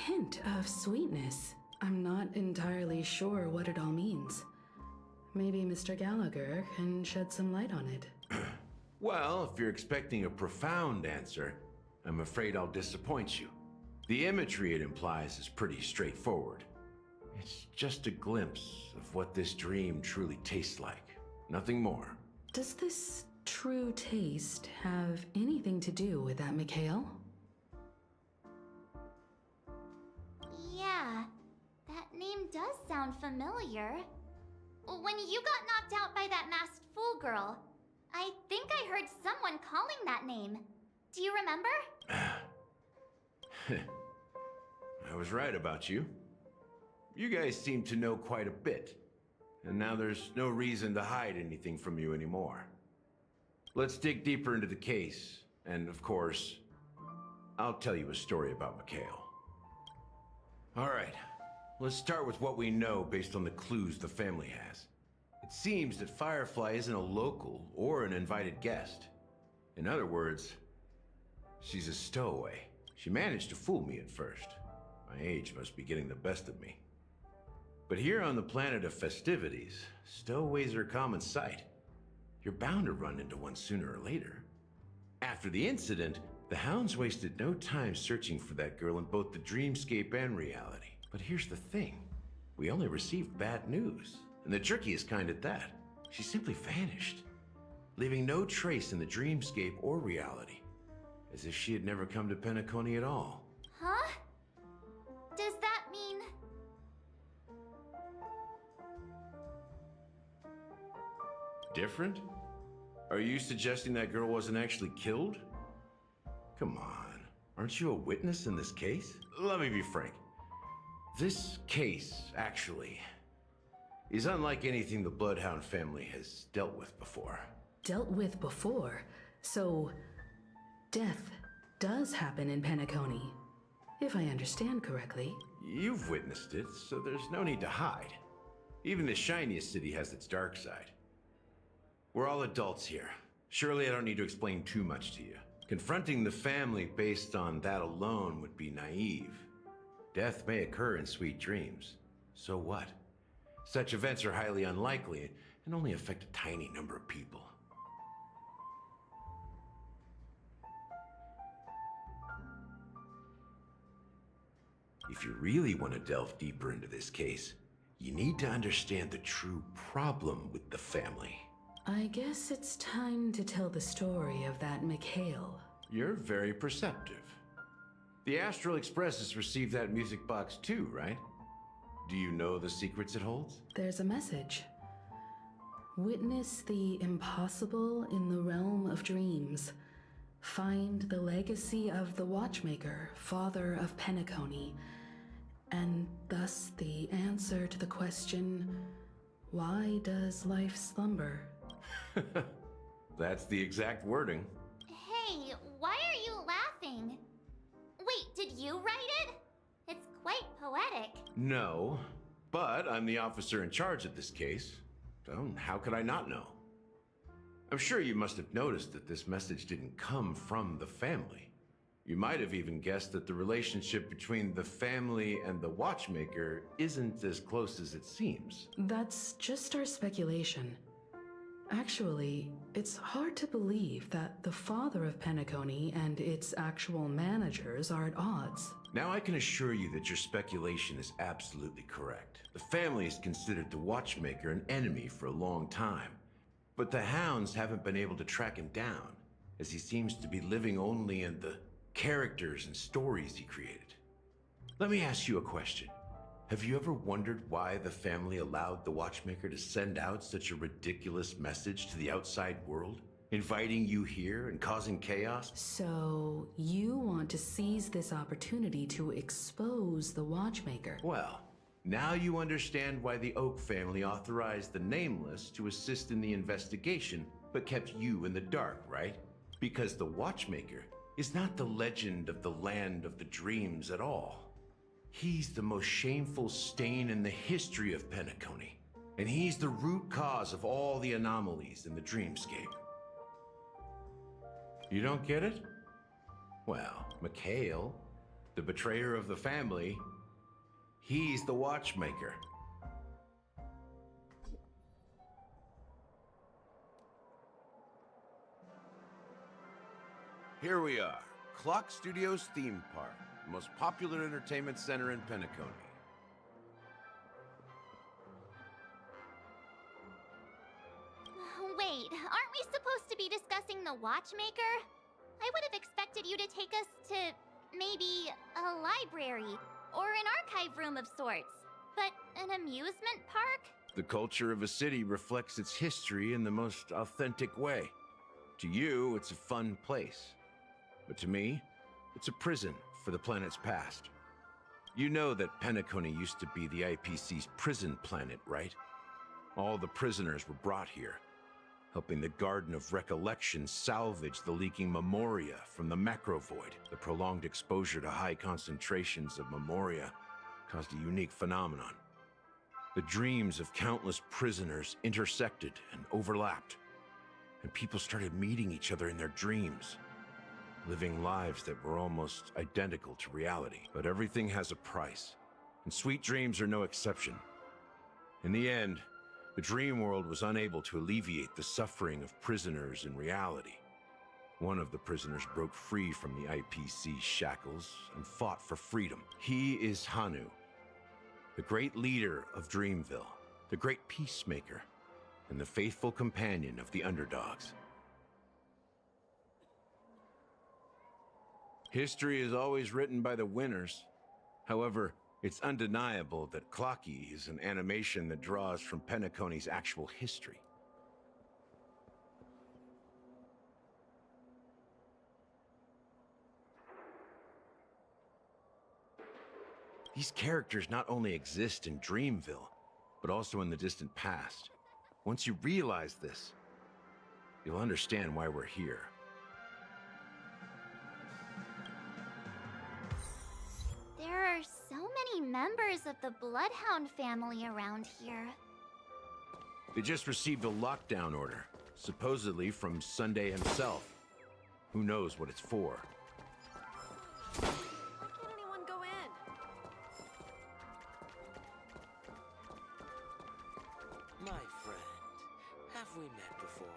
hint of sweetness. I'm not entirely sure what it all means. Maybe Mr. Gallagher can shed some light on it. Well, if you're expecting a profound answer, I'm afraid I'll disappoint you. The imagery it implies is pretty straightforward. It's just a glimpse of what this dream truly tastes like. Nothing more. Does this true taste have anything to do with that Mikhail? Yeah, that name does sound familiar. When you got knocked out by that masked fool girl, I think I heard someone calling that name. Do you remember? I was right about you. You guys seem to know quite a bit, and now there's no reason to hide anything from you anymore. Let's dig deeper into the case, and of course, I'll tell you a story about Mikhail. All right, let's start with what we know based on the clues the family has. It seems that Firefly isn't a local or an invited guest. In other words, she's a stowaway. She managed to fool me at first. My age must be getting the best of me. But here on the planet of festivities, stowaways are a common sight. You're bound to run into one sooner or later. After the incident, the hounds wasted no time searching for that girl in both the dreamscape and reality. But here's the thing. We only received bad news. And the trickiest kind at that. She simply vanished, leaving no trace in the dreamscape or reality. As if she had never come to Penacony at all. Huh? Does that mean... Different? Are you suggesting that girl wasn't actually killed? Come on, aren't you a witness in this case? Let me be frank. This case, actually, is unlike anything the Bloodhound family has dealt with before. Dealt with before? So, death does happen in Penacony, if I understand correctly. You've witnessed it, so there's no need to hide. Even the shiniest city has its dark side. We're all adults here. Surely I don't need to explain too much to you. Confronting the family based on that alone would be naive. Death may occur in sweet dreams. So what? Such events are highly unlikely and only affect a tiny number of people. If you really want to delve deeper into this case, you need to understand the true problem with the family. I guess it's time to tell the story of that Mikhail. You're very perceptive. The Astral Express has received that music box too, right? Do you know the secrets it holds? There's a message. Witness the impossible in the realm of dreams. Find the legacy of the Watchmaker, father of Penacony, and thus the answer to the question, why does life slumber? That's the exact wording. Hey, why are you laughing? Wait, did you write it? It's quite poetic. No, but I'm the officer in charge of this case. So how could I not know? I'm sure you must have noticed that this message didn't come from the family. You might have even guessed that the relationship between the family and the Watchmaker isn't as close as it seems. That's just our speculation. Actually, it's hard to believe that the father of Penacony and its actual managers are at odds. Now I can assure you that your speculation is absolutely correct. The family has considered the Watchmaker an enemy for a long time. But the hounds haven't been able to track him down, as he seems to be living only in the characters and stories he created. Let me ask you a question. Have you ever wondered why the family allowed the Watchmaker to send out such a ridiculous message to the outside world? Inviting you here and causing chaos? So, you want to seize this opportunity to expose the Watchmaker? Well, now you understand why the Oak family authorized the Nameless to assist in the investigation, but kept you in the dark, right? Because the Watchmaker is not the legend of the Land of the Dreams at all. He's the most shameful stain in the history of Penacony, and he's the root cause of all the anomalies in the dreamscape. You don't get it? Well, Mikhail, the betrayer of the family, He's the watchmaker. Here we are, Clock Studios theme park, the most popular entertainment center in Penacony. Wait, aren't we supposed to be discussing the watchmaker? I would have expected you to take us to maybe a library or an archive room of sorts. But an amusement park? The culture of a city reflects its history in the most authentic way. To you, it's a fun place. But to me, it's a prison for the planet's past. You know that Penacony used to be the IPC's prison planet, right? All the prisoners were brought here, helping the Garden of Recollection salvage the leaking memoria from the macro void. The prolonged exposure to high concentrations of memoria caused a unique phenomenon. The dreams of countless prisoners intersected and overlapped, and people started meeting each other in their dreams, living lives that were almost identical to reality. But everything has a price, and sweet dreams are no exception. In the end, the dream world was unable to alleviate the suffering of prisoners in reality. One of the prisoners broke free from the IPC's shackles and fought for freedom. He is Hanu, the great leader of Dreamville, the great peacemaker, and the faithful companion of the underdogs. History is always written by the winners. However, it's undeniable that Clocky is an animation that draws from Penacony's actual history. These characters not only exist in Dreamville, but also in the distant past. Once you realize this, you'll understand why we're here. There are so many members of the Bloodhound family around here. They just received a lockdown order, supposedly from Sunday himself. Who knows what it's for? Why can't anyone go in? My friend, have we met before?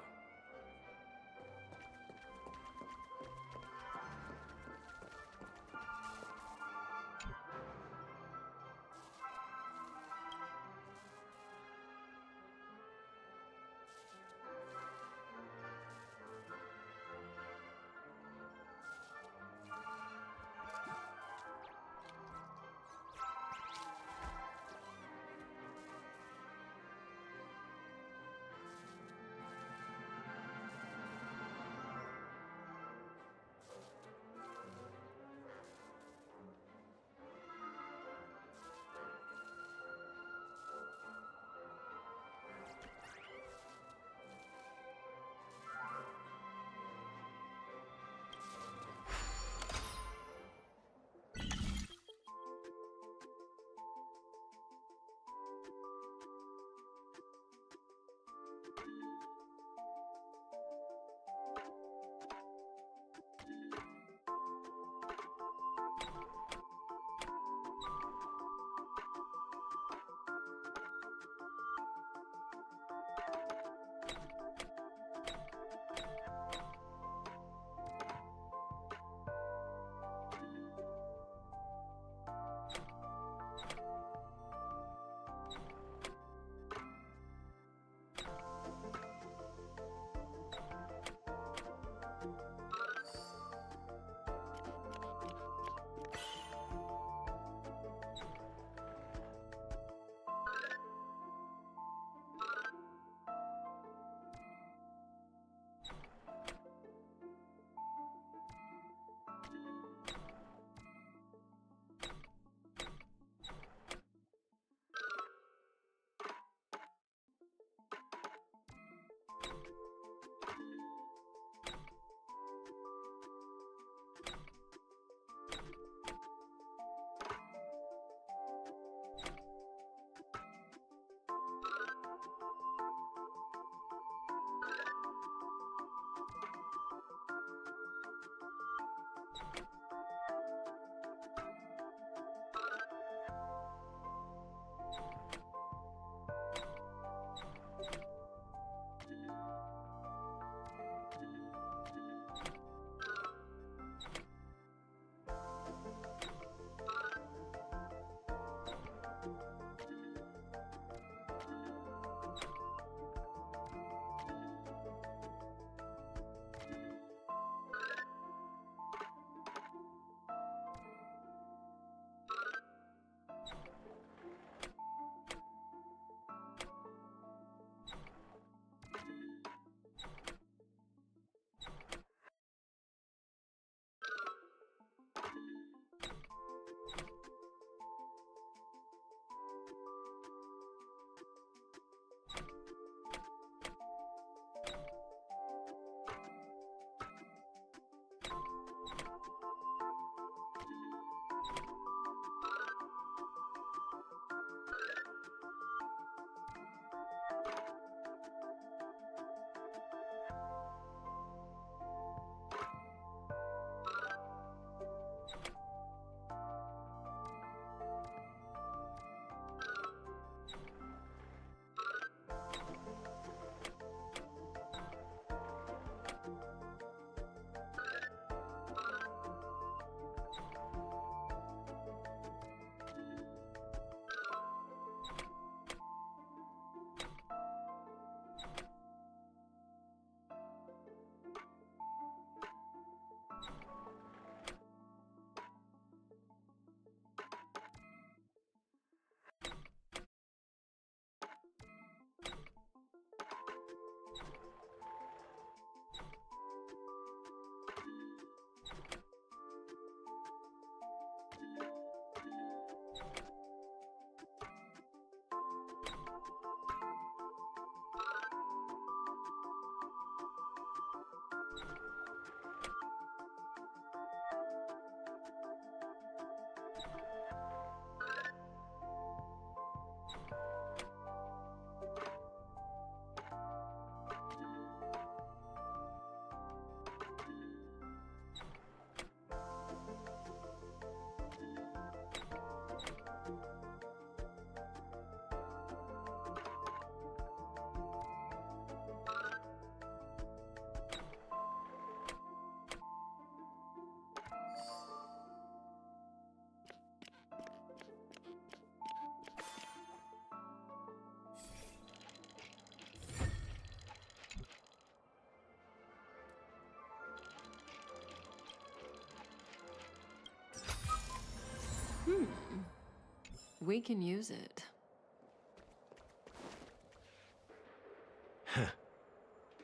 we can use it.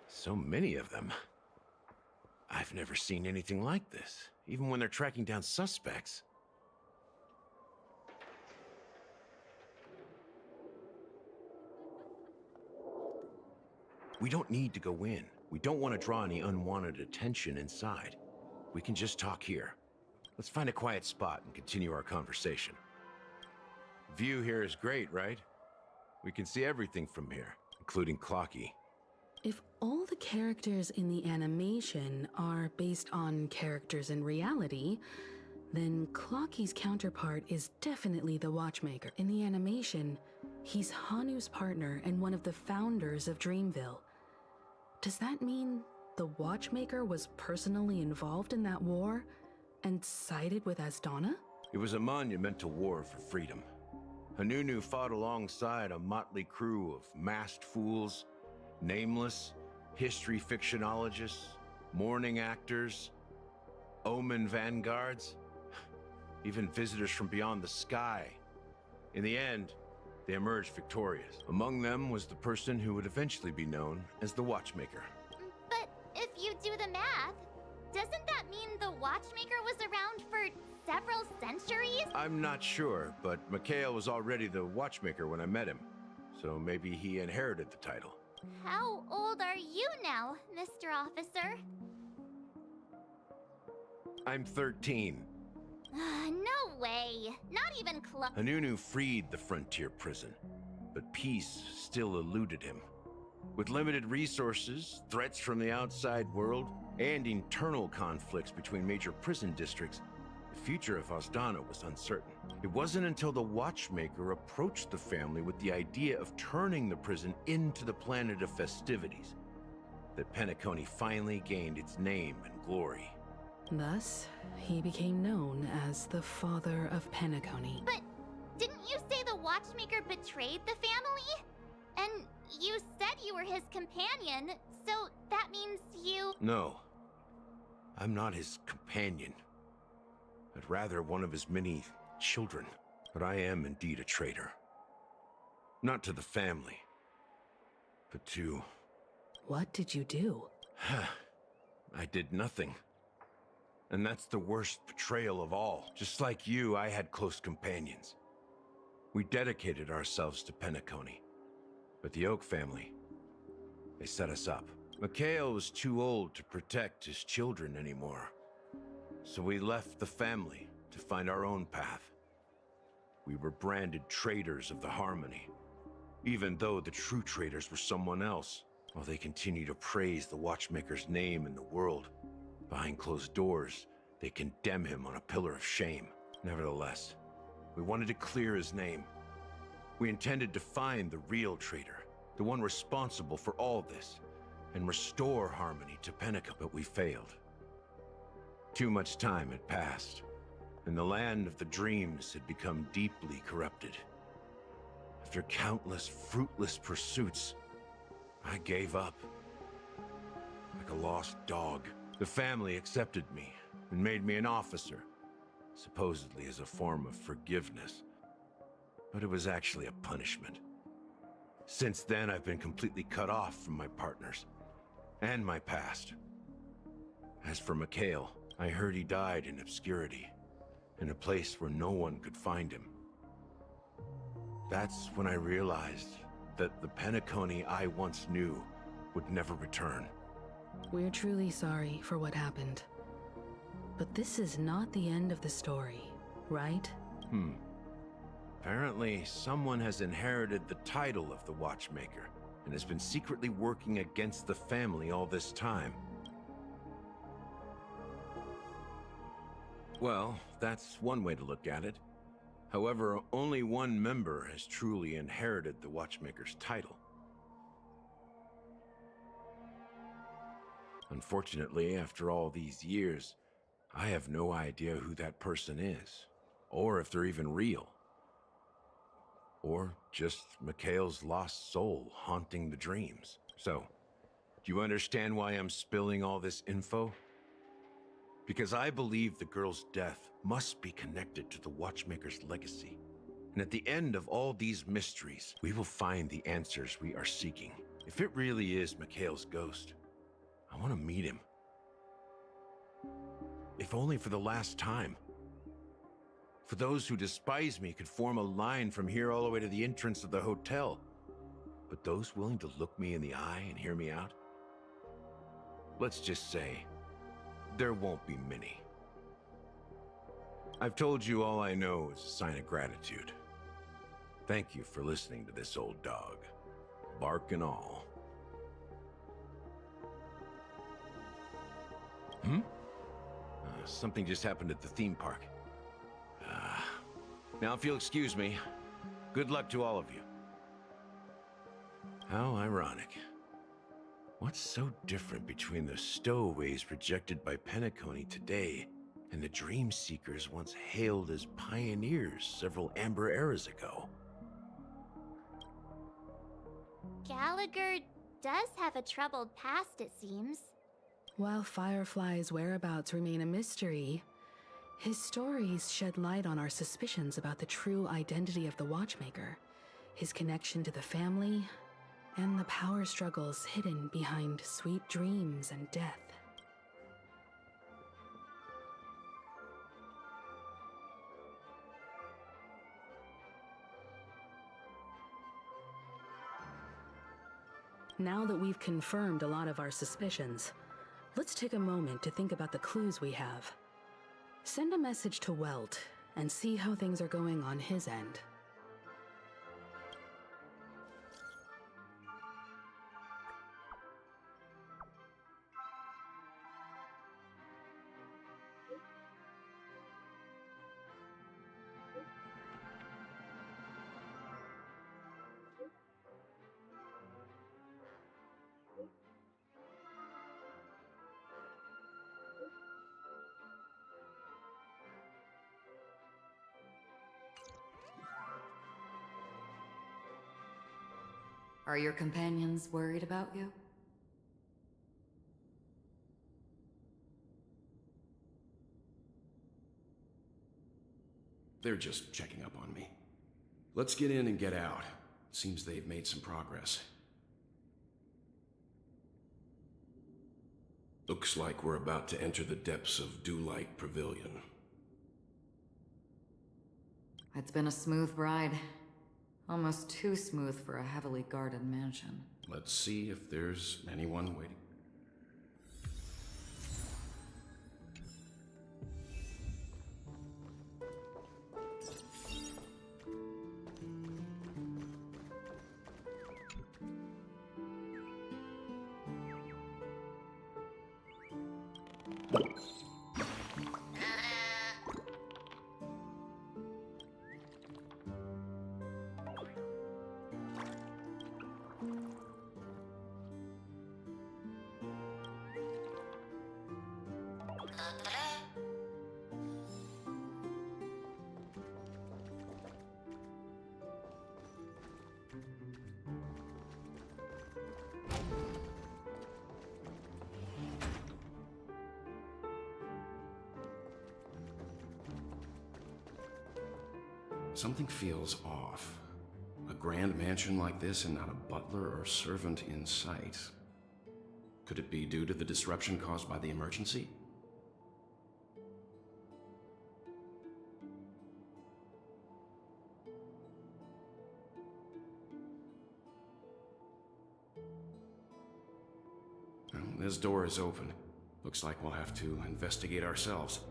So many of them. I've never seen anything like this, even when they're tracking down suspects. We don't need to go in. We don't want to draw any unwanted attention inside. We can just talk here. Let's find a quiet spot and continue our conversation. View here is great, right? We can see everything from here, including Clocky. If all the characters in the animation are based on characters in reality, then Clocky's counterpart is definitely the Watchmaker. In the animation, he's Hanu's partner and one of the founders of Dreamville. Does that mean the Watchmaker was personally involved in that war and sided with Asdana? It was a monumental war for freedom. Hanunu fought alongside a motley crew of masked fools, nameless, history fictionologists, mourning actors, omen vanguards, even visitors from beyond the sky. In the end, they emerged victorious. Among them was the person who would eventually be known as the Watchmaker. But if you do the math, doesn't that mean the Watchmaker was around for several centuries? I'm not sure, but Mikhail was already the Watchmaker when I met him, so maybe he inherited the title. How old are you now, Mr. Officer? I'm 13. No way. Not even close. Hanunu freed the frontier prison, but peace still eluded him. With limited resources, threats from the outside world, and internal conflicts between major prison districts, the future of Asdana was uncertain. It wasn't until the Watchmaker approached the family with the idea of turning the prison into the planet of festivities that Penacony finally gained its name and glory. Thus, he became known as the Father of Penacony. But didn't you say the Watchmaker betrayed the family? And you said you were his companion, so that means you... No, I'm not his companion, but rather one of his many children. But I am indeed a traitor. Not to the family, but to... What did you do? I did nothing. And that's the worst betrayal of all. Just like you, I had close companions. We dedicated ourselves to Penacony. But the Oak family, they set us up. Mikhail was too old to protect his children anymore. So we left the family to find our own path. We were branded traitors of the Harmony, even though the true traitors were someone else. While they continue to praise the Watchmaker's name in the world, behind closed doors, they condemn him on a pillar of shame. Nevertheless, we wanted to clear his name. We intended to find the real traitor, the one responsible for all this, and restore harmony to Penacony, but we failed. Too much time had passed, and the land of the dreams had become deeply corrupted. After countless fruitless pursuits, I gave up. Like a lost dog. The family accepted me and made me an officer, supposedly as a form of forgiveness. But it was actually a punishment. Since then, I've been completely cut off from my partners and my past. As for Mikhail, I heard he died in obscurity, in a place where no one could find him. That's when I realized that the Penacony I once knew would never return. We're truly sorry for what happened. But this is not the end of the story, right? Apparently, someone has inherited the title of the Watchmaker and has been secretly working against the family all this time. Well, that's one way to look at it. However, only one member has truly inherited the Watchmaker's title. Unfortunately, after all these years, I have no idea who that person is, or if they're even real. Or just Mikhail's lost soul haunting the dreams. So, do you understand why I'm spilling all this info? Because I believe the girl's death must be connected to the Watchmaker's legacy. And at the end of all these mysteries, we will find the answers we are seeking. If it really is Mikhail's ghost, I want to meet him. If only for the last time. For those who despise me could form a line from here all the way to the entrance of the hotel. But those willing to look me in the eye and hear me out? Let's just say, there won't be many. I've told you all I know is a sign of gratitude. Thank you for listening to this old dog, bark and all. Something just happened at the theme park. Now, if you'll excuse me, good luck to all of you. How ironic. What's so different between the stowaways projected by Penacony today and the dream seekers once hailed as pioneers several amber eras ago? Gallagher does have a troubled past, it seems. While Firefly's whereabouts remain a mystery, his stories shed light on our suspicions about the true identity of the Watchmaker, his connection to the family, and the power struggles hidden behind sweet dreams and death. Now that we've confirmed a lot of our suspicions, let's take a moment to think about the clues we have. Send a message to Welt and see how things are going on his end. Are your companions worried about you? They're just checking up on me. Let's get in and get out. Seems they've made some progress. Looks like we're about to enter the depths of Dewlight Pavilion. It's been a smooth ride. Almost too smooth for a heavily guarded mansion. Let's see if there's anyone waiting. Something feels off. A grand mansion like this and not a butler or servant in sight. Could it be due to the disruption caused by the emergency? Well, this door is open. Looks like we'll have to investigate ourselves.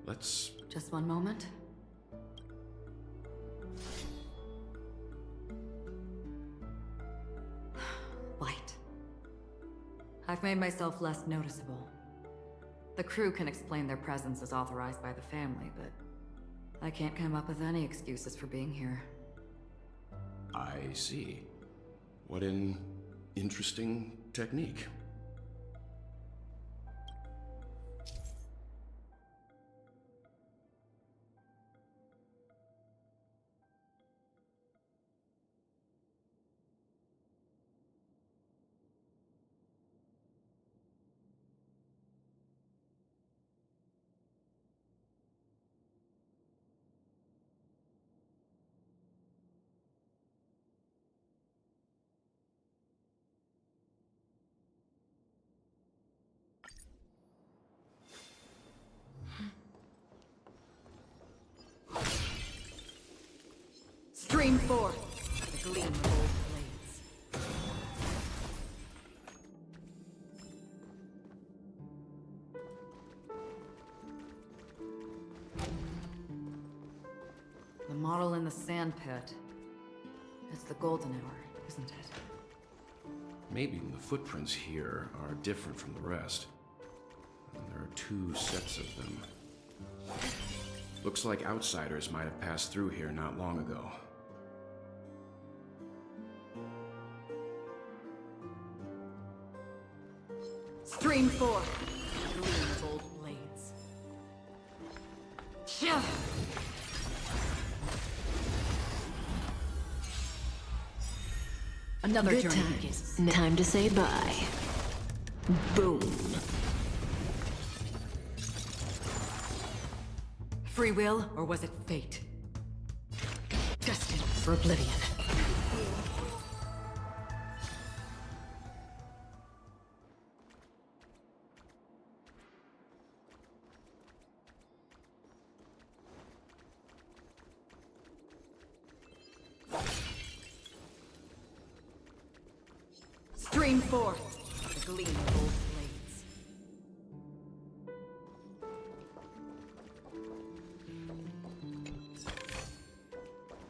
Let's... Just one moment. Light. I've made myself less noticeable. The crew can explain their presence as authorized by the family, but I can't come up with any excuses for being here. I see. What an interesting technique. Stream forth the gleam of old blades. The model in the sand pit. It's the golden hour, isn't it? Maybe the footprints here are different from the rest. There are 2 sets of them. Looks like outsiders might have passed through here not long ago. Stream forth the gleam of old blades. Shove! Another Good journey times. begins. Time to say bye. Boom. Free will, or was it fate? Destined for oblivion. Stream forth the gleam of old blades.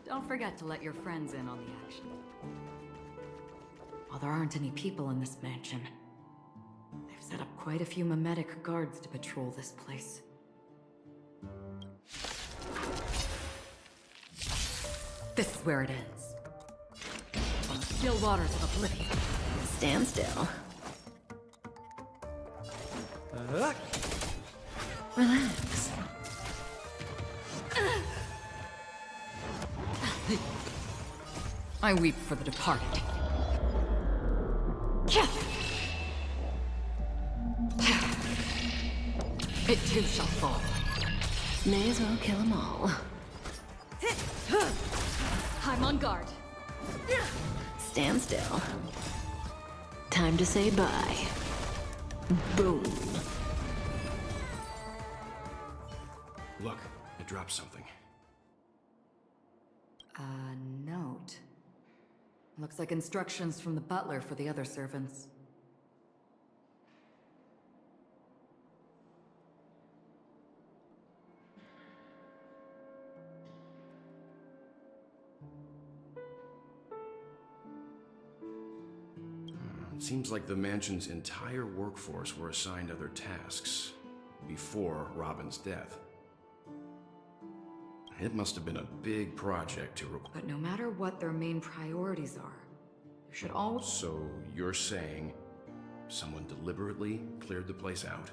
Don't forget to let your friends in on the action. While there aren't any people in this mansion, they've set up quite a few mimetic guards to patrol this place. This is where it ends. On the still waters of oblivion. Stand still. Relax. I weep for the departed. It too shall fall. May as well kill them all. I'm on guard. Stand still. Time to say bye. Boom. Look, I dropped something. A note. Looks like instructions from the butler for the other servants. It seems like the mansion's entire workforce were assigned other tasks before Robin's death. It must have been a big project to require. But no matter what their main priorities are, there should always... So you're saying someone deliberately cleared the place out?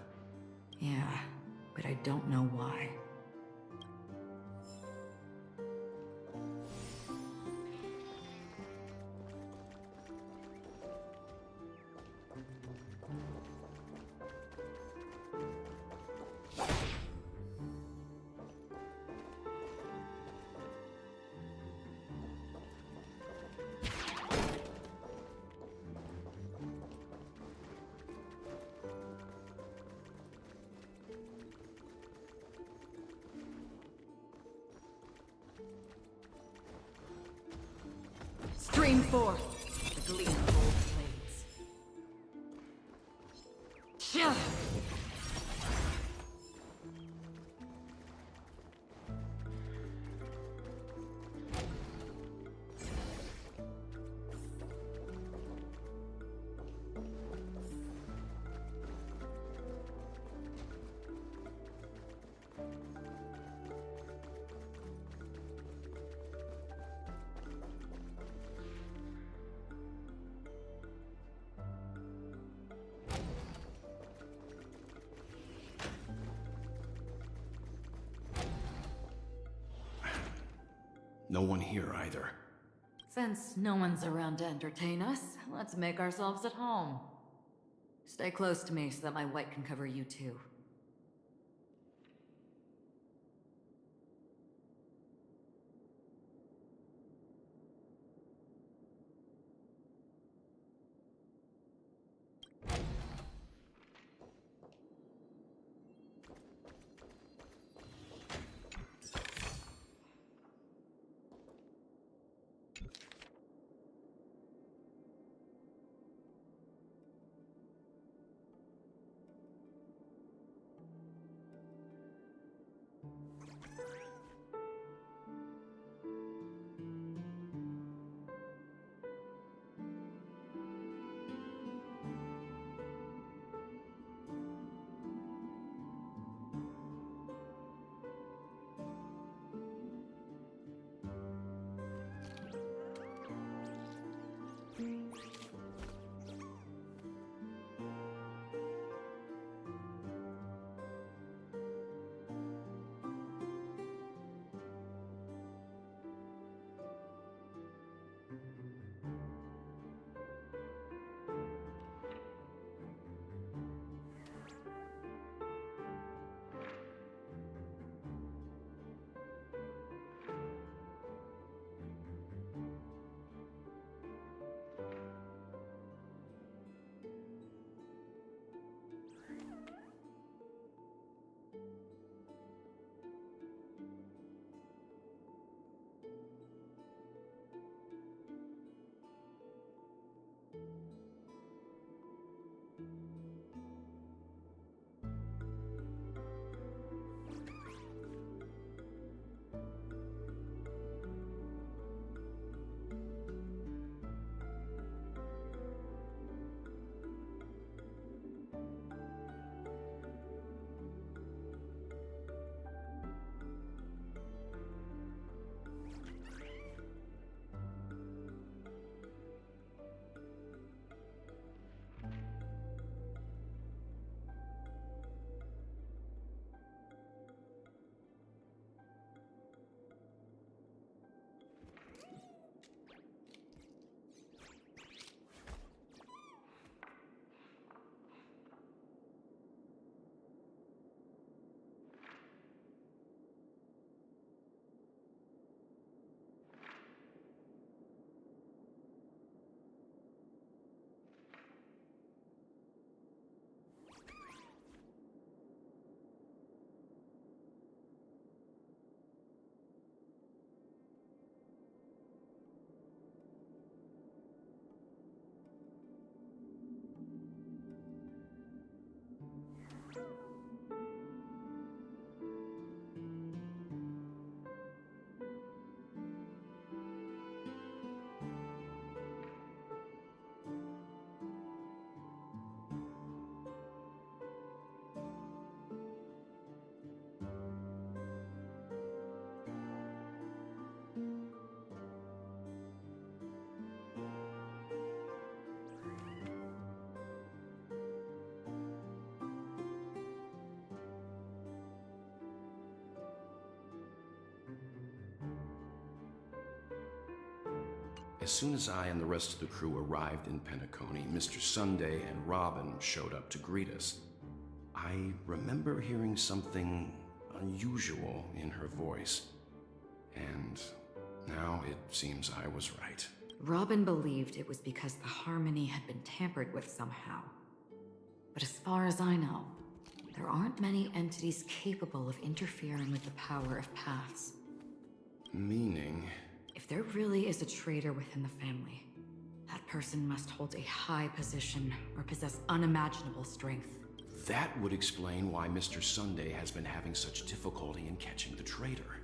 Yeah, but I don't know why. Stream forth the gleam of old blades. Shove! No one here either. Since no one's around to entertain us, let's make ourselves at home. Stay close to me so that my white can cover you too. As soon as I and the rest of the crew arrived in Penacony, Mr. Sunday and Robin showed up to greet us. I remember hearing something unusual in her voice, and now it seems I was right. Robin believed it was because the harmony had been tampered with somehow. But as far as I know, there aren't many entities capable of interfering with the power of paths. Meaning? If there really is a traitor within the family, that person must hold a high position or possess unimaginable strength. That would explain why Mr. Sunday has been having such difficulty in catching the traitor.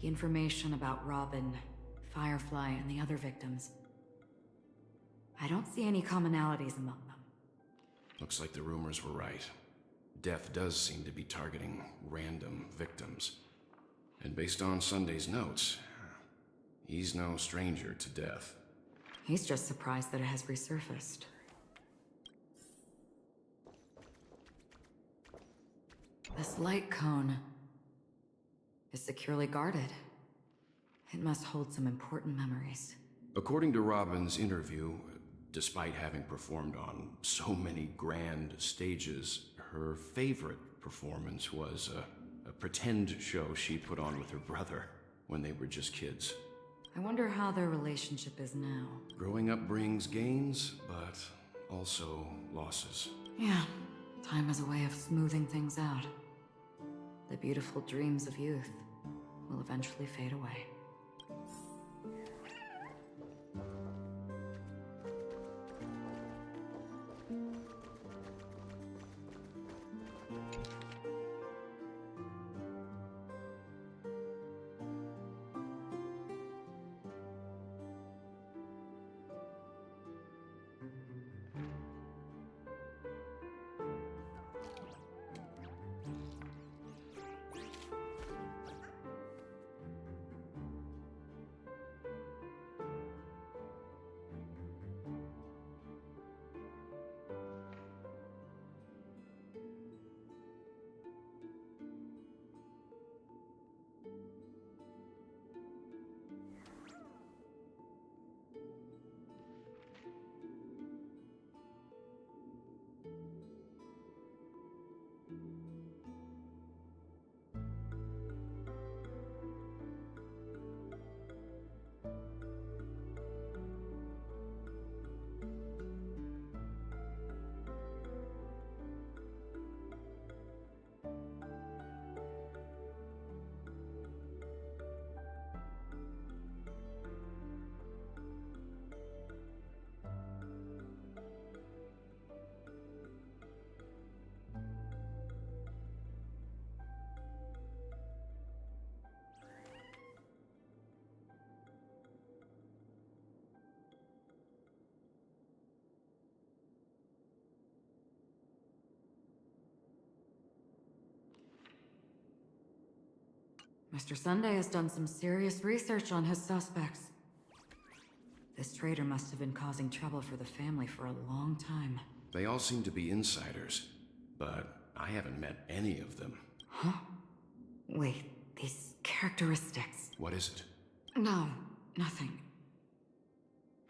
The information about Robin, Firefly, and the other victims. I don't see any commonalities among them. Looks like the rumors were right. Death does seem to be targeting random victims. And based on Sunday's notes, he's no stranger to death. He's just surprised that it has resurfaced. This light cone is securely guarded. It must hold some important memories. According to Robin's interview, despite having performed on so many grand stages, her favorite performance was a pretend show she put on with her brother when they were just kids. I wonder how their relationship is now. Growing up brings gains, but also losses. Yeah, time is a way of smoothing things out. The beautiful dreams of youth will eventually fade away. Mr. Sunday has done some serious research on his suspects. This traitor must have been causing trouble for the family for a long time. They all seem to be insiders, but I haven't met any of them. Huh? Wait, these characteristics. What is it? No, nothing.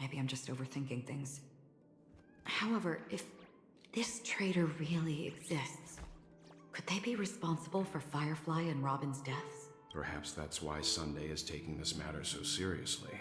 Maybe I'm just overthinking things. However, if this traitor really exists, could they be responsible for Firefly and Robin's deaths? Perhaps that's why Sunday is taking this matter so seriously.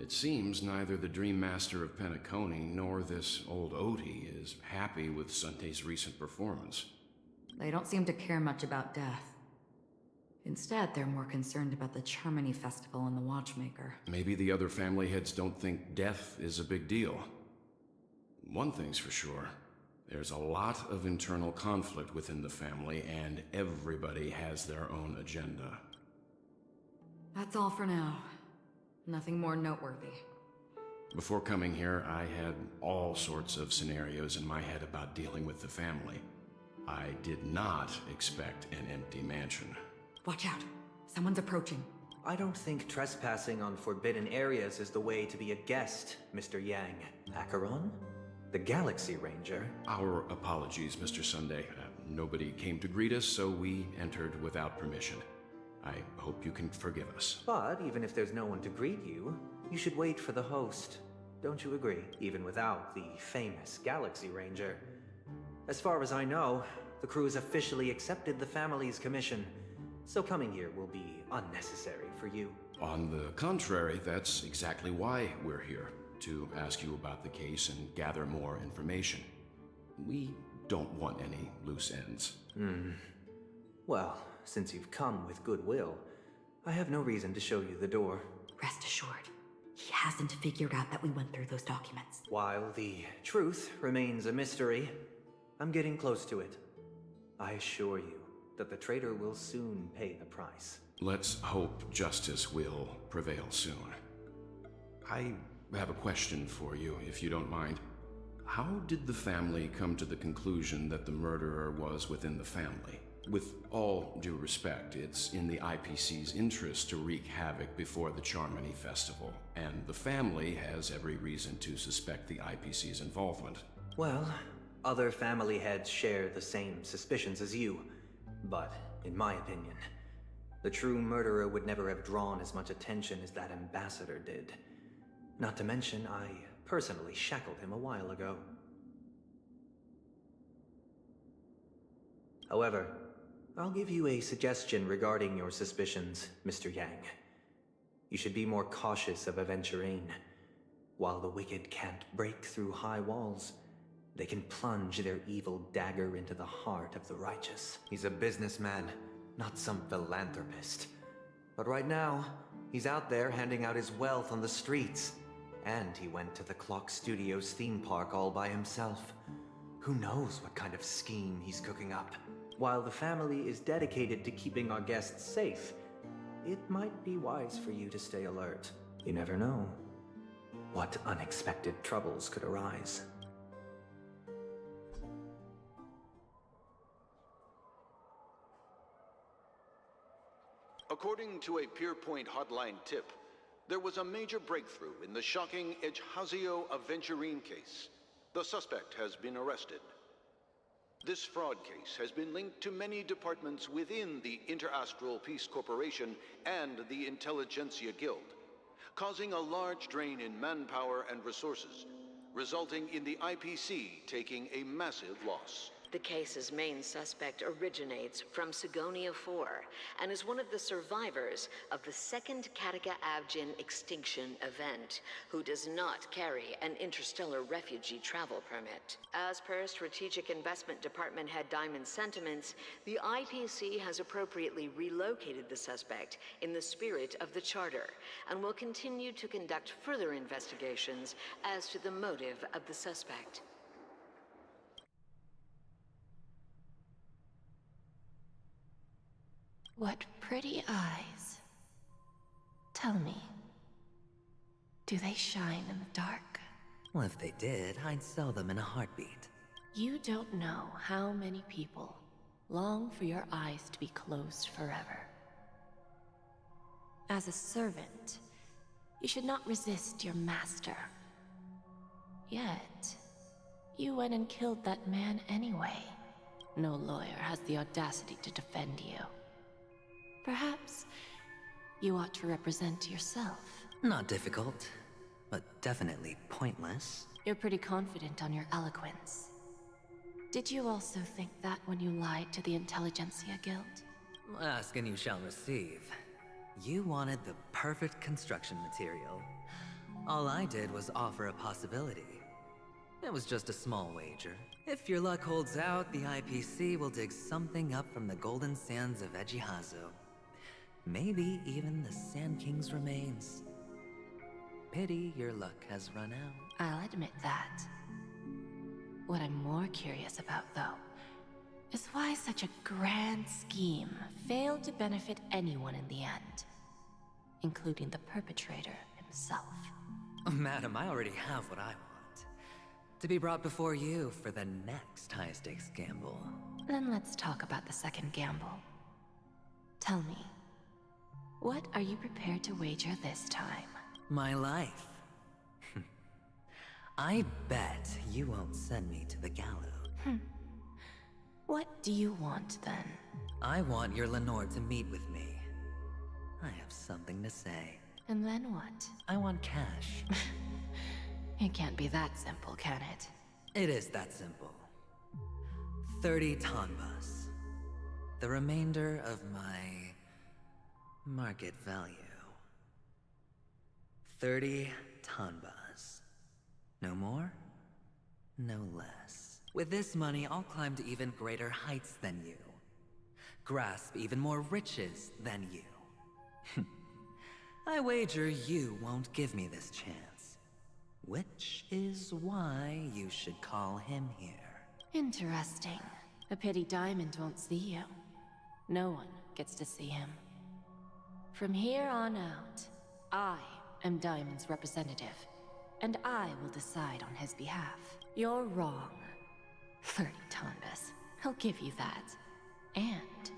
It seems neither the Dream Master of Penacony nor this old Odie is happy with Sunday's recent performance. They don't seem to care much about death. Instead, they're more concerned about the Charmony Festival and the Watchmaker. Maybe the other family heads don't think death is a big deal. One thing's for sure. There's a lot of internal conflict within the family, and everybody has their own agenda. That's all for now. Nothing more noteworthy. Before coming here, I had all sorts of scenarios in my head about dealing with the family. I did not expect an empty mansion. Watch out. Someone's approaching. I don't think trespassing on forbidden areas is the way to be a guest, Mr. Yang. Acheron? The Galaxy Ranger? Our apologies, Mr. Sunday. Nobody came to greet us, so we entered without permission. I hope you can forgive us. But even if there's no one to greet you, you should wait for the host. Don't you agree? Even without the famous Galaxy Ranger. As far as I know, the crew has officially accepted the family's commission, so coming here will be unnecessary for you. On the contrary, that's exactly why we're here. To ask you about the case and gather more information. We don't want any loose ends. Well, since you've come with goodwill, I have no reason to show you the door. Rest assured, he hasn't figured out that we went through those documents. While the truth remains a mystery, I'm getting close to it. I assure you that the traitor will soon pay the price. Let's hope justice will prevail soon. I have a question for you, if you don't mind. How did the family come to the conclusion that the murderer was within the family? With all due respect, it's in the IPC's interest to wreak havoc before the Charmony Festival, and the family has every reason to suspect the IPC's involvement. Well, other family heads share the same suspicions as you, but in my opinion, the true murderer would never have drawn as much attention as that ambassador did. Not to mention, I personally shackled him a while ago. However, I'll give you a suggestion regarding your suspicions, Mr. Yang. You should be more cautious of Aventurine. While the wicked can't break through high walls, they can plunge their evil dagger into the heart of the righteous. He's a businessman, not some philanthropist. But right now, he's out there handing out his wealth on the streets. And he went to the Clock Studios theme park all by himself. Who knows what kind of scheme he's cooking up? While the family is dedicated to keeping our guests safe, it might be wise for you to stay alert. You never know what unexpected troubles could arise. According to a Pierpoint hotline tip, there was a major breakthrough in the shocking Ejhazio Aventurine case. The suspect has been arrested. This fraud case has been linked to many departments within the Interastral Peace Corporation and the Intelligentsia Guild, causing a large drain in manpower and resources, resulting in the IPC taking a massive loss. The case's main suspect originates from Sigonia 4 and is one of the survivors of the second Kataka-Avgin extinction event, who does not carry an interstellar refugee travel permit. As per Strategic Investment Department head Diamond's sentiments, the IPC has appropriately relocated the suspect in the spirit of the Charter and will continue to conduct further investigations as to the motive of the suspect. What pretty eyes. Tell me, do they shine in the dark? Well, if they did, I'd sell them in a heartbeat. You don't know how many people long for your eyes to be closed forever. As a servant, you should not resist your master. Yet, you went and killed that man anyway. No lawyer has the audacity to defend you. Perhaps you ought to represent yourself. Not difficult, but definitely pointless. You're pretty confident on your eloquence. Did you also think that when you lied to the Intelligentsia Guild? Ask and you shall receive. You wanted the perfect construction material. All I did was offer a possibility. It was just a small wager. If your luck holds out, the IPC will dig something up from the golden sands of Ejihazo. Maybe even the Sand King's remains. Pity your luck has run out. I'll admit that. What I'm more curious about, though, is why such a grand scheme failed to benefit anyone in the end, including the perpetrator himself. Madam, I already have what I want. To be brought before you for the next high-stakes gamble. Then let's talk about the second gamble. Tell me, what are you prepared to wager this time? My life. I bet you won't send me to the gallows. What do you want, then? I want your Lenore to meet with me. I have something to say. And then what? I want cash. It can't be that simple, can it? It is that simple. 30 tanbas. The remainder of my market value. 30 tanbas. No more, no less. With this money, I'll climb to even greater heights than you. Grasp even more riches than you. I wager you won't give me this chance. Which is why you should call him here. Interesting. A pity Diamond won't see you. No one gets to see him. From here on out, I am Diamond's representative, and I will decide on his behalf. You're wrong. 30 tanbas. He'll give you that. And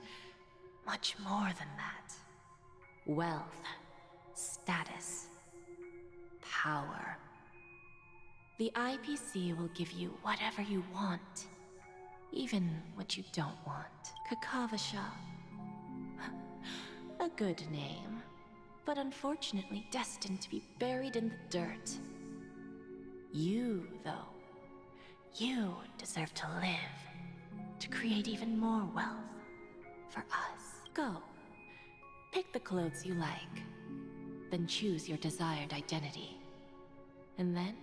much more than that. Wealth, status, power. The IPC will give you whatever you want. Even what you don't want. Kakavasha. A good name, but unfortunately destined to be buried in the dirt. You, though, you deserve to live, to create even more wealth for us. Go, pick the clothes you like, then choose your desired identity. And then,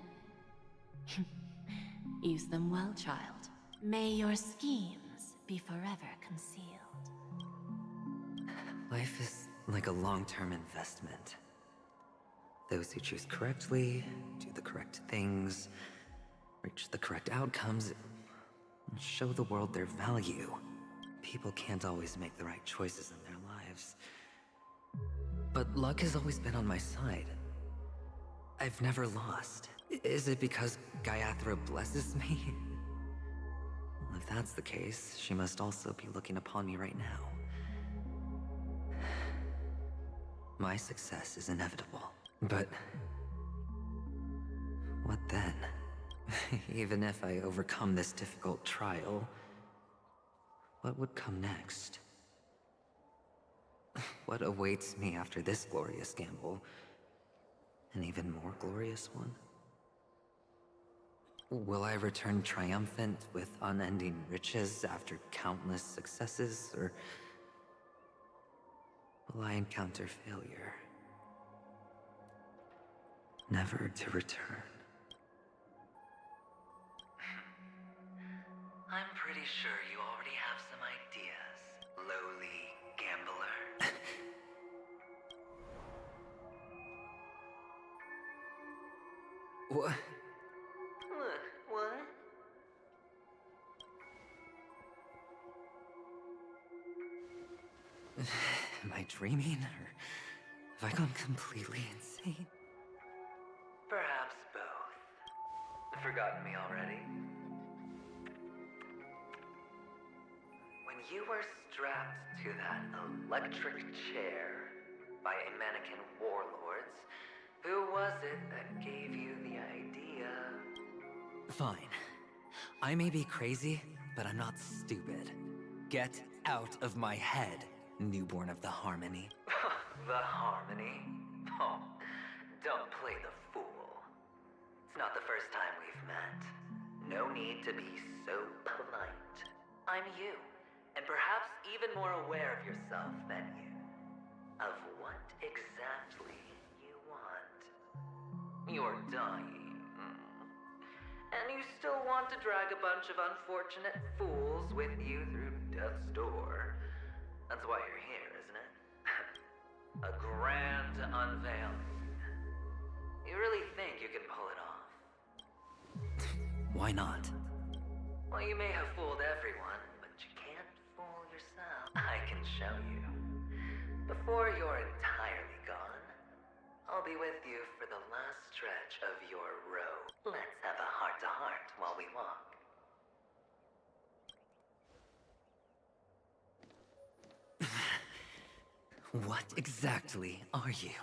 use them well, child. May your schemes be forever concealed. Life is like a long-term investment. Those who choose correctly, do the correct things, reach the correct outcomes, and show the world their value. People can't always make the right choices in their lives. But luck has always been on my side. I've never lost. Is it because Gayathra blesses me? Well, if that's the case, she must also be looking upon me right now. My success is inevitable. But what then? Even if I overcome this difficult trial, what would come next? What awaits me after this glorious gamble? An even more glorious one? Will I return triumphant with unending riches after countless successes, or will I encounter failure? Never to return. I'm pretty sure you already have some ideas, lowly gambler. What? What? Am I dreaming, or have I gone completely insane? Perhaps both. Forgotten me already? When you were strapped to that electric chair by a mannequin warlords, who was it that gave you the idea? Fine. I may be crazy, but I'm not stupid. Get out of my head, newborn of the Harmony. The Harmony? Oh, don't play the fool. It's not the first time we've met. No need to be so polite. I'm you, and perhaps even more aware of yourself than you. Of what exactly you want. You're dying. And you still want to drag a bunch of unfortunate fools with you through death's door. That's why you're here, isn't it? A grand unveiling. You really think you can pull it off? Why not? Well, you may have fooled everyone, but you can't fool yourself. I can show you. Before you're entirely gone, I'll be with you for the last stretch of your road. Let's have a heart-to-heart while we walk. What exactly are you?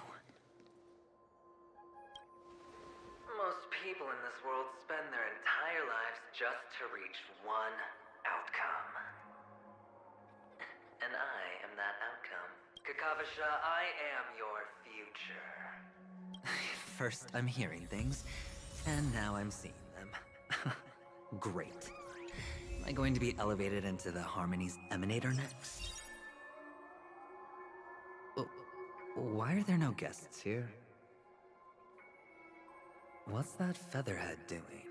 Most people in this world spend their entire lives just to reach one outcome. And I am that outcome. Kakavasha, I am your future. First, I'm hearing things, and now I'm seeing them. Great. Am I going to be elevated into the Harmony's Emanator next? Oh, why are there no guests here? What's that featherhead doing?